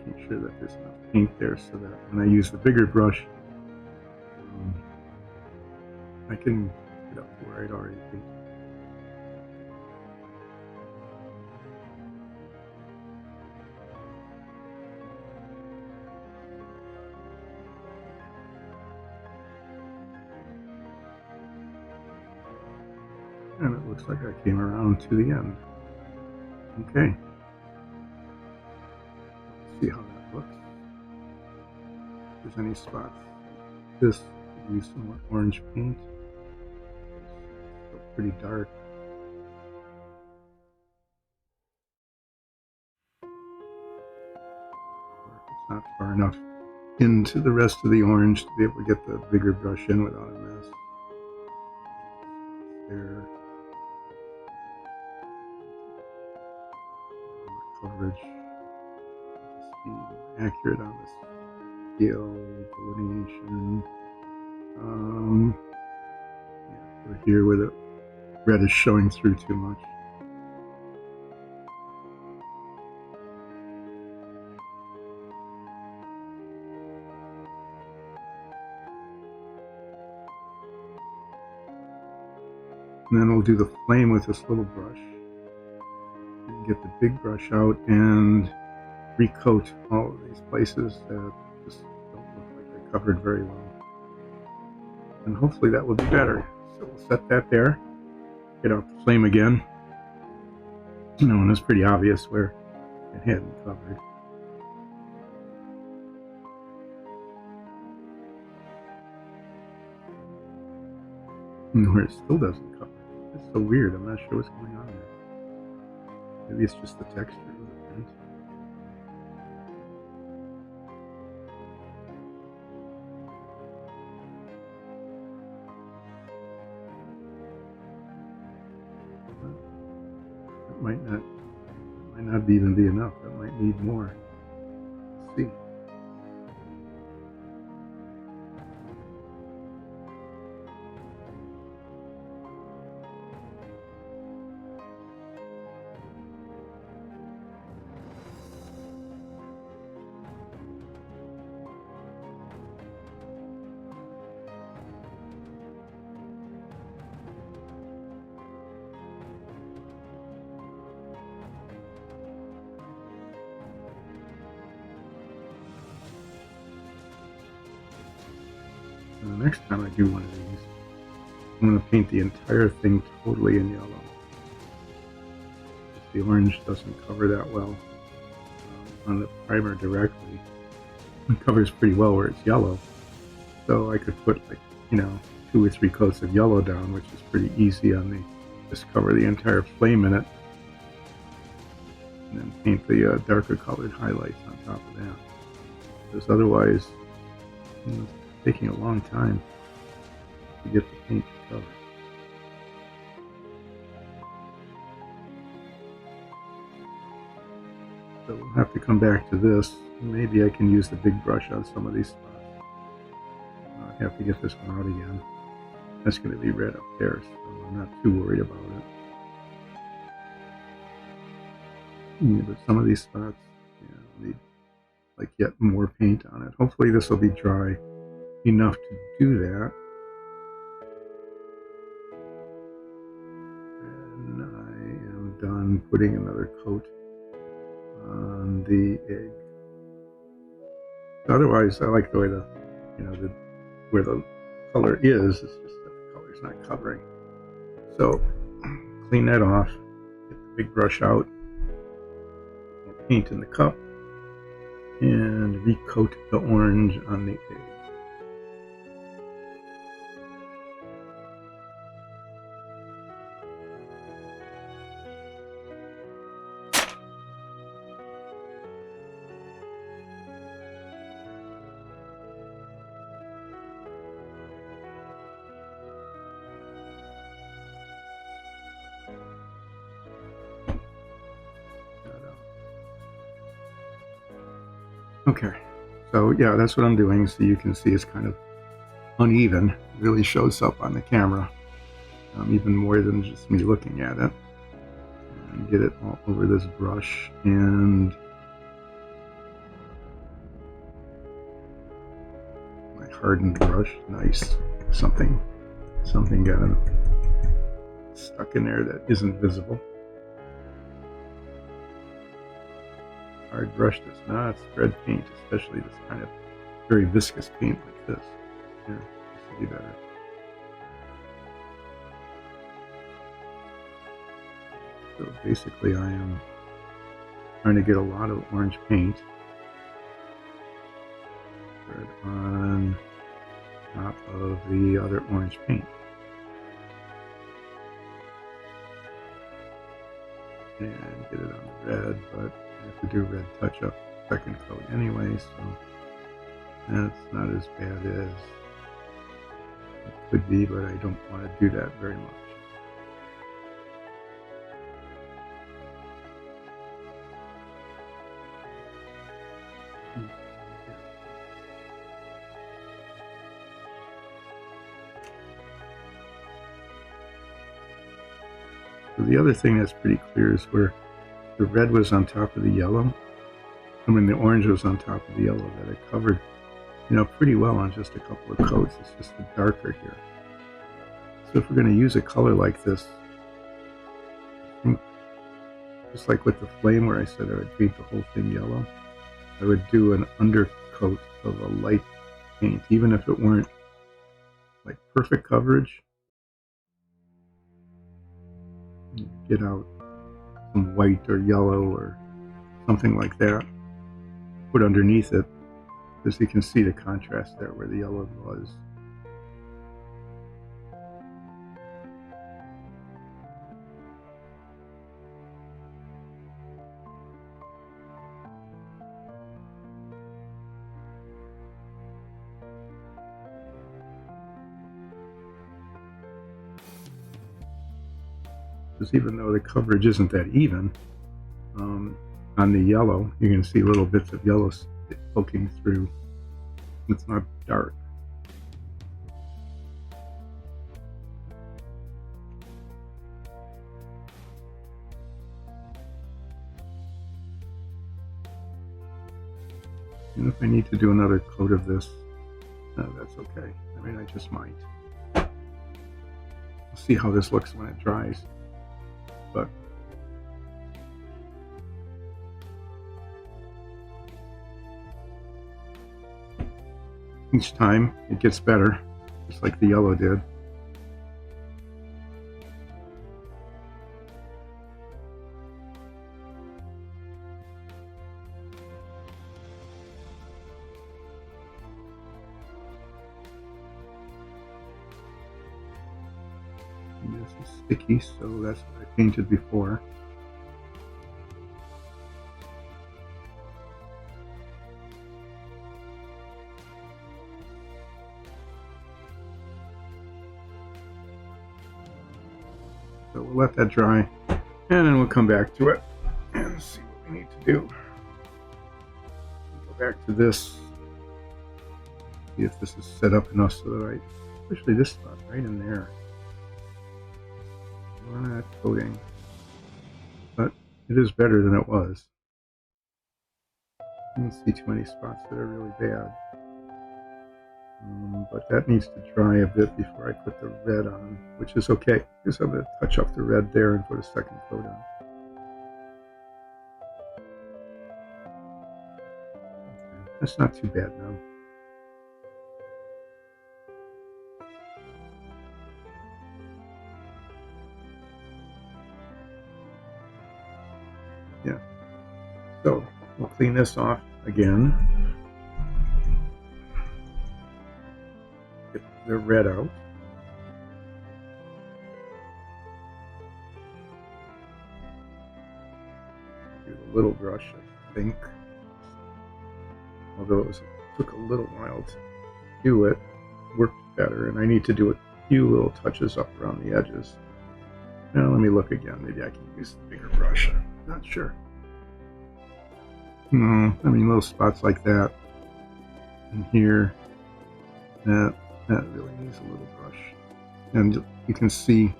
Making sure that there's enough paint there so that when I use the bigger brush, I can get up to where I'd already painted. And it looks like I came around to the end. Okay. Let's see how that looks. If there's any spots. This could use some more orange paint. It's still pretty dark. Or if it's not far enough into the rest of the orange to be able to get the bigger brush in without a mess. There. Coverage, just be accurate on this scale delineation. Yeah, over here where the red is showing through too much. And then we'll do the flame with this little brush. And get the big brush out and recoat all of these places that just don't look like they're covered very well. And hopefully that will be better. So we'll set that there. Get out the flame again. And it's pretty obvious where it hadn't covered. and where it still doesn't cover. It's so weird. I'm not sure what's going on there. Maybe it's just the texture of the print. It might not even be enough. That might need more. Let's see. And the next time I do one of these, I'm going to paint the entire thing totally in yellow. If the orange doesn't cover that well on the primer directly, it covers pretty well where it's yellow. So I could put, like, 2 or 3 coats of yellow down, which is pretty easy on the, just cover the entire flame in it, and then paint the darker colored highlights on top of that. Because otherwise, it's taking a long time to get the paint to cover. So we'll have to come back to this. Maybe I can use the big brush on some of these spots. I have to get this one out again. That's going to be red up there, so I'm not too worried about it. Yeah, but some of these spots, need like yet more paint on it. Hopefully this will be dry enough to do that. And I am done putting another coat on the egg. Otherwise, I like the way where the color is. It's just that the color's not covering. So clean that off. Get the big brush out. Paint in the cup. And recoat the orange on the egg. Okay, so yeah, that's what I'm doing. So you can see it's kind of uneven. It really shows up on the camera, even more than just me looking at it. And get it all over this brush, and my hardened brush. Nice. Something got stuck in there that isn't visible. Hard brush does not spread paint, especially this kind of very viscous paint like this. Here, this will be better. So basically I am trying to get a lot of orange paint spread on top of the other orange paint. And get it on the red, but I have to do red touch-up second coat anyway, so that's not as bad as it could be, but I don't want to do that very much. So the other thing that's pretty clear is where the red was on top of the yellow. I mean, the orange was on top of the yellow, that it covered, pretty well on just a couple of coats. It's just the darker here. So if we're going to use a color like this, I think, just like with the flame where I said I would paint the whole thing yellow, I would do an undercoat of a light paint, even if it weren't like perfect coverage. Get out some white or yellow or something like that, put underneath it, because you can see the contrast there where the yellow was. because even though the coverage isn't that even, on the yellow, you can see little bits of yellow poking through. It's not dark. And if I need to do another coat of this, that's okay. I mean, I just might. We'll see how this looks when it dries. But each time it gets better, just like the yellow did. And this is sticky, so that's what I painted before. So we'll let that dry, and then we'll come back to it and see what we need to do. Go back to this, see if this is set up enough so that especially this spot right in there. On that coating, but it is better than it was. I don't see too many spots that are really bad. But that needs to dry a bit before I put the red on, which is okay, because I'm going to touch up the red there and put a second coat on. Okay, that's not too bad now. Yeah. So we'll clean this off again. Get the red out. Use a little brush, I think. Although it took a little while to do it, worked better, and I need to do a few little touches up around the edges. Now let me look again. Maybe I can use the bigger brush. I'm not sure. No, I mean little spots like that, and here, that really needs a little brush. And you can see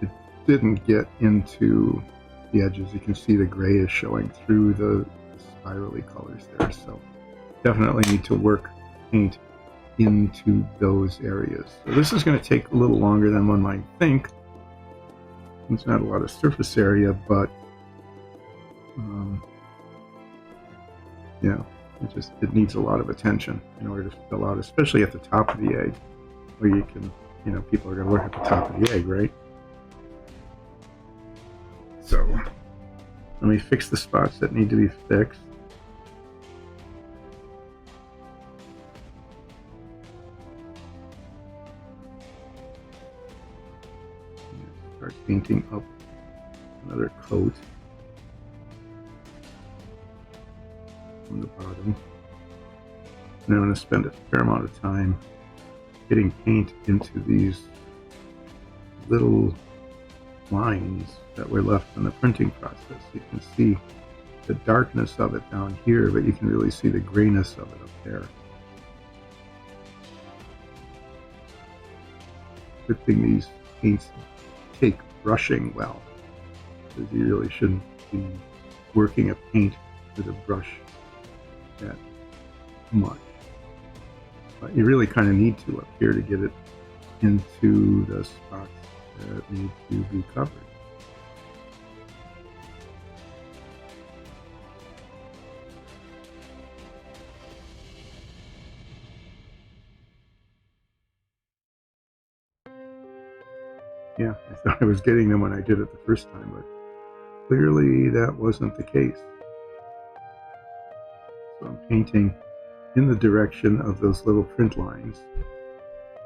it didn't get into the edges. You can see the gray is showing through the spirally colors there. So definitely need to work paint into those areas. So this is going to take a little longer than one might think. It's not a lot of surface area, but yeah, it needs a lot of attention in order to fill out, especially at the top of the egg, where you can, people are going to look at the top of the egg, right? So let me fix the spots that need to be fixed. Start painting up another coat from the bottom. And I'm going to spend a fair amount of time getting paint into these little lines that were left in the printing process. You can see the darkness of it down here, but you can really see the grayness of it up there. Good thing these paints take brushing well, because you really shouldn't be working a paint with a brush that much. But you really kind of need to up here to get it into the spots that need to be covered. Yeah, I thought I was getting them when I did it the first time, but clearly that wasn't the case. So I'm painting in the direction of those little print lines,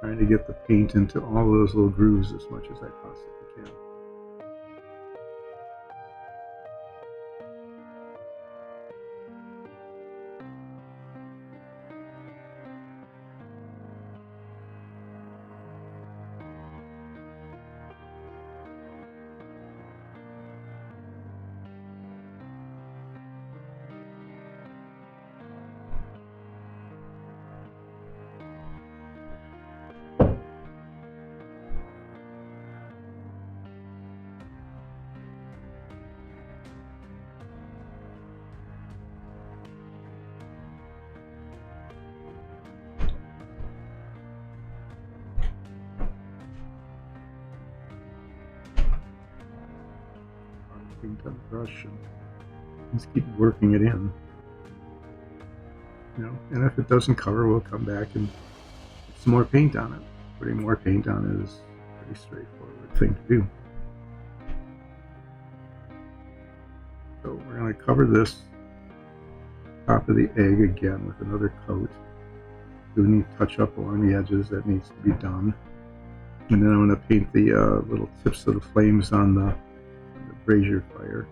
trying to get the paint into all those little grooves as much as I possibly can. paint on the brush and just keep working it in. And if it doesn't cover, we'll come back and put some more paint on it. Putting more paint on it is a pretty straightforward thing to do. So we're going to cover this top of the egg again with another coat. Do any touch up along the edges that needs to be done. And then I'm going to paint the little tips of the flames on the brazier fire.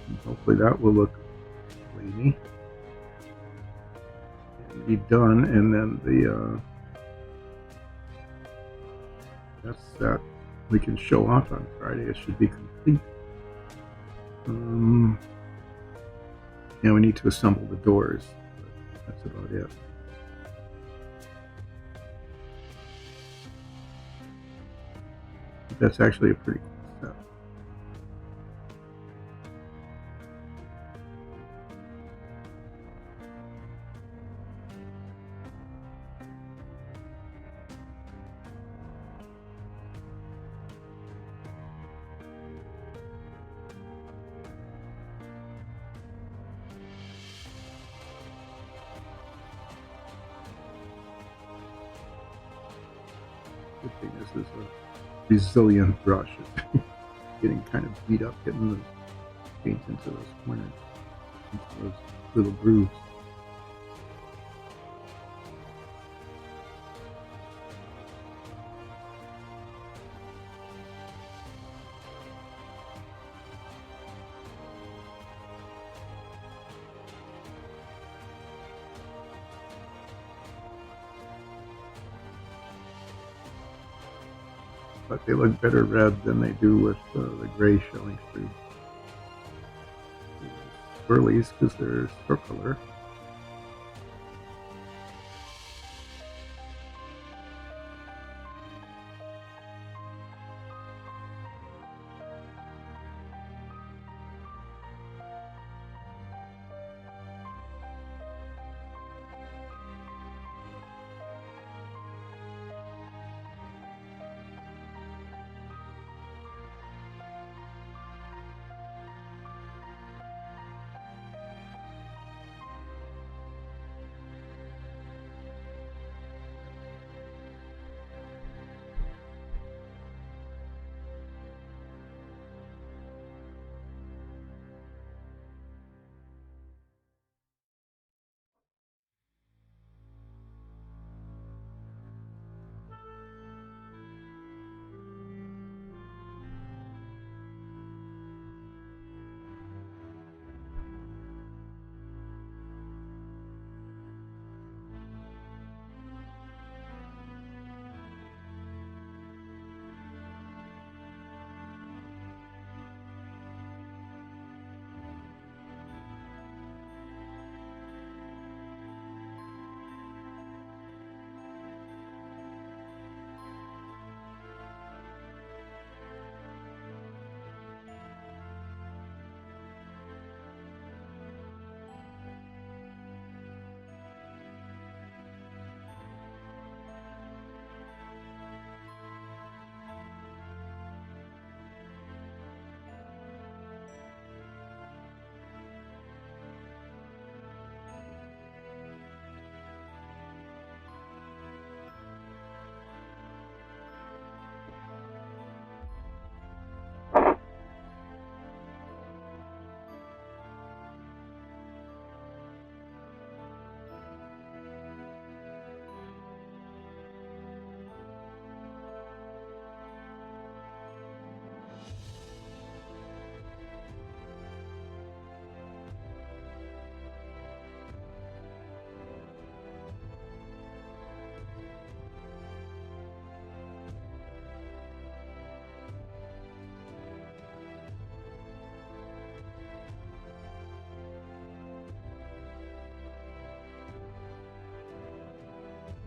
And hopefully that will look flamey and be done. And then the that's that we can show off on Friday. It should be complete. Yeah, we need to assemble the doors, but that's about it. That's actually a pretty cool step. Good thing this is a resilient brush. It's getting kind of beat up, getting the paint into those corners, into those little grooves. But they look better red than they do with the gray showing through. Swirlies because they're circular.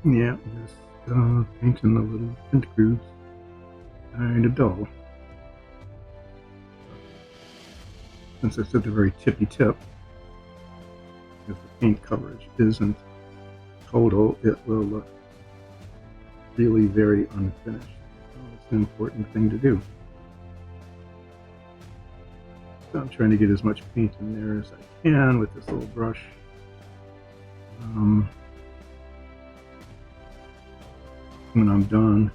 Yeah, just painting the little print grooves. Kind of dull. Since it's at the very tippy tip, if the paint coverage isn't total, it will look really very unfinished. So it's an important thing to do. So I'm trying to get as much paint in there as I can with this little brush. When I'm done,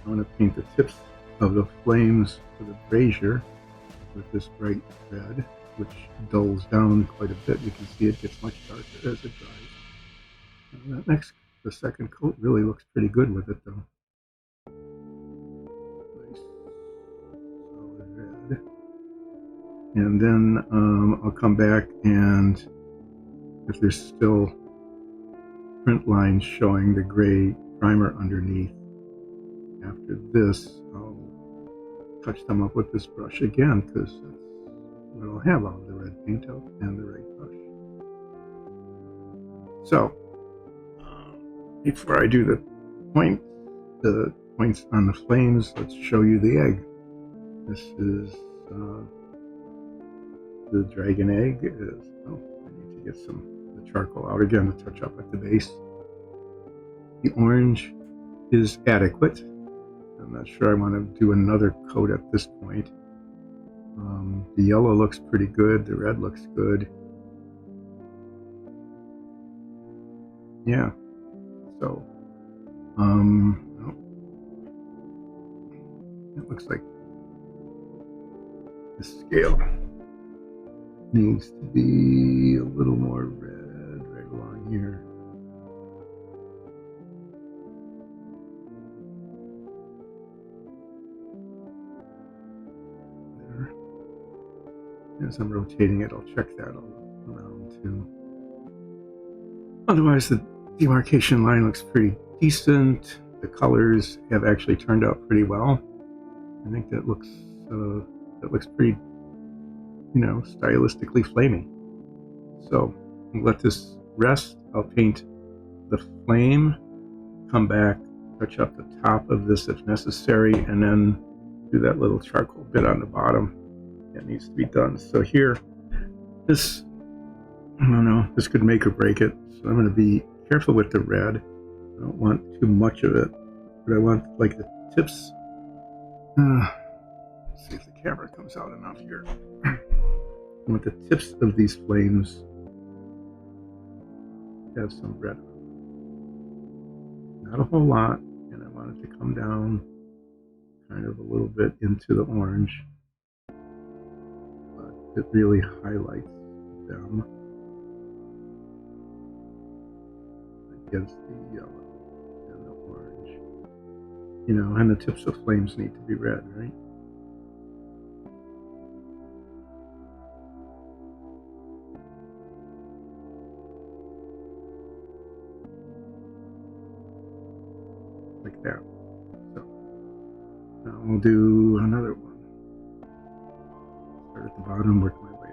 I want to paint the tips of the flames for the brazier with this bright red, which dulls down quite a bit. You can see it gets much darker as it dries. And the second coat really looks pretty good with it though. Nice solid red. And then I'll come back, and if there's still print lines showing the gray primer underneath, after this I'll touch them up with this brush again, because that's what I'll have all the red paint out and the right brush. So before I do the points on the flames, let's show you the egg. This is the dragon egg. Oh, I need to get the charcoal out again to touch up at the base. The orange is adequate. I'm not sure I want to do another coat at this point. The yellow looks pretty good. The red looks good. Yeah. So, it looks like the scale needs to be a little more red right along here. There. As I'm rotating it, I'll check that all around too. Otherwise, the demarcation line looks pretty decent. The colors have actually turned out pretty well. I think that looks pretty, stylistically flaming. So I'll let this rest. I'll paint the flame, come back, touch up the top of this if necessary, and then do that little charcoal bit on the bottom that needs to be done. So here, this, I don't know, this could make or break it. So I'm going to be careful with the red. I don't want too much of it, but I want like the tips. Let's see if the camera comes out enough here. I want the tips of these flames to have some red. Not a whole lot, and I want it to come down kind of a little bit into the orange, but it really highlights them against the yellow and the orange. And the tips of flames need to be red, right? Like that. So now we'll do another one. Start at the bottom, work my way up.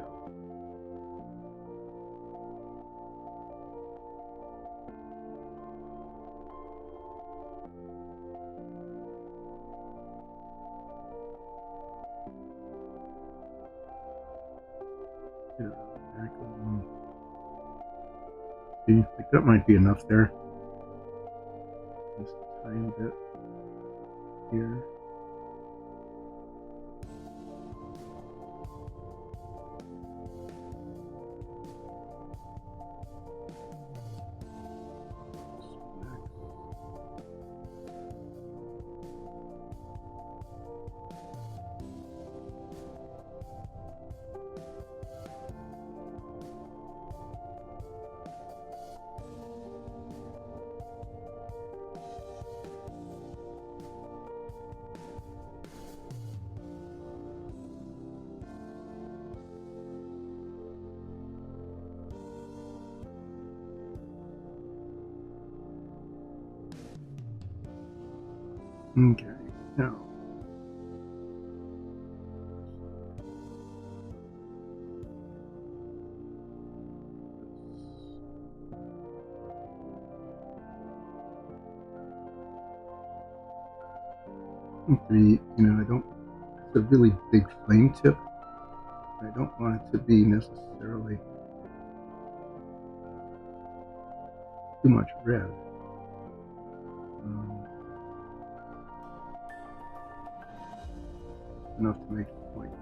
Back along. See, like that might be enough there. Just a tiny bit here. Okay, now I don't, it's a really big flame tip. I don't want it to be necessarily too much red. Enough to make the point.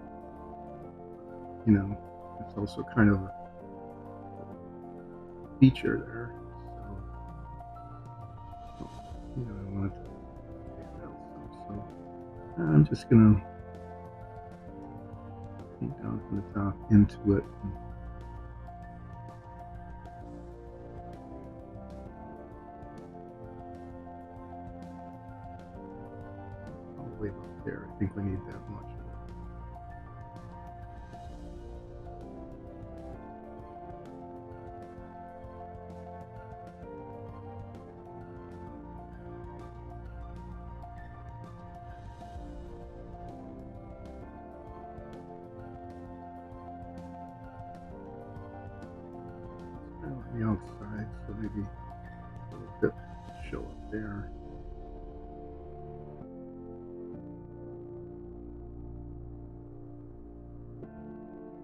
you know, it's also kind of a feature there. So, you know, I want to take out some. So I'm just gonna paint down from the top into it. All the way up there. I think we need that much. On the outside, so maybe a little bit show up there.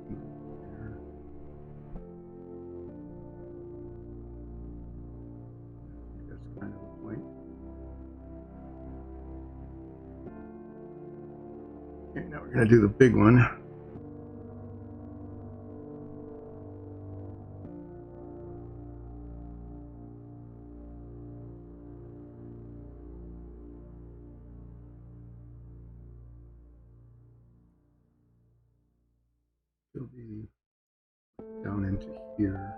There. That's kind of the point. Okay, now we're going to do the big one. It'll be down into here.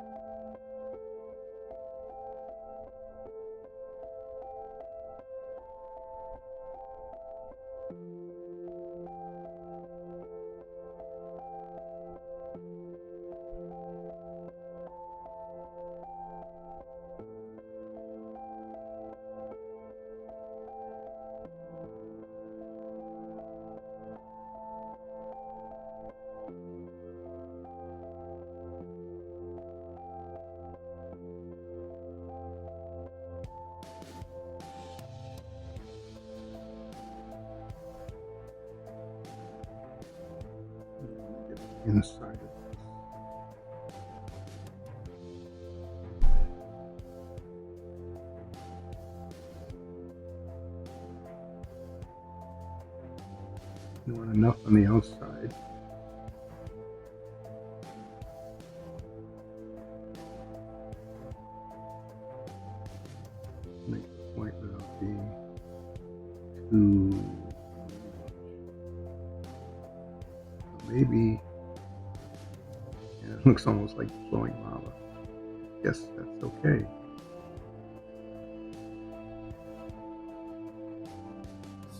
Inside of this. You want enough on the outside. Make the point without being too. Maybe. It looks almost like flowing lava. Yes, that's okay.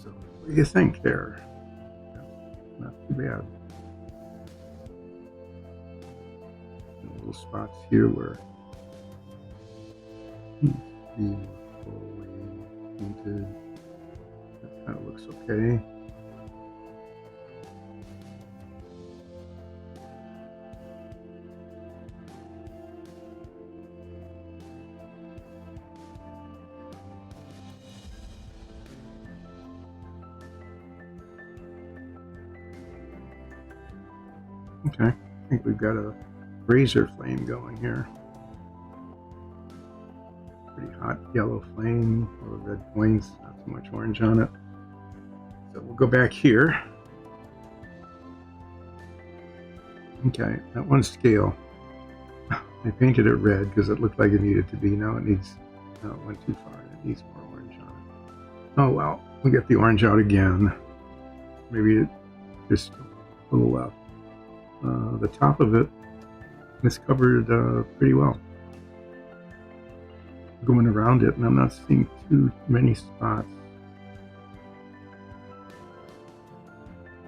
So, what do you think there? Not too bad. Little spots here where the fully painted. That kind of looks okay. Okay, I think we've got a razor flame going here. Pretty hot yellow flame, little red points, not too much orange on it. So we'll go back here. Okay, that one scale. I painted it red because it looked like it needed to be. Now it went too far. It needs more orange on it. Oh well, we'll get the orange out again. Maybe just a little left. The top of it is covered pretty well. Going around it, and I'm not seeing too many spots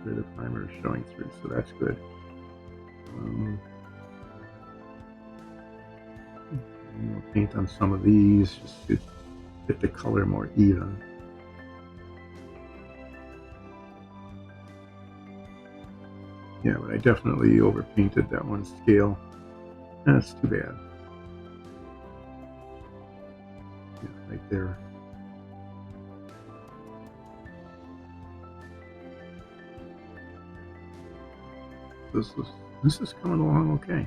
where the primer is showing through, so that's good. We'll paint on some of these just to get the color more even. Yeah, but I definitely overpainted that one scale. That's too bad. Yeah, right there. This is coming along okay.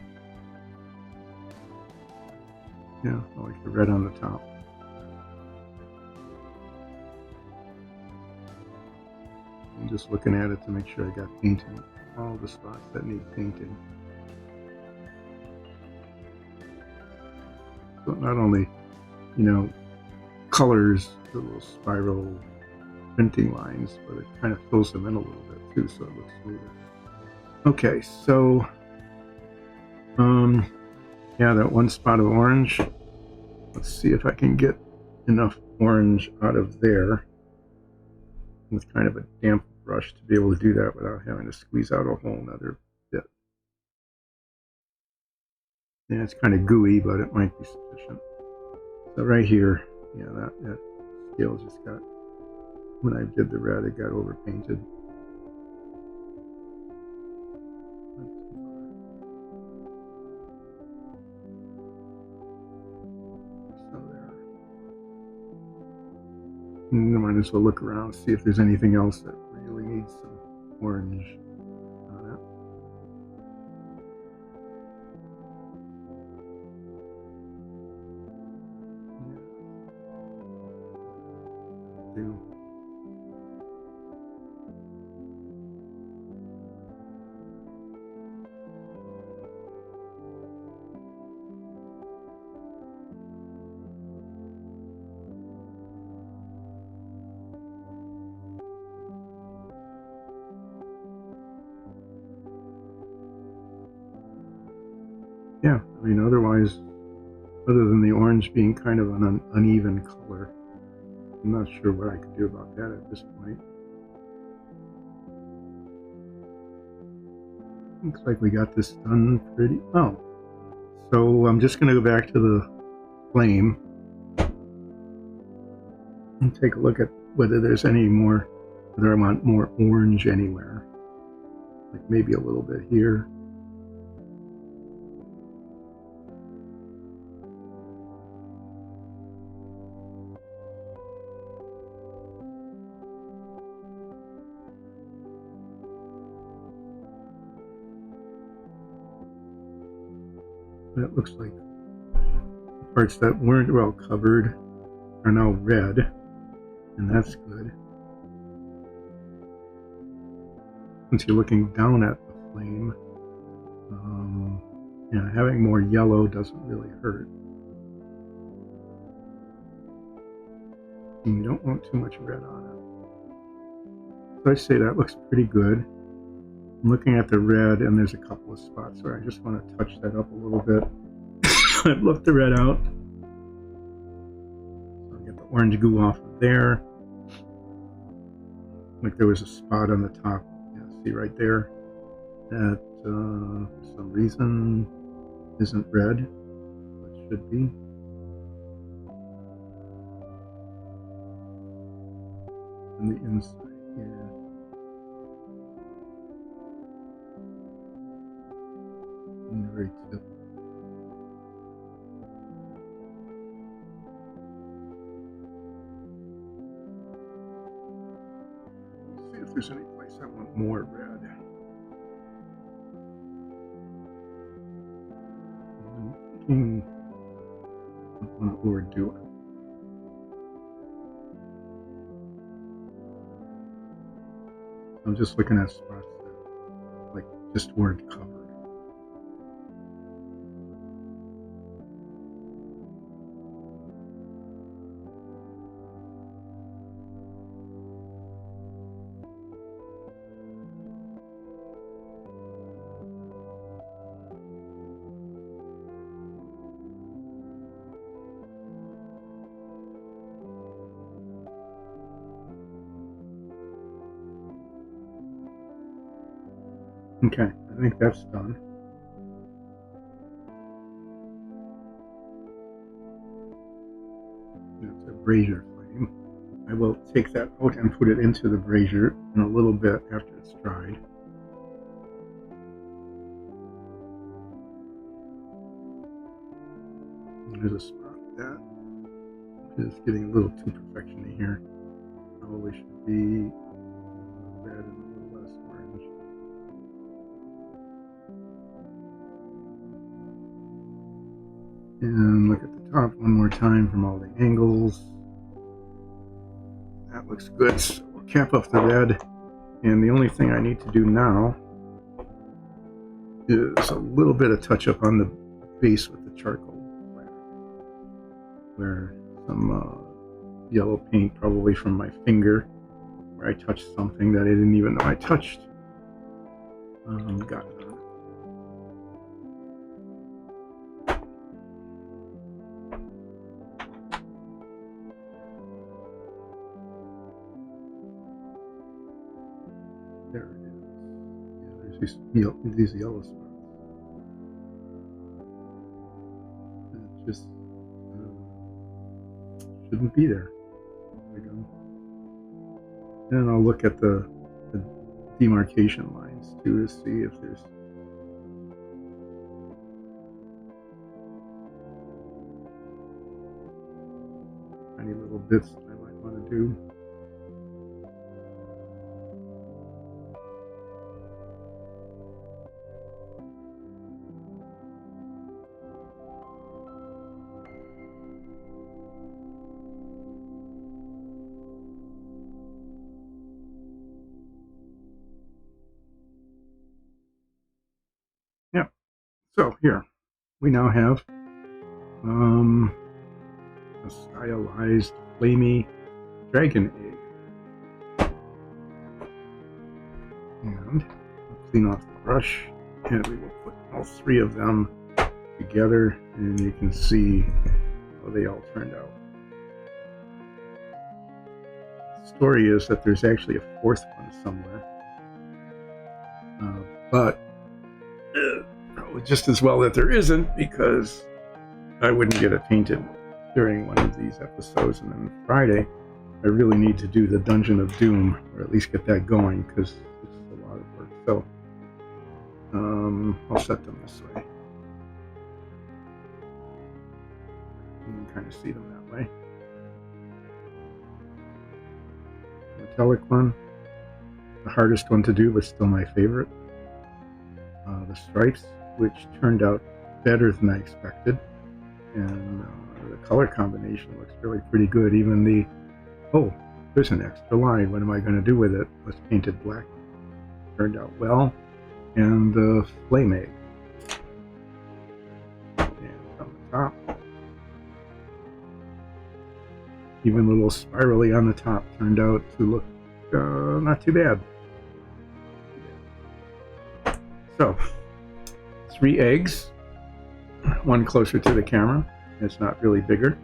Yeah, I like the red on the top. just looking at it to make sure I got paint in all the spots that need painting. So not only, you know, colors the little spiral printing lines, but it kind of fills them in a little bit too, so it looks smoother. Okay, so yeah, that one spot of orange. Let's see if I can get enough orange out of there with kind of a damp brush to be able to do that without having to squeeze out a whole nother bit. Yeah, it's kind of gooey, but it might be sufficient. So right here, yeah, that scale just got, when I did the red, it got over painted. So there. And I might as well look around, see if there's anything else that really needs some orange on it. Yeah. Do. Yeah, I mean, otherwise, other than the orange being kind of an uneven color, I'm not sure what I could do about that at this point. Looks like we got this done pretty well. So I'm just going to go back to the flame and take a look at whether there's any more, whether I want more orange anywhere. Like maybe a little bit here. It looks like the parts that weren't well covered are now red, and that's good. Since you're looking down at the flame, yeah, having more yellow doesn't really hurt. And you don't want too much red on it. So I say that looks pretty good. I'm looking at the red, and there's a couple of spots where I just want to touch that up a little bit. I've left the red out. So I'll get the orange goo off of there. Like there was a spot on the top. Yeah, see right there? That for some reason isn't red. It should be. And the inside here. And the very tip. Let's see if there's any place I want more red. I don't want to overdo it. I'm just looking at spots that like just weren't covered. Okay, I think that's done. That's a brazier flame. I will take that out and put it into the brazier in a little bit after it's dried. There's a spot that is getting a little too perfection-y here. Probably should be red and a little less orange. And look at the top one more time from all the angles. That looks good. So we'll cap off the red. And the only thing I need to do now is a little bit of touch up on the base with the charcoal black, where some yellow paint, probably from my finger, where I touched something that I didn't even know I touched, got it on. There it is. Yeah, there's these yellow spots. It just shouldn't be there. There we go. And I'll look at the demarcation lines too to see if there's tiny little bits that I might want to do. Yeah. So here we now have a stylized flamey dragon egg. And I'll clean off the brush, and we will put all three of them together, and you can see how they all turned out. The story is that there's actually a fourth one somewhere, but probably just as well that there isn't, because I wouldn't get it painted during one of these episodes, and then Friday I really need to do the Dungeon of Doom, or at least get that going, because it's a lot of work. So I'll set them this way. You can kind of see them that way. Metallic one, the hardest one to do, but still my favorite. The stripes, which turned out better than I expected, and the color combination looks really pretty good. Even the, oh, there's an extra line, what am I going to do with it? Let's paint it black. Turned out well. And the flame egg. And from the top, even a little spirally on the top, turned out to look not too bad. So, 3 eggs, one closer to the camera. It's not really bigger,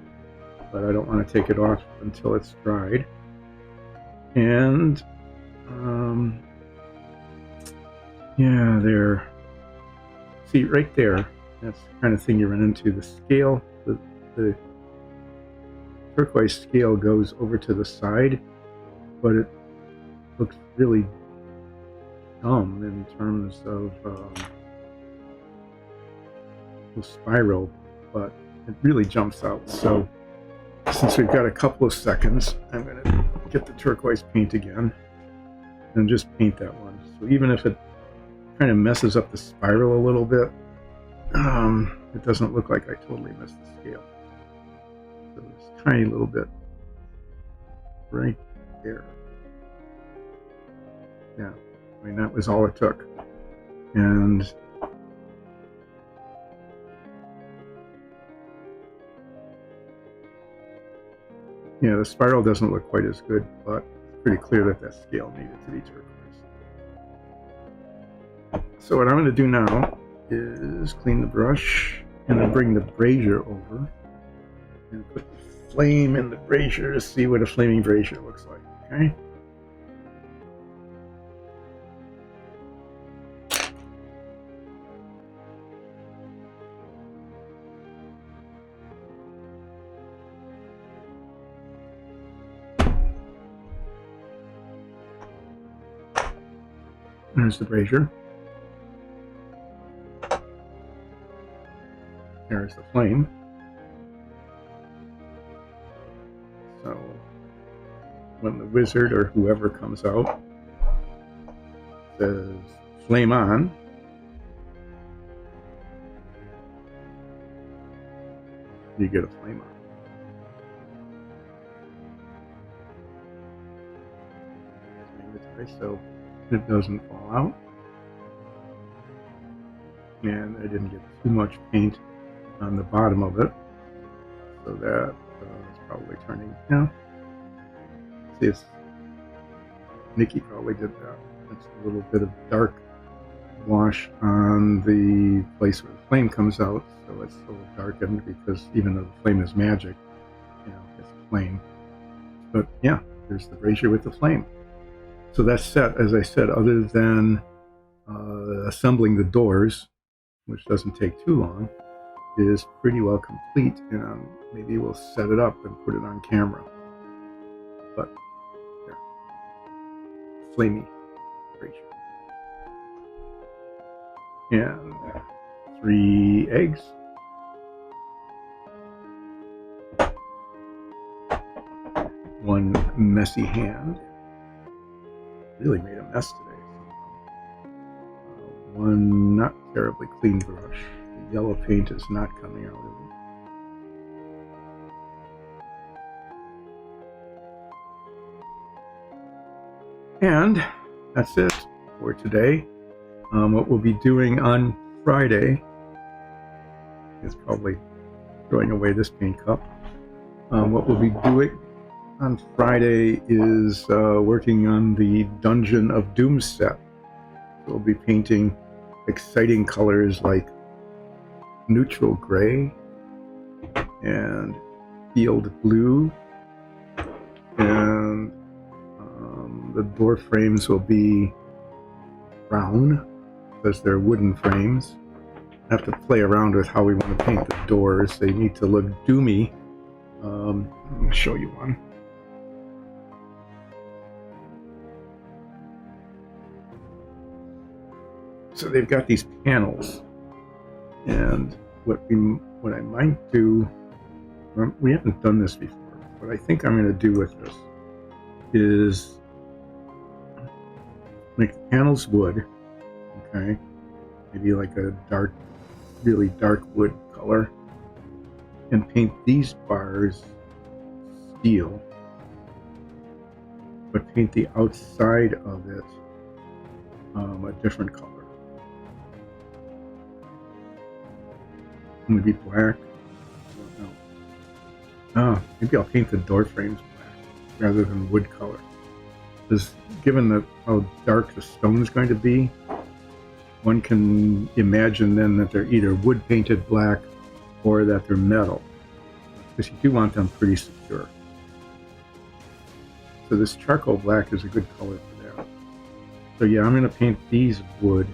but I don't want to take it off until it's dried. And yeah, there. See right there. That's the kind of thing you run into. The scale, the turquoise scale goes over to the side, but it looks really dumb in terms of the spiral, but it really jumps out. So since we've got a couple of seconds, I'm going to get the turquoise paint again and just paint that one. So even if it kind of messes up the spiral a little bit, it doesn't look like I totally missed the scale. So this tiny little bit right there. Yeah, I mean, that was all it took. And yeah, the spiral doesn't look quite as good, but it's pretty clear that that scale needed to be turquoise. So what I'm going to do now is clean the brush and then bring the brazier over and put the flame in the brazier to see what a flaming brazier looks like, okay? There's the brazier. There's the flame. So when the wizard or whoever comes out, says flame on, you get a flame on. So it doesn't fall out. And I didn't get too much paint on the bottom of it, so that is probably turning. Yeah, see, it's Nikki probably did that. It's a little bit of dark wash on the place where the flame comes out, so it's a little darkened, because even though the flame is magic, it's flame. But yeah, there's the brazier with the flame. So that set, as I said, other than assembling the doors, which doesn't take too long, is pretty well complete, and maybe we'll set it up and put it on camera. But there, flamey brazier. And 3 eggs. One messy hand. Really made a mess today. One not terribly clean brush. The yellow paint is not coming out of it. And that's it for today. What we'll be doing on Friday is probably throwing away this paint cup. What we'll be doing on Friday is working on the Dungeon of Doom set. We'll be painting exciting colors like neutral gray and field blue, and the door frames will be brown because they're wooden frames. I have to play around with how we want to paint the doors. They need to look doomy. Let me show you one. So they've got these panels, and what I might do, we haven't done this before, what I think I'm going to do with this is make the panels wood, okay, maybe like a dark, really dark wood color, and paint these bars steel, but paint the outside of it a different color. Maybe black. I don't know. Maybe I'll paint the door frames black rather than wood color. Because given how dark the stone is going to be, one can imagine then that they're either wood painted black or that they're metal. Because you do want them pretty secure. So this charcoal black is a good color for that. So yeah, I'm going to paint these wood.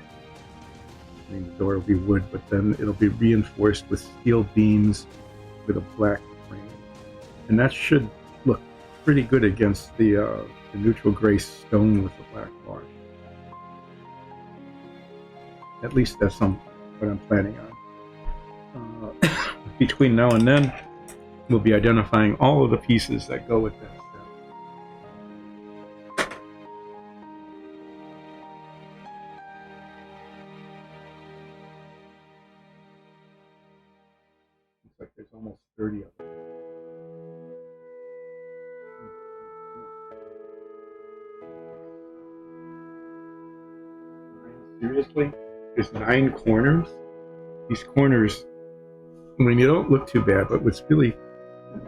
I mean, the door will be wood, but then it'll be reinforced with steel beams with a black frame. And that should look pretty good against the neutral gray stone with the black wash. At least that's what I'm planning on. Between now and then, we'll be identifying all of the pieces that go with that set. Looks like there's almost 30 of them. Seriously? There's 9 corners? These corners, I mean, they don't look too bad, but what's really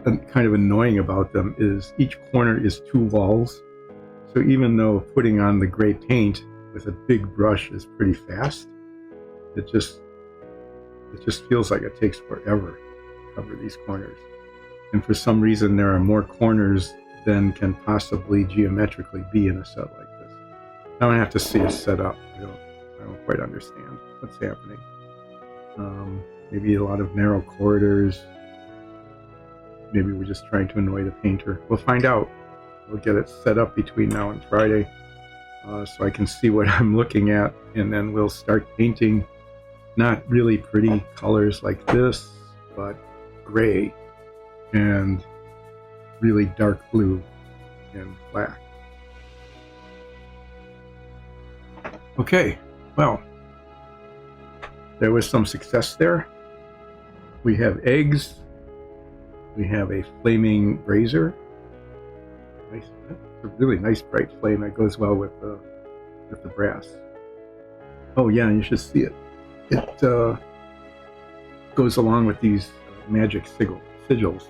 kind of annoying about them is each corner is 2 walls. So even though putting on the gray paint with a big brush is pretty fast, it just feels like it takes forever to cover these corners. And for some reason, there are more corners than can possibly geometrically be in a set like this. Now I have to see it set up. I don't quite understand what's happening. Maybe a lot of narrow corridors. Maybe we're just trying to annoy the painter. We'll find out. We'll get it set up between now and Friday, so I can see what I'm looking at, and then we'll start painting not really pretty colors like this, but gray and really dark blue and black. Okay, well, there was some success there. We have eggs. We have a flaming brazier. Nice, that's a really nice bright flame that goes well with the with the brass. Oh yeah, you should see it. It goes along with these magic sigils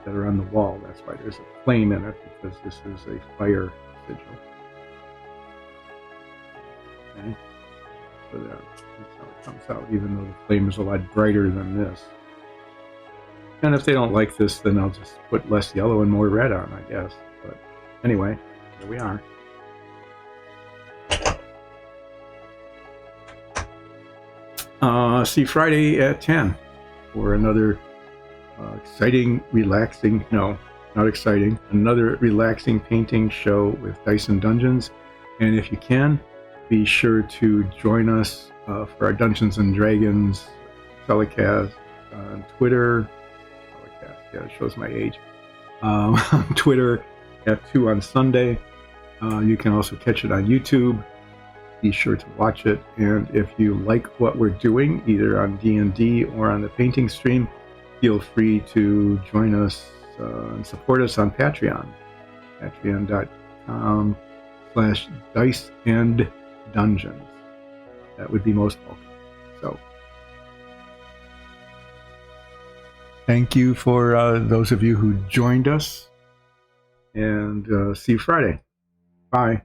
that are on the wall. That's why there's a flame in it, because this is a fire sigil. Okay. So that's how it comes out, even though the flame is a lot brighter than this. And if they don't like this, then I'll just put less yellow and more red on, I guess. But anyway, here we are. See Friday at 10 for another exciting, relaxing, no, not exciting, another relaxing painting show with Dice and Dungeons. And if you can, be sure to join us for our Dungeons and Dragons telecast on Twitter. Telecast, yeah, it shows my age. On Twitter at 2 on Sunday. You can also catch it on YouTube. Be sure to watch it, and if you like what we're doing, either on D&D or on the painting stream, feel free to join us and support us on Patreon. Patreon.com/diceanddungeons. That would be most welcome. So, thank you for those of you who joined us, and see you Friday. Bye.